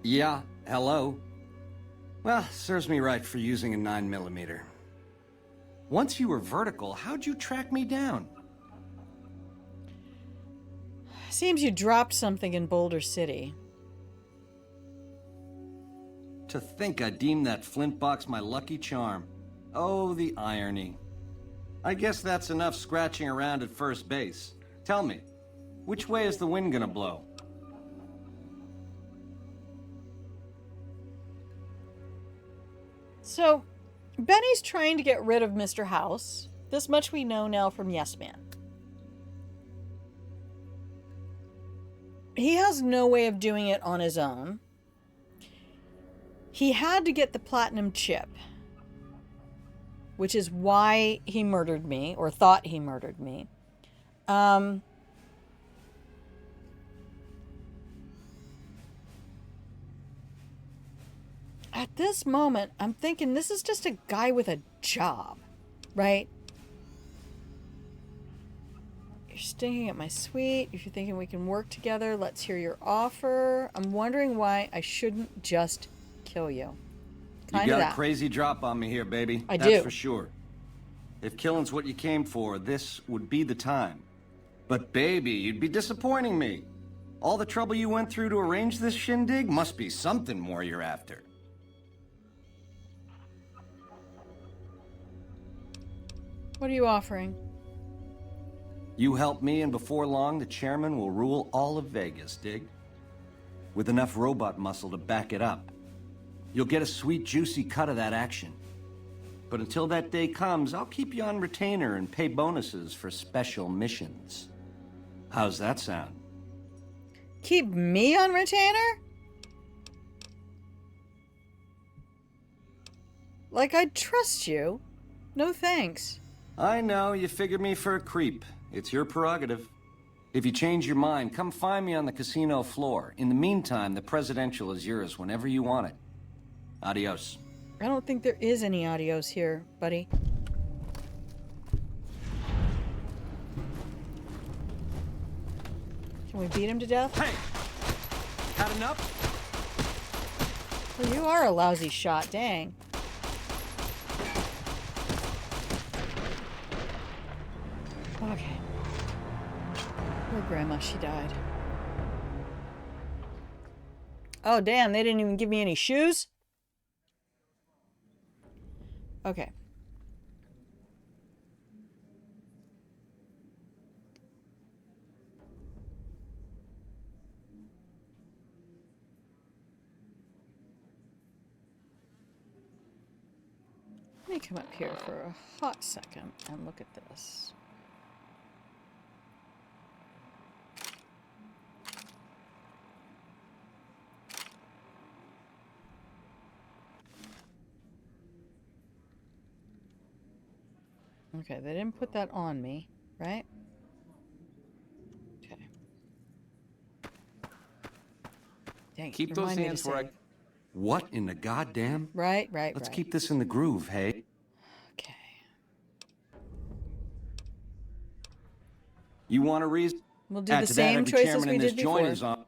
Speaker 3: Yeah, hello. Well, serves me right for using a 9mm. Once you were vertical, how'd you track me down?
Speaker 1: Seems you dropped something in Boulder City.
Speaker 3: To think I deemed that flint box my lucky charm. Oh, the irony. I guess that's enough scratching around at first base. Tell me, which way is the wind gonna blow?
Speaker 1: So, Benny's trying to get rid of Mr. House. This much we know now from Yes Man. He has no way of doing it on his own. He had to get the platinum chip, which is why he murdered me, or thought he murdered me. At this moment, I'm thinking this is just a guy with a job, right? You're stinking at my suite. If you're thinking we can work together, let's hear your offer. I'm wondering why I shouldn't just kill you.
Speaker 3: You got a crazy drop on me here, baby.
Speaker 1: I
Speaker 3: That's
Speaker 1: do.
Speaker 3: for sure. If killing's what you came for, this would be the time. But baby, you'd be disappointing me. All the trouble you went through to arrange this shindig must be something more you're after.
Speaker 1: What are you offering?
Speaker 3: You help me, and before long, the chairman will rule all of Vegas, dig? With enough robot muscle to back it up. You'll get a sweet, juicy cut of that action. But until that day comes, I'll keep you on retainer and pay bonuses for special missions. How's that sound?
Speaker 1: Keep me on retainer? Like I'd trust you. No thanks.
Speaker 3: I know, you figured me for a creep. It's your prerogative. If you change your mind, come find me on the casino floor. In the meantime, the presidential is yours whenever you want it. Adios.
Speaker 1: I don't think there is any adios here, buddy. Can we beat him to death?
Speaker 3: Hey! Had enough?
Speaker 1: Well, you are a lousy shot, dang. Okay. Poor grandma, she died. Oh, damn, they didn't even give me any shoes? Okay. Let me come up here for a hot second and look at this. Okay, they didn't put that on me, right? Okay. Dang it,
Speaker 7: Keep those
Speaker 1: remind me to
Speaker 7: hands where I...
Speaker 1: save.
Speaker 3: What in the goddamn?
Speaker 1: Right.
Speaker 3: Let's keep this in the groove, hey?
Speaker 1: Okay.
Speaker 3: You want a reason?
Speaker 1: We'll do
Speaker 3: Add
Speaker 1: the
Speaker 3: to that,
Speaker 1: same
Speaker 3: every
Speaker 1: choice as
Speaker 3: chairman
Speaker 1: we
Speaker 3: in this
Speaker 1: did
Speaker 3: joint
Speaker 1: before.
Speaker 3: is on.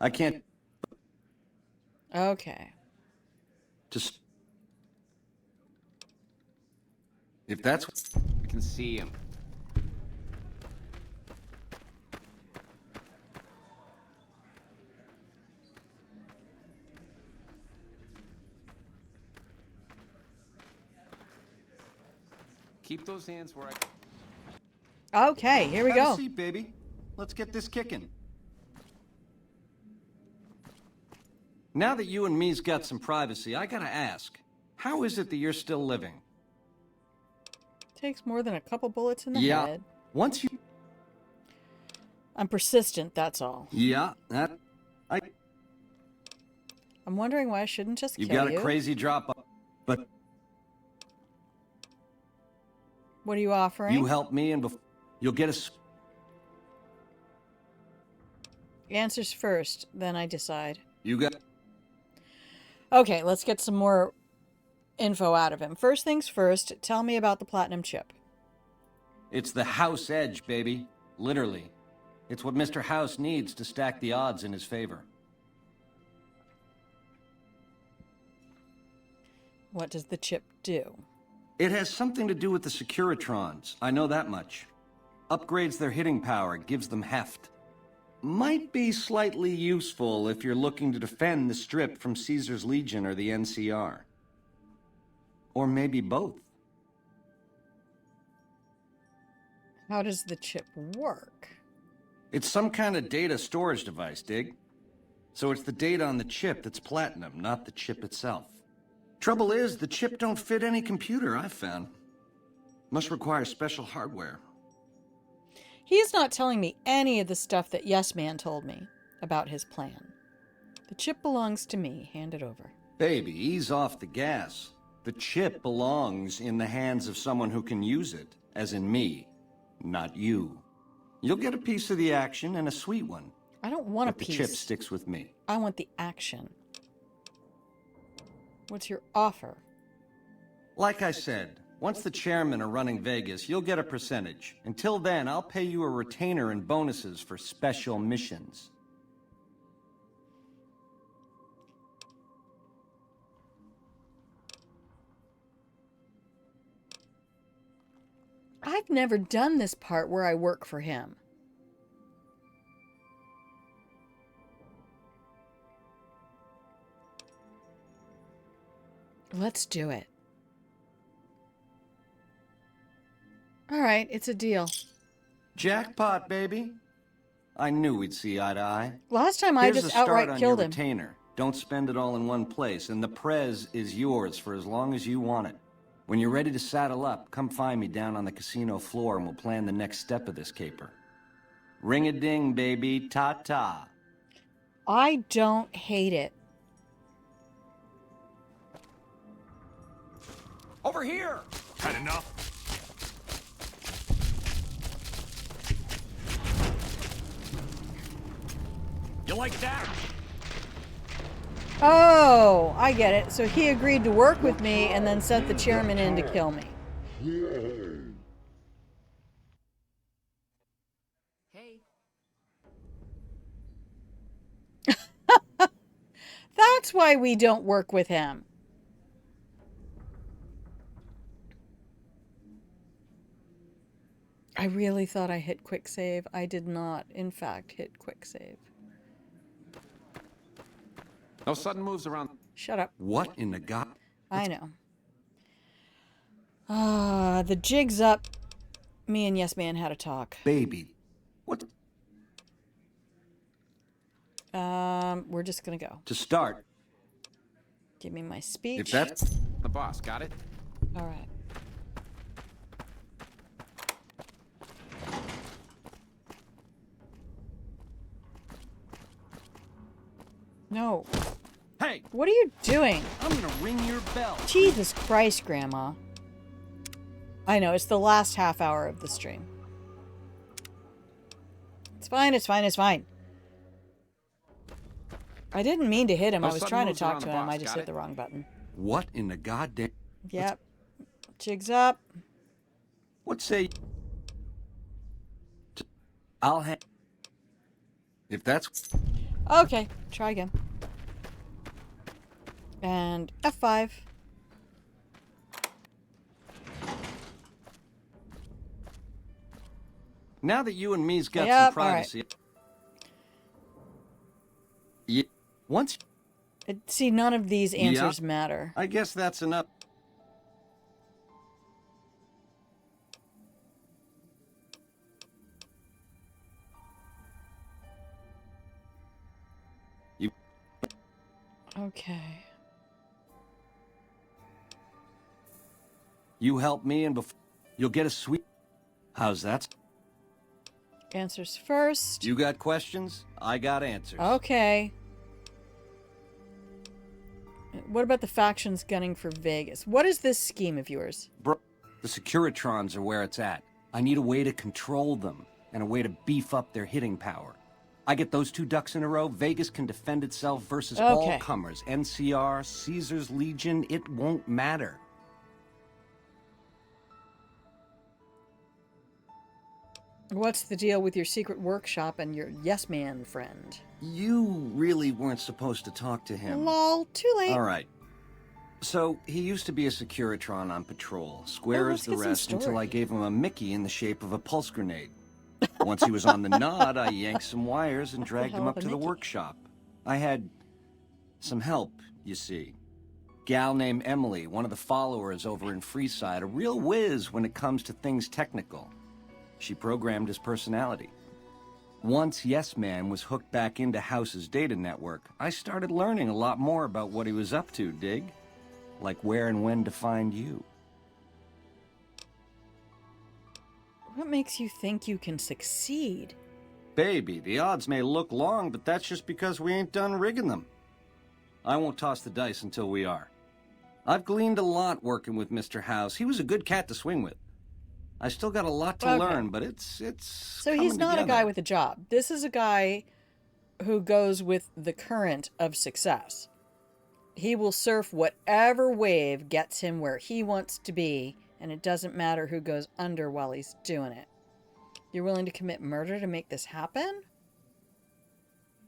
Speaker 3: I can't
Speaker 1: Okay.
Speaker 3: just... If that's...
Speaker 7: I can see him. Keep those hands where I...
Speaker 1: Okay, here we
Speaker 3: Have a
Speaker 1: go.
Speaker 3: seat, baby. Let's get this kicking. Now that you and me's got some privacy, I gotta ask, how is it that you're still living?
Speaker 1: Takes more than a couple bullets in the
Speaker 3: Yeah.
Speaker 1: head.
Speaker 3: Once you...
Speaker 1: I'm persistent, that's all.
Speaker 3: Yeah, that...
Speaker 1: I'm wondering why I shouldn't just
Speaker 3: You've
Speaker 1: kill
Speaker 3: got
Speaker 1: you.
Speaker 3: a crazy drop up, but
Speaker 1: What are you offering?
Speaker 3: you help me and you'll get
Speaker 1: Answers first, then I decide.
Speaker 3: You got...
Speaker 1: Okay, let's get some more info out of him. First things first, tell me about the platinum chip.
Speaker 3: It's the House Edge, baby. Literally. It's what Mr. House needs to stack the odds in his favor.
Speaker 1: What does the chip do?
Speaker 3: It has something to do with the Securitrons. I know that much. Upgrades their hitting power, gives them heft. Might be slightly useful if you're looking to defend the Strip from Caesar's Legion or the NCR. Or maybe both.
Speaker 1: How does the chip work?
Speaker 3: It's some kind of data storage device, dig? So it's the data on the chip that's platinum, not the chip itself. Trouble is, the chip don't fit any computer I've found. Must require special hardware.
Speaker 1: He's not telling me any of the stuff that Yes Man told me about his plan. The chip belongs to me. Hand it over.
Speaker 3: Baby, ease off the gas. The chip belongs in the hands of someone who can use it, as in me, not you. You'll get a piece of the action, and a sweet one.
Speaker 1: I don't want a
Speaker 3: But the
Speaker 1: piece.
Speaker 3: chip sticks with me.
Speaker 1: I want the action. What's your offer?
Speaker 3: Like I said, once the chairmen are running Vegas, you'll get a percentage. Until then, I'll pay you a retainer and bonuses for special missions.
Speaker 1: I've never done this part where I work for him. Let's do it. All right, it's a deal.
Speaker 3: Jackpot, baby. I knew we'd see eye to eye.
Speaker 1: Last time I
Speaker 3: Here's
Speaker 1: just
Speaker 3: a start
Speaker 1: outright
Speaker 3: on
Speaker 1: killed
Speaker 3: your
Speaker 1: him.
Speaker 3: retainer. Don't spend it all in one place, and the prez is yours for as long as you want it. When you're ready to saddle up, come find me down on the casino floor and we'll plan the next step of this caper. Ring-a-ding, baby. Ta-ta.
Speaker 1: I don't hate it.
Speaker 7: Over here!
Speaker 13: Had enough? You like that?
Speaker 1: Oh, I get it. So he agreed to work with me and then sent the chairman in to kill me.
Speaker 8: Hey.
Speaker 1: That's why we don't work with him. I really thought I hit quick save. I did not, in fact, hit quick save.
Speaker 7: No sudden moves around.
Speaker 1: Shut up.
Speaker 3: What in the god?
Speaker 1: I know. The jig's up. Me and Yes Man had a talk.
Speaker 3: Baby. What?
Speaker 1: We're just gonna go.
Speaker 3: To start.
Speaker 1: Give me my speech.
Speaker 3: If that's...
Speaker 7: The boss, got it?
Speaker 1: All right. No.
Speaker 3: Hey!
Speaker 1: What are you doing?
Speaker 3: I'm gonna ring your bell.
Speaker 1: Jesus Christ, Grandma. I know, it's the last half hour of the stream. It's fine, it's fine, it's fine. I didn't mean to hit him.
Speaker 7: No
Speaker 1: I was
Speaker 7: sudden
Speaker 1: trying to
Speaker 7: moves
Speaker 1: talk
Speaker 7: around
Speaker 1: to
Speaker 7: the
Speaker 1: him.
Speaker 7: box,
Speaker 1: I just
Speaker 7: got
Speaker 1: hit
Speaker 7: it?
Speaker 1: the wrong button.
Speaker 3: What in the goddamn...
Speaker 1: Yep. Jig's up.
Speaker 3: What say... I'll have... If that's...
Speaker 1: Okay, try again. And F5.
Speaker 3: Now that you and me's got
Speaker 1: Yep,
Speaker 3: some privacy... Yeah, once...
Speaker 1: See, none of these answers matter.
Speaker 3: I guess that's enough.
Speaker 1: Okay.
Speaker 3: You help me and before... You'll get a sweet... How's that?
Speaker 1: Answers first.
Speaker 3: You got questions? I got answers.
Speaker 1: Okay. What about the factions gunning for Vegas? What is this scheme of yours?
Speaker 3: Bro, the Securitrons are where it's at. I need a way to control them, and a way to beef up their hitting power. I get those 2 ducks in a row, Vegas can defend itself versus all
Speaker 1: Okay.
Speaker 3: comers. NCR, Caesar's Legion, it won't matter.
Speaker 1: What's the deal with your secret workshop and your yes man friend?
Speaker 3: You really weren't supposed to talk to him.
Speaker 1: Lol, too late.
Speaker 3: All right. So, he used to be a Securitron on patrol, square as the rest, until I gave him a Mickey in the shape of a pulse grenade. Once he was on the nod, I yanked some wires and dragged him up to the workshop. I had some help, you see. Gal named Emily, one of the followers over in Freeside, a real whiz when it comes to things technical. She programmed his personality. Once Yes Man was hooked back into House's data network, I started learning a lot more about what he was up to, dig? Like where and when to find you.
Speaker 1: What makes you think you can succeed?
Speaker 3: Baby, the odds may look long, but that's just because we ain't done rigging them. I won't toss the dice until we are. I've gleaned a lot working with Mr. House. He was a good cat to swing with. I still got a lot to learn, but it's
Speaker 1: So he's not a guy with a job. This is a guy who goes with the current of success. He will surf whatever wave gets him where he wants to be, and it doesn't matter who goes under while he's doing it. You're willing to commit murder to make this happen?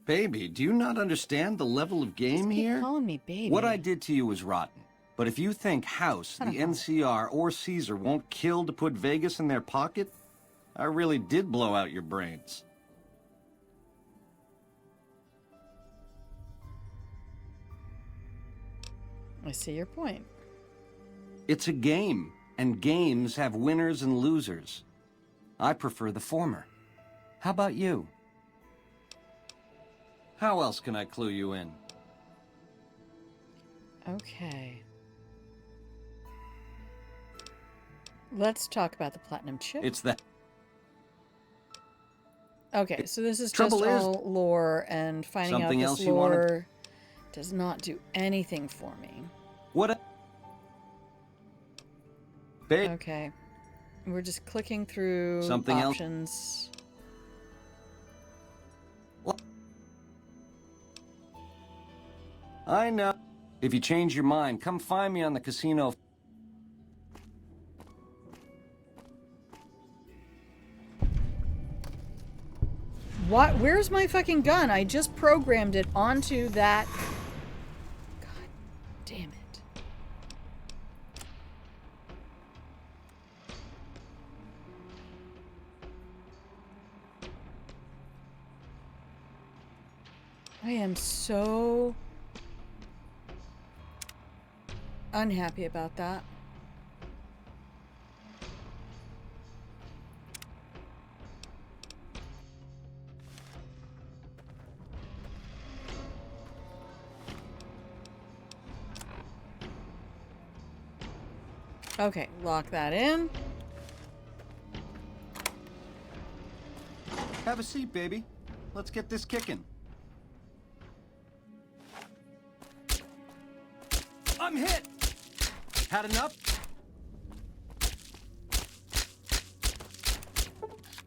Speaker 3: Baby, do you not understand the level of game
Speaker 1: Just keep
Speaker 3: here?
Speaker 1: calling me baby.
Speaker 3: What I did to you was rotten. But if you think House, the NCR, or Caesar won't kill to put Vegas in their pocket, I really did blow out your brains.
Speaker 1: I see your point.
Speaker 3: It's a game, and games have winners and losers. I prefer the former. How about you? How else can I clue you in?
Speaker 1: Okay. Let's talk about the platinum chip.
Speaker 3: It's that.
Speaker 1: Okay, so this is just
Speaker 3: Trouble is-
Speaker 1: all lore, and finding out
Speaker 3: Something
Speaker 1: this
Speaker 3: else you wanted-
Speaker 1: lore does not do anything for me.
Speaker 3: What? Babe.
Speaker 1: Okay. We're just clicking through
Speaker 3: Something else?
Speaker 1: options.
Speaker 3: I know. If you change your mind, come find me on the casino.
Speaker 1: What? Where's my fucking gun? I just programmed it onto that. God damn it. I am so unhappy about that. Okay, lock that in.
Speaker 3: Have a seat, baby. Let's get this kicking. I'm hit! Had enough?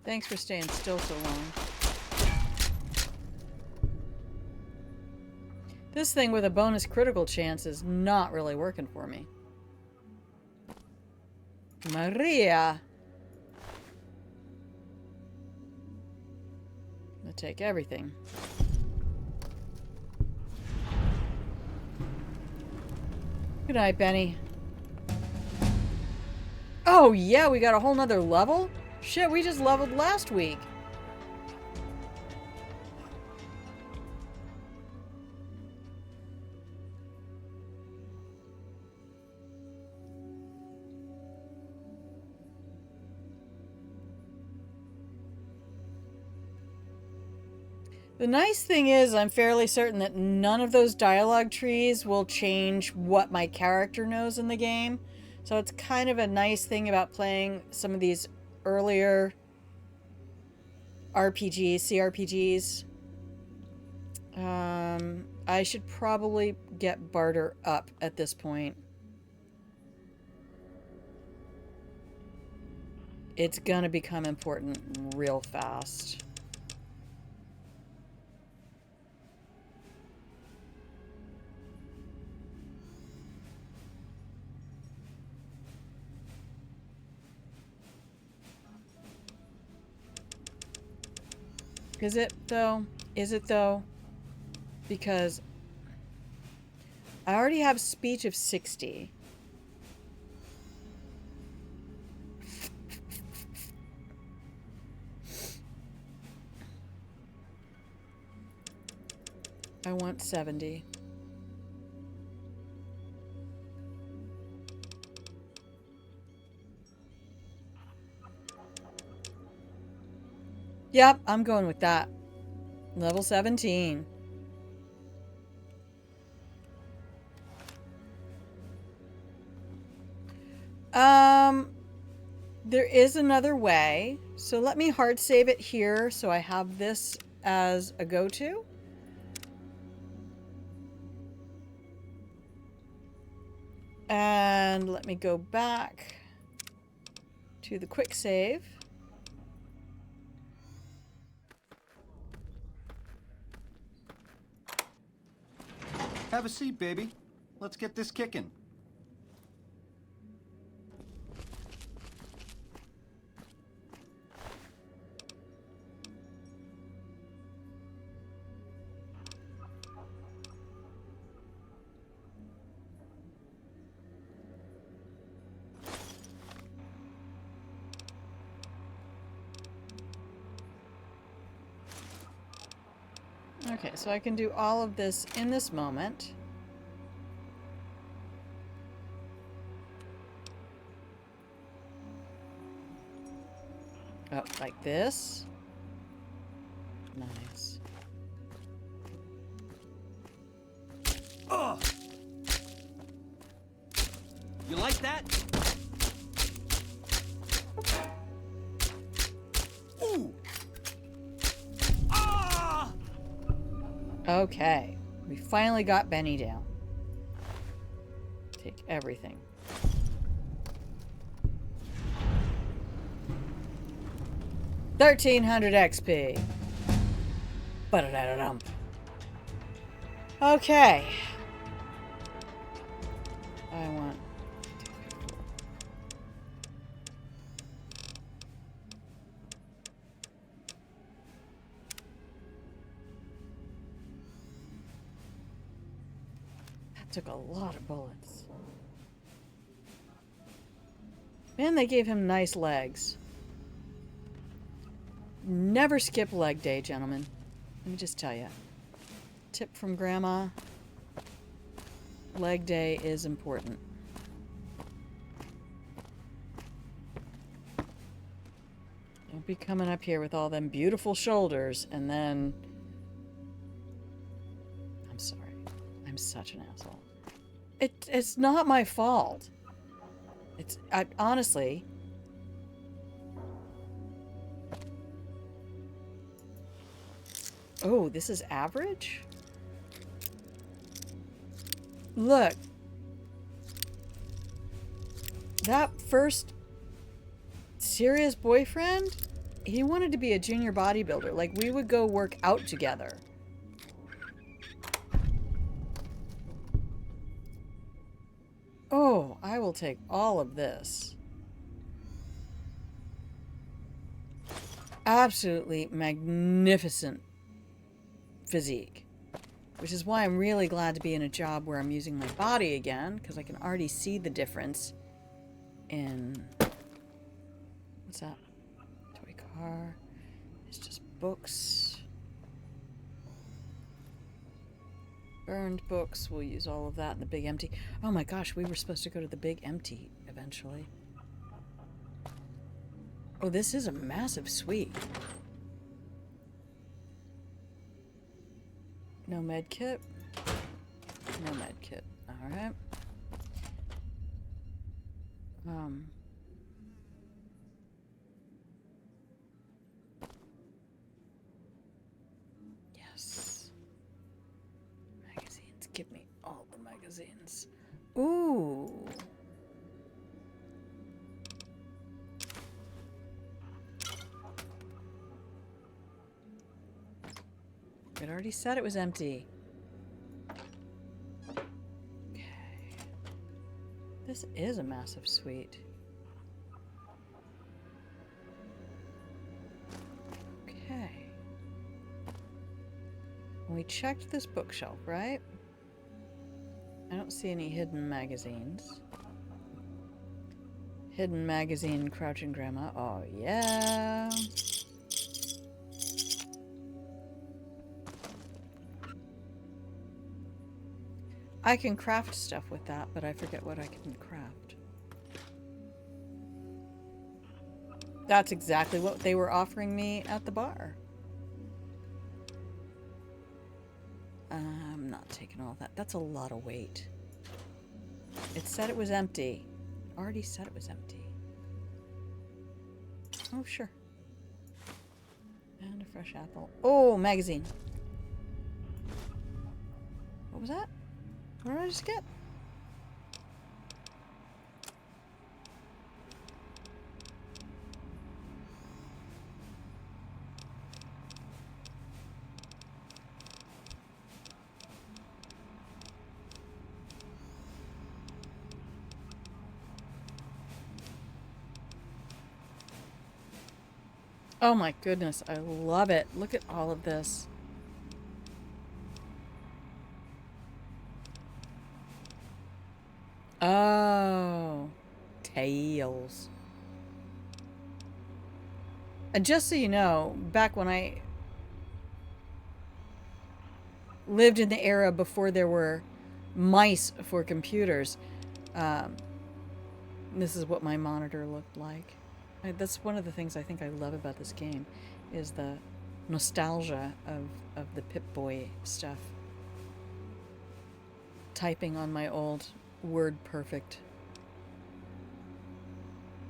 Speaker 1: Thanks for staying still so long. This thing with a bonus critical chance is not really working for me. Maria! I'm gonna take everything. Good night, Benny. Oh, yeah, we got a whole nother level? Shit, we just leveled last week. The nice thing is, I'm fairly certain that none of those dialogue trees will change what my character knows in the game. So it's kind of a nice thing about playing some of these earlier RPGs, CRPGs. I should probably get barter up at this point. It's gonna become important real fast. Is it though? Is it though? Because I already have speech of 60. I want 70. Yep, I'm going with that. Level 17. There is another way. So let me hard save it here so I have this as a go-to. And let me go back to the quick save.
Speaker 3: Have a seat, baby. Let's get this kicking.
Speaker 1: Okay, so I can do all of this in this moment. Oh, like this. Nice.
Speaker 13: Ugh! You like that? Ooh! Ah!
Speaker 1: Okay, we finally got Benny down. Take everything. $1,300 XP. Ba-da-da-da-dum. Okay. I want... That took a lot of bullets. Man, they gave him nice legs. Never skip leg day, gentlemen. Let me just tell you. Tip from Grandma. Leg day is important. Don't be coming up here with all them beautiful shoulders and then... I'm sorry. I'm such an asshole. It's not my fault. Honestly... Oh, this is average? Look. That first serious boyfriend, he wanted to be a junior bodybuilder. Like, we would go work out together. Oh, I will take all of this. Absolutely magnificent physique. Which is why I'm really glad to be in a job where I'm using my body again, because I can already see the difference in... What's that? Toy car. It's just books. Burned books. We'll use all of that in the big empty. Oh my gosh, we were supposed to go to the big empty eventually. Oh, this is a massive suite. No med kit. No med kit. Alright. Yes. Magazines. Give me all the magazines. Ooh. It already said it was empty. Okay. This is a massive suite. Okay. we checked this bookshelf, right? I don't see any hidden magazines. Hidden magazine, Crouching Grandma. Oh, yeah. I can craft stuff with that, but I forget what I can craft. That's exactly what they were offering me at the bar. I'm not taking all that. That's a lot of weight. It said it was empty. It already said it was empty. Oh, sure. And a fresh apple. Oh, magazine. What was that? What did I just get? Oh my goodness, I love it. Look at all of this. Oh, tails. And just so you know, back when I lived in the era before there were mice for computers, this is what my monitor looked like. That's one of the things I think I love about this game, is the nostalgia of the Pip-Boy stuff. Typing on my old WordPerfect.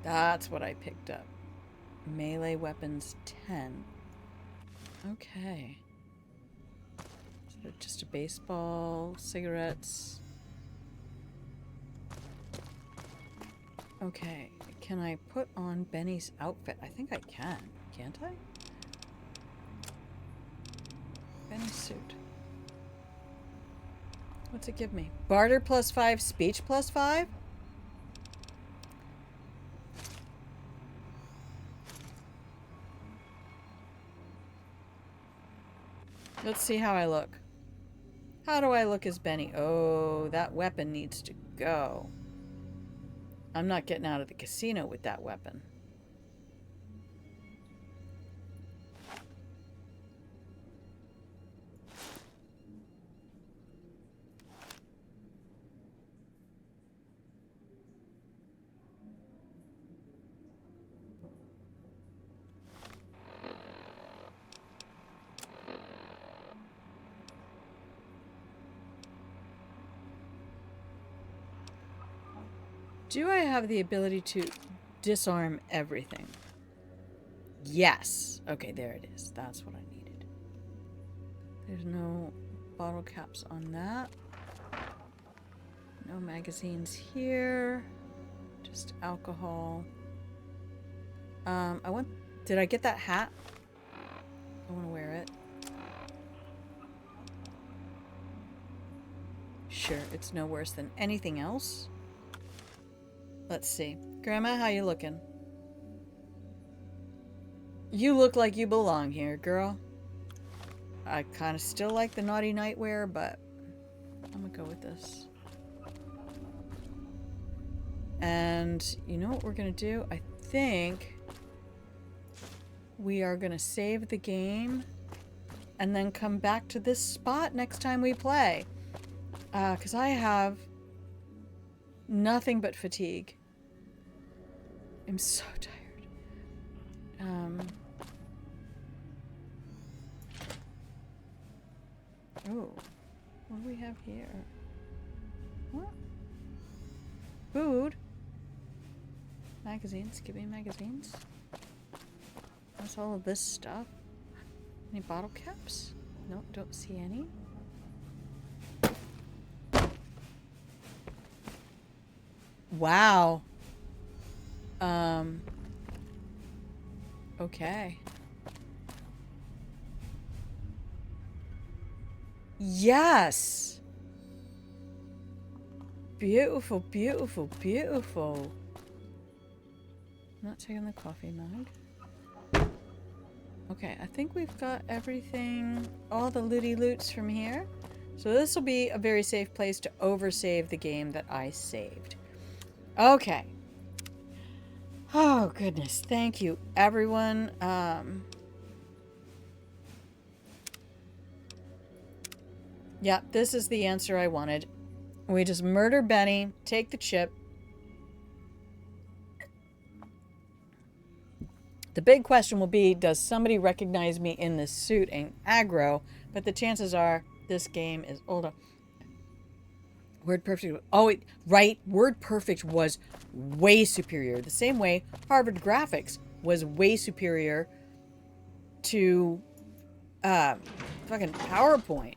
Speaker 1: That's what I picked up. Melee weapons 10. Okay. So just a baseball, cigarettes. Okay. Can I put on Benny's outfit? I think I can. Can't I? Benny's suit. What's it give me? Barter +5, speech +5? Let's see how I look. How do I look as Benny? Oh, that weapon needs to go. I'm not getting out of the casino with that weapon. Do I have the ability to disarm everything? Yes. Okay, there it is. That's what I needed. There's no bottle caps on that. No magazines here. Just alcohol. Did I get that hat? I want to wear it. Sure, it's no worse than anything else. Let's see. Grandma, how you looking? You look like you belong here, girl. I kind of still like the naughty nightwear, but I'm gonna go with this. And you know what we're gonna do? I think we are gonna save the game and then come back to this spot next time we play. Because I have nothing but fatigue. I'm so tired. Oh, what do we have here? What? Food? Magazines? Give me magazines. What's all of this stuff? Any bottle caps? Nope, don't see any. Wow. Okay. Yes! Beautiful, beautiful, beautiful. I'm not taking the coffee mug. Okay, I think we've got everything, all the looty loots from here. So this will be a very safe place to oversave the game that I saved. Okay. Oh, goodness. Thank you, everyone. Yeah, this is the answer I wanted. We just murder Benny, take the chip. The big question will be, does somebody recognize me in this suit and aggro? But the chances are this game is older. Word Perfect. Oh, right. Word Perfect was way superior. The same way Harvard Graphics was way superior to fucking PowerPoint.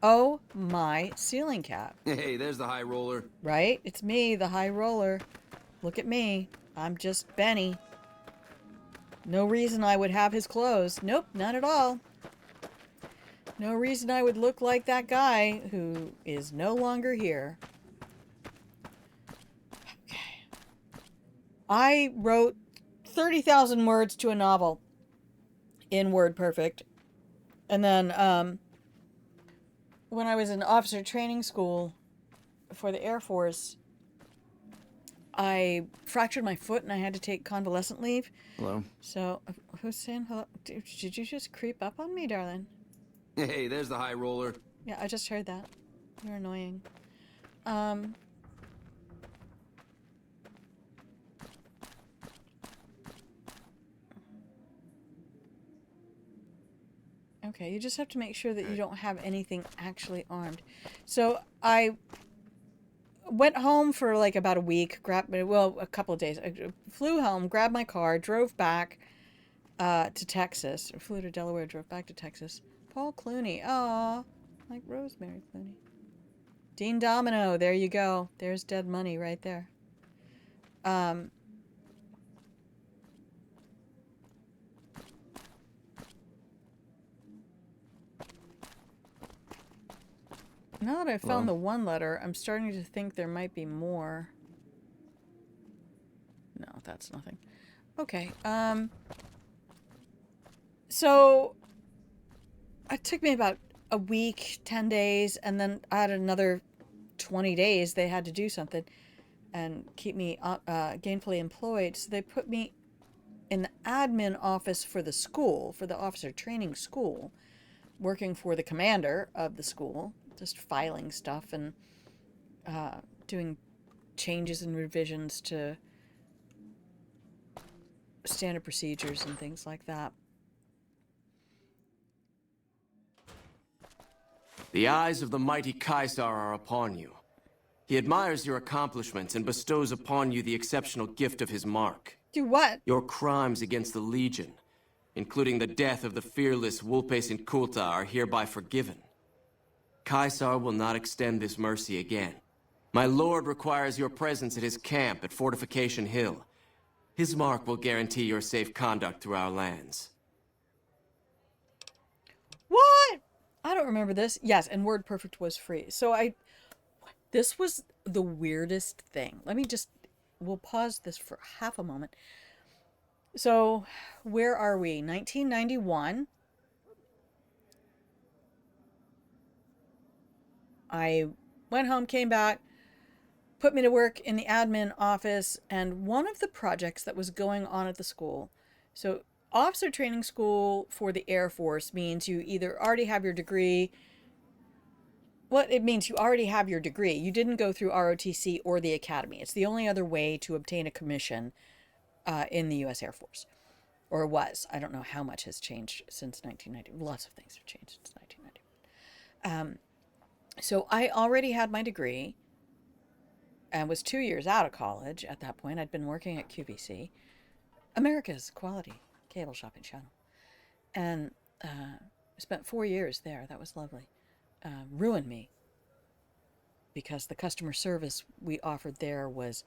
Speaker 1: Oh my ceiling cap.
Speaker 7: Hey, there's the high roller.
Speaker 1: Right? It's me, the high roller. Look at me. I'm just Benny. No reason I would have his clothes. Nope, not at all. No reason I would look like that guy who is no longer here. Okay. I wrote 30,000 words to a novel in Word Perfect. And then when I was in officer training school for the Air Force, I fractured my foot and I had to take convalescent leave.
Speaker 7: Hello.
Speaker 1: So, who's saying hello? Did you just creep up on me, darling?
Speaker 7: Hey, there's the high roller.
Speaker 1: Yeah, I just heard that. You're annoying. Okay, you just have to make sure that you don't have anything actually armed. So I went home for like about a week, a couple of days. I flew home, grabbed my car, drove back to Texas. Or flew to Delaware, drove back to Texas. Paul Clooney. Aw, like Rosemary Clooney. Dean Domino, there you go. There's dead money right there. Now that I found the one letter, I'm starting to think there might be more. No, that's nothing. Okay, so it took me about a week, 10 days, and then I had another 20 days. They had to do something and keep me gainfully employed. So they put me in the admin office for the school, for the officer training school, working for the commander of the school, just filing stuff and doing changes and revisions to standard procedures and things like that.
Speaker 12: The eyes of the mighty Caesar are upon you. He admires your accomplishments and bestows upon you the exceptional gift of his mark.
Speaker 1: Do what?
Speaker 12: Your crimes against the Legion, including the death of the fearless Vulpes Inculta, are hereby forgiven. Caesar will not extend this mercy again. My lord requires your presence at his camp at Fortification Hill. His mark will guarantee your safe conduct through our lands.
Speaker 1: What? I don't remember this. Yes, and Word Perfect was free. So this was the weirdest thing. We'll pause this for half a moment. So, where are we? 1991. I went home, came back, put me to work in the admin office, and one of the projects that was going on at the school, so officer training school for the Air Force means you either already have your degree. What it means, you already have your degree. You didn't go through ROTC or the academy. It's the only other way to obtain a commission in the U.S. Air Force. Or was. I don't know how much has changed since 1990. Lots of things have changed since 1990. So I already had my degree and was 2 years out of college at that point. I'd been working at QVC, America's quality cable shopping channel. And spent 4 years there. That was lovely. Ruined me because the customer service we offered there was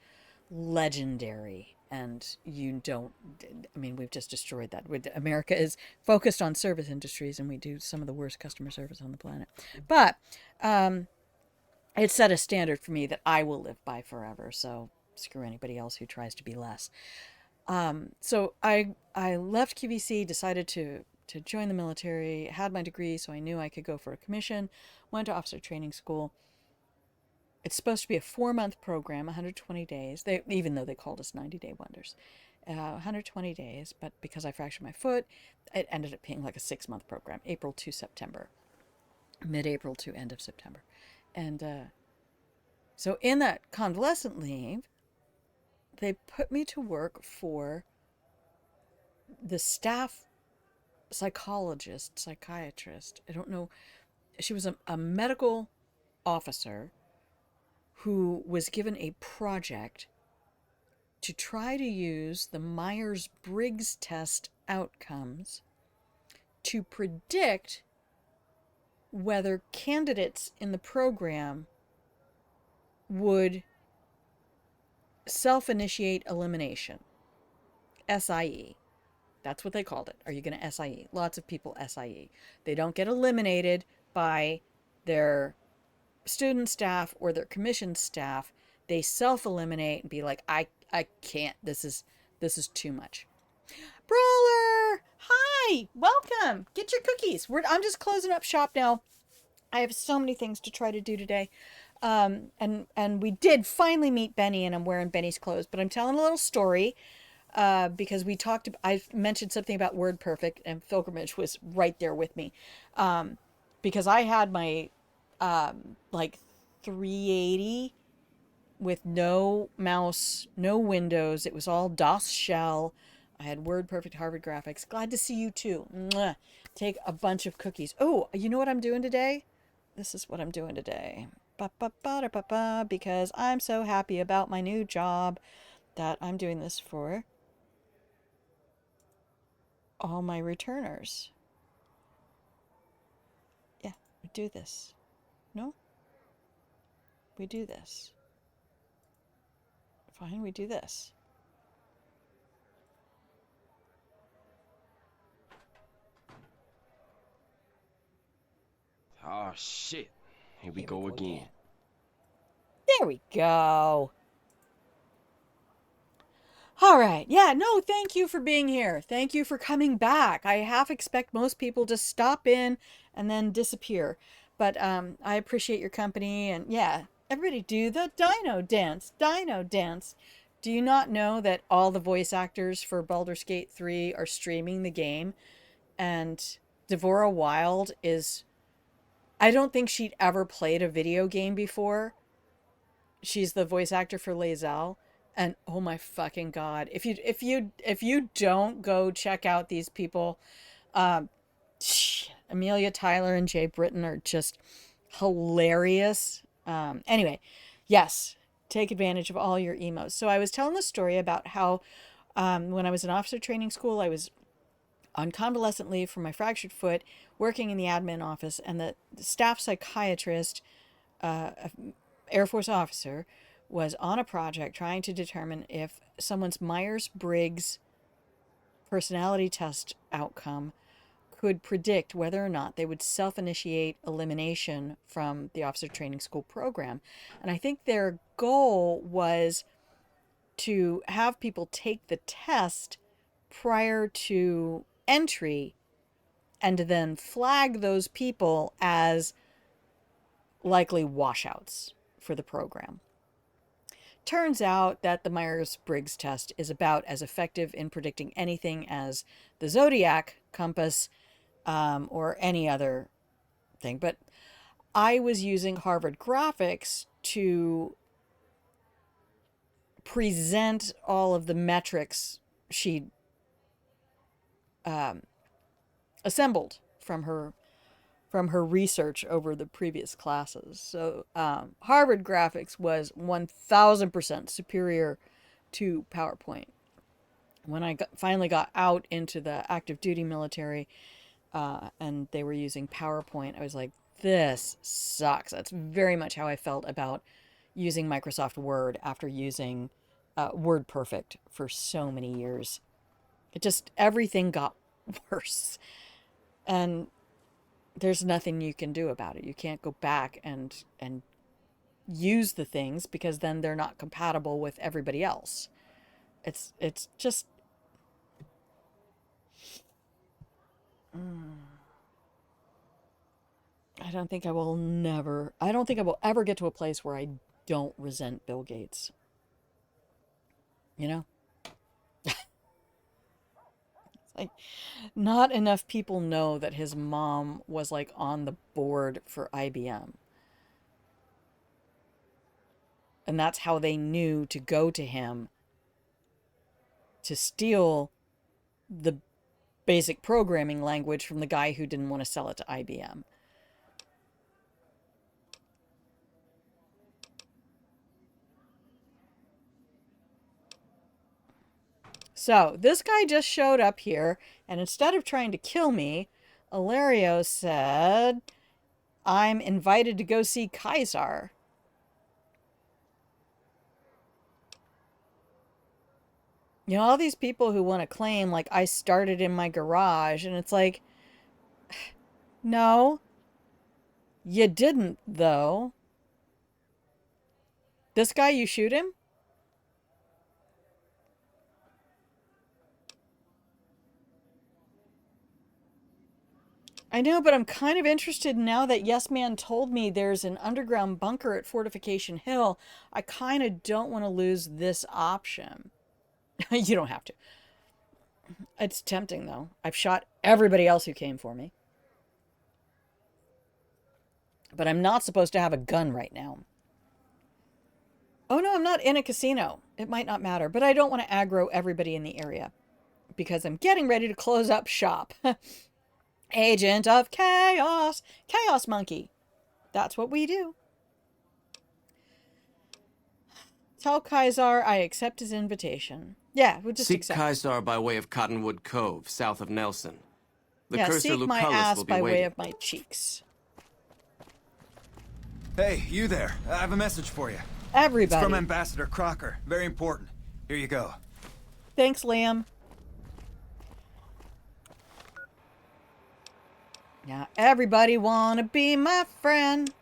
Speaker 1: legendary, and we've just destroyed that. America is focused on service industries, and we do some of the worst customer service on the planet. But it set a standard for me that I will live by forever, so screw anybody else who tries to be less. So I left QVC, decided to to join the military, had my degree, so I knew I could go for a commission, went to officer training school. It's supposed to be a 4-month program, 120 days. Even though they called us 90-day wonders. 120 days, but because I fractured my foot, it ended up being like a 6-month program, April to September, mid-April to end of September. And so in that convalescent leave, they put me to work for the staff psychiatrist. I don't know. She was a medical officer who was given a project to try to use the Myers-Briggs test outcomes to predict whether candidates in the program would self-initiate elimination. SIE. That's what they called it. Are you going to SIE? Lots of people SIE. They don't get eliminated by their student staff or their commissioned staff. They self-eliminate and be like, I can't. This is too much. Brawler! Hi! Welcome! Get your cookies. I'm just closing up shop now. I have so many things to try to do today. And we did finally meet Benny, and I'm wearing Benny's clothes. But I'm telling a little story because I mentioned something about WordPerfect, and Pilgrimage was right there with me. Because I had my like 380 with no mouse, no windows. It was all DOS shell. I had WordPerfect, Harvard Graphics. Glad to see you too. Mwah. Take a bunch of cookies. Oh, you know what I'm doing today? This is what I'm doing today. Because I'm so happy about my new job that I'm doing this for all my returners. Yeah, we do this. No? We do this. Fine, we do this.
Speaker 14: Oh, shit. Here we go again.
Speaker 1: There we go. All right. Yeah, no, thank you for being here. Thank you for coming back. I half expect most people to stop in and then disappear. But I appreciate your company. And yeah, everybody do the dino dance. Dino dance. Do you not know that all the voice actors for Baldur's Gate 3 are streaming the game? And Devora Wild is... I don't think she'd ever played a video game before. She's the voice actor for Lae'zel. And oh my fucking god, if you don't go check out these people, Amelia Tyler and Jay Britton are just hilarious. Anyway, yes, take advantage of all your emos. So I was telling the story about how when I was in officer training school, I was on convalescent leave from my fractured foot, working in the admin office, and the staff psychiatrist, Air Force officer, was on a project trying to determine if someone's Myers-Briggs personality test outcome could predict whether or not they would self-initiate elimination from the officer training school program. And I think their goal was to have people take the test prior to entry and then flag those people as likely washouts for the program. Turns out that the Myers-Briggs test is about as effective in predicting anything as the zodiac compass or any other thing. But I was using Harvard Graphics to present all of the metrics she assembled from her research over the previous classes. So Harvard Graphics was 1000% superior to PowerPoint. When I finally got out into the active duty military and they were using PowerPoint, I was like, this sucks. That's very much how I felt about using Microsoft Word after using WordPerfect for so many years. It just, everything got worse. And there's nothing you can do about it. You can't go back and use the things because then they're not compatible with everybody else. It's just I don't think I will ever get to a place where I don't resent Bill Gates. You know? Like, not enough people know that his mom was like on the board for IBM. And that's how they knew to go to him to steal the basic programming language from the guy who didn't want to sell it to IBM. So this guy just showed up here, and instead of trying to kill me, Ilario said, I'm invited to go see Kaiser. You know, all these people who want to claim, like, I started in my garage, and it's like, no, you didn't, though. This guy, you shoot him? I know, but I'm kind of interested now that Yes Man told me there's an underground bunker at Fortification Hill. I kind of don't want to lose this option. You don't have to. It's tempting, though. I've shot everybody else who came for me. But I'm not supposed to have a gun right now. Oh, no, I'm not in a casino. It might not matter, but I don't want to aggro everybody in the area because I'm getting ready to close up shop. Agent of Chaos. Chaos Monkey. That's what we do. Tell Kaiser I accept his invitation. Yeah, we'll just
Speaker 12: Seek
Speaker 1: accept.
Speaker 12: Kaiser by way of Cottonwood Cove, south of Nelson. The
Speaker 1: Yeah,
Speaker 12: cursor
Speaker 1: seek my
Speaker 12: Lucullus
Speaker 1: ass
Speaker 12: will be
Speaker 1: by way
Speaker 12: waiting.
Speaker 1: of my cheeks.
Speaker 13: Hey, you there. I have a message for you.
Speaker 1: Everybody.
Speaker 13: It's from Ambassador Crocker. Very important. Here you go.
Speaker 1: Thanks, Liam. Yeah, everybody wanna be my friend.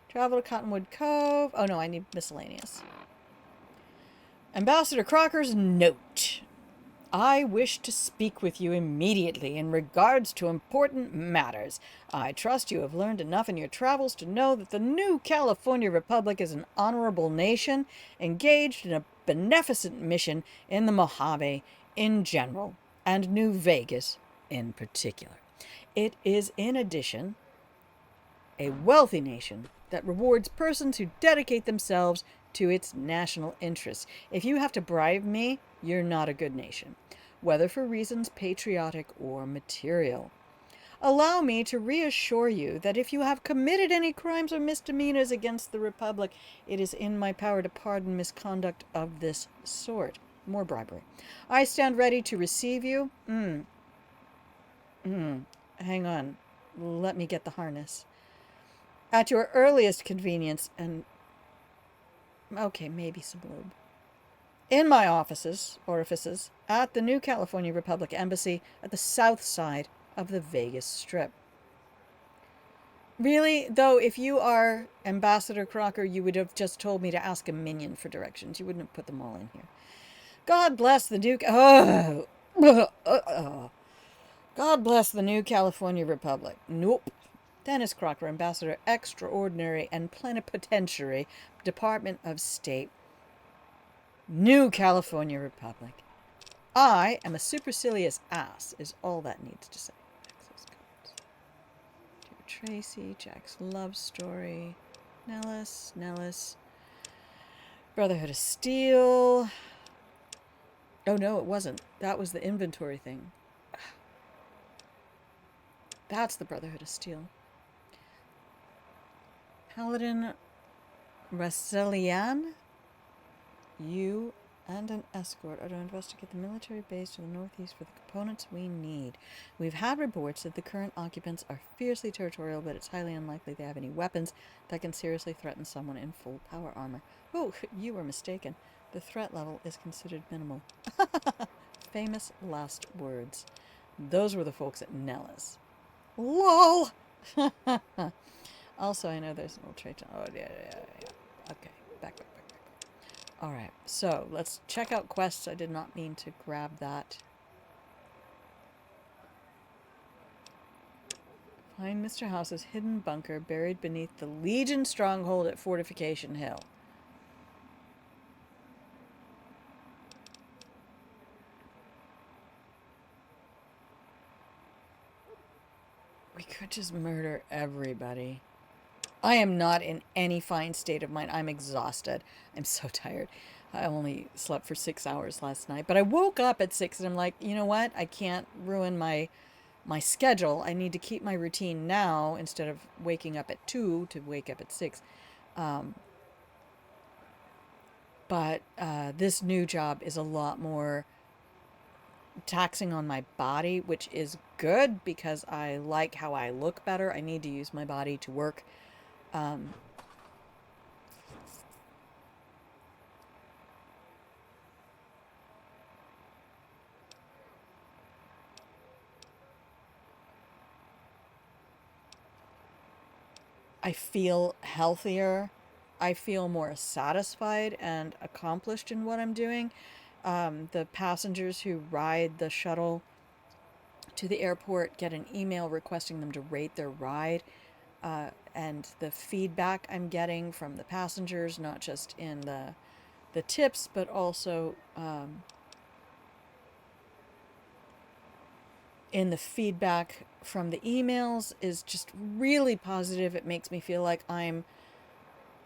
Speaker 1: Travel to Cottonwood Cove. Oh no, I need miscellaneous. Ambassador Crocker's note. I wish to speak with you immediately in regards to important matters. I trust you have learned enough in your travels to know that the new California Republic is an honorable nation engaged in a beneficent mission in the Mojave in general, and New Vegas in particular. It is, in addition, a wealthy nation that rewards persons who dedicate themselves to its national interests. If you have to bribe me, you're not a good nation, whether for reasons patriotic or material. Allow me to reassure you that if you have committed any crimes or misdemeanors against the Republic, it is in my power to pardon misconduct of this sort. More bribery. I stand ready to receive you. Hang on. Let me get the harness. At your earliest convenience and... Okay, maybe some lube. In my orifices, at the New California Republic Embassy at the south side of the Vegas Strip. Really, though, if you are Ambassador Crocker, you would have just told me to ask a minion for directions. You wouldn't have put them all in here. God bless the Duke... God bless the New California Republic. Nope. Dennis Crocker, Ambassador Extraordinary and Plenipotentiary, Department of State, New California Republic. I am a supercilious ass, is all that needs to say. Dear Tracy, Jack's love story, Nellis, Brotherhood of Steel. Oh no, it wasn't. That was the inventory thing. That's the Brotherhood of Steel. Paladin Raselian, you and an escort are to investigate the military base to the northeast for the components we need. We've had reports that the current occupants are fiercely territorial, but it's highly unlikely they have any weapons that can seriously threaten someone in full power armor. Oh, you were mistaken. The threat level is considered minimal. Famous last words. Those were the folks at Nellis. LOL! Also, I know there's an old trait. Oh, yeah. Okay, back. Alright, so let's check out quests. I did not mean to grab that. Find Mr. House's hidden bunker buried beneath the Legion stronghold at Fortification Hill. We could just murder everybody. I am not in any fine state of mind. I'm exhausted. I'm so tired. I only slept for 6 hours last night, but I woke up at 6 and I'm like, you know what? I can't ruin my schedule. I need to keep my routine now instead of waking up at 2 to wake up at 6. But this new job is a lot more taxing on my body, which is good because I like how I look better. I need to use my body to work. I feel healthier. I feel more satisfied and accomplished in what I'm doing. The passengers who ride the shuttle to the airport get an email requesting them to rate their ride. And the feedback I'm getting from the passengers, not just in the tips, but also in the feedback from the emails is just really positive. It makes me feel like I'm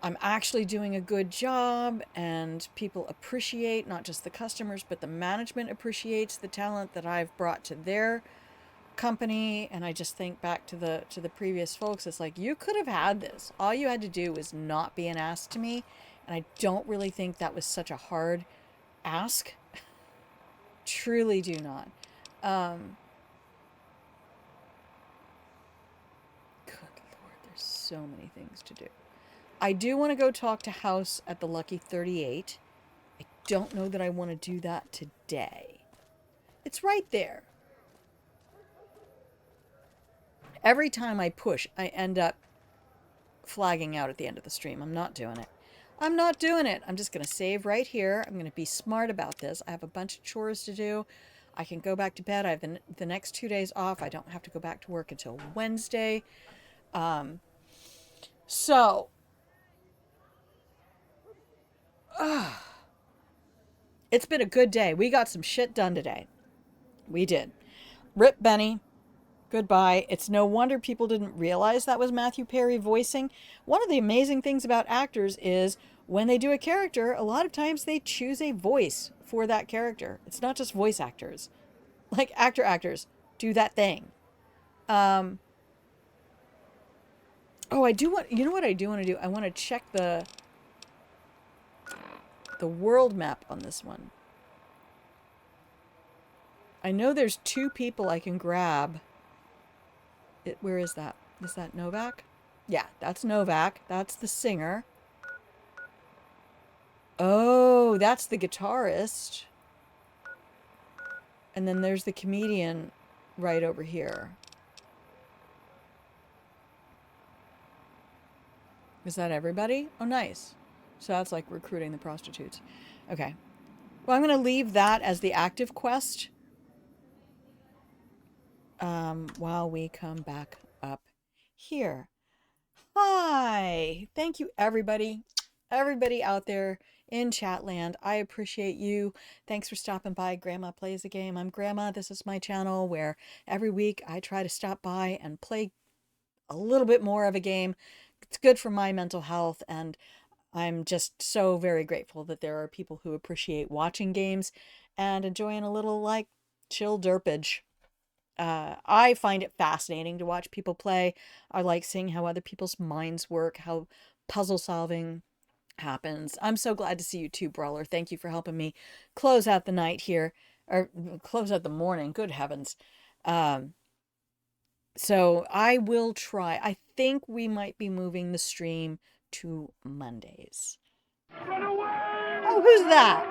Speaker 1: actually doing a good job, and people appreciate, not just the customers, but the management appreciates the talent that I've brought to their company. And I just think back to the previous folks. It's like, you could have had this. All you had to do was not be an ass to me. And I don't really think that was such a hard ask. Truly do not. Good Lord, there's so many things to do. I do want to go talk to House at the Lucky 38. I don't know that I want to do that today. It's right there. Every time I push, I end up flagging out at the end of the stream. I'm not doing it. I'm not doing it. I'm just going to save right here. I'm going to be smart about this. I have a bunch of chores to do. I can go back to bed. I have the next 2 days off. I don't have to go back to work until Wednesday. It's been a good day. We got some shit done today. We did. Rip Benny. Goodbye. It's no wonder people didn't realize that was Matthew Perry voicing. One of the amazing things about actors is when they do a character, a lot of times they choose a voice for that character. It's not just voice actors. Like actors do that thing. Oh, I do want, you know what I do want to do? I want to check the world map on this one. I know there's 2 people I can grab. Where is that? Is that Novak? Yeah, that's Novak. That's the singer. Oh, that's the guitarist. And then there's the comedian right over here. Is that everybody? Oh, nice. So that's like recruiting the prostitutes. Okay. Well, I'm going to leave that as the active quest. While we come back up here. Hi! Thank you, everybody. Everybody out there in Chatland. I appreciate you. Thanks for stopping by. Grandma Plays a Game. I'm Grandma. This is my channel where every week I try to stop by and play a little bit more of a game. It's good for my mental health, and I'm just so very grateful that there are people who appreciate watching games and enjoying a little, like, chill derpage. I find it fascinating to watch people play. I like seeing how other people's minds work, how puzzle solving happens. I'm so glad to see you too, Brawler. Thank you for helping me close out the night here, or close out the morning. Good heavens. So I will try. I think we might be moving the stream to Mondays. Run away! Oh, who's that?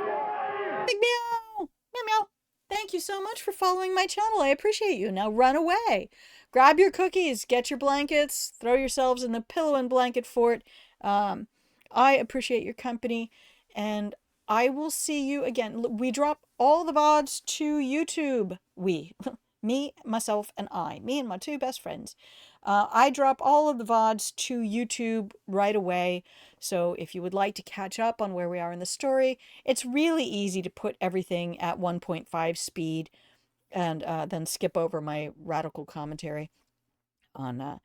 Speaker 1: Big meow! Meow meow! Thank you so much for following my channel. I appreciate you. Now run away. Grab your cookies, get your blankets, throw yourselves in the pillow and blanket fort. I appreciate your company, and I will see you again. We drop all the VODs to YouTube. Me, myself, and I. Me and my two best friends. I drop all of the VODs to YouTube right away. So if you would like to catch up on where we are in the story, it's really easy to put everything at 1.5 speed and then skip over my radical commentary on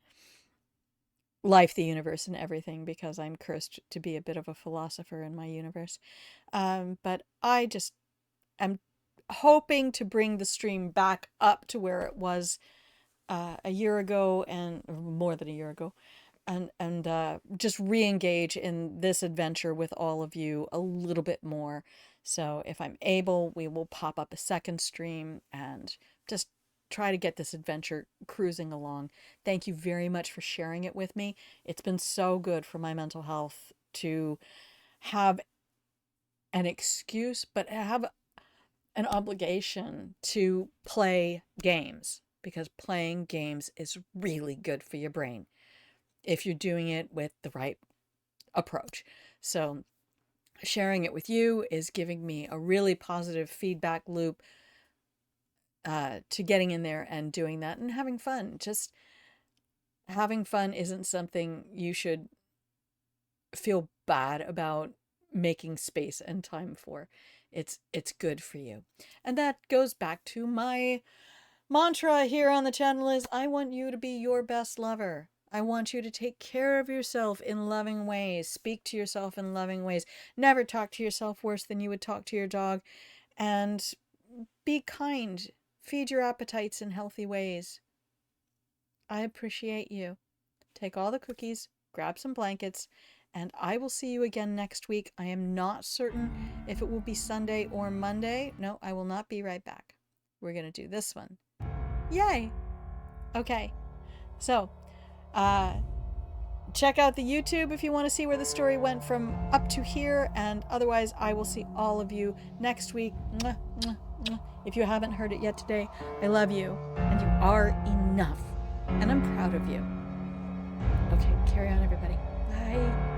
Speaker 1: life, the universe, and everything, because I'm cursed to be a bit of a philosopher in my universe. But I just am hoping to bring the stream back up to where it was a year ago, and more than a year ago, and just re-engage in this adventure with all of you a little bit more. So if I'm able, we will pop up a second stream and just try to get this adventure cruising along. Thank you very much for sharing it with me. It's been so good for my mental health to have an excuse, but have an obligation to play games, because playing games is really good for your brain if you're doing it with the right approach. So sharing it with you is giving me a really positive feedback loop to getting in there and doing that and having fun. Just having fun isn't something you should feel bad about making space and time for. It's good for you. And that goes back to my mantra here on the channel is I want you to be your best lover. I want you to take care of yourself in loving ways. Speak to yourself in loving ways. Never talk to yourself worse than you would talk to your dog. And be kind. Feed your appetites in healthy ways. I appreciate you. Take all the cookies, grab some blankets, and I will see you again next week. I am not certain if it will be Sunday or Monday. No, I will not be right back. We're going to do this one. Yay! Okay. So, check out the YouTube if you want to see where the story went from up to here, and otherwise I will see all of you next week. Mwah, mwah, mwah. If you haven't heard it yet today, I love you, and you are enough, and I'm proud of you. Okay, carry on, everybody. Bye.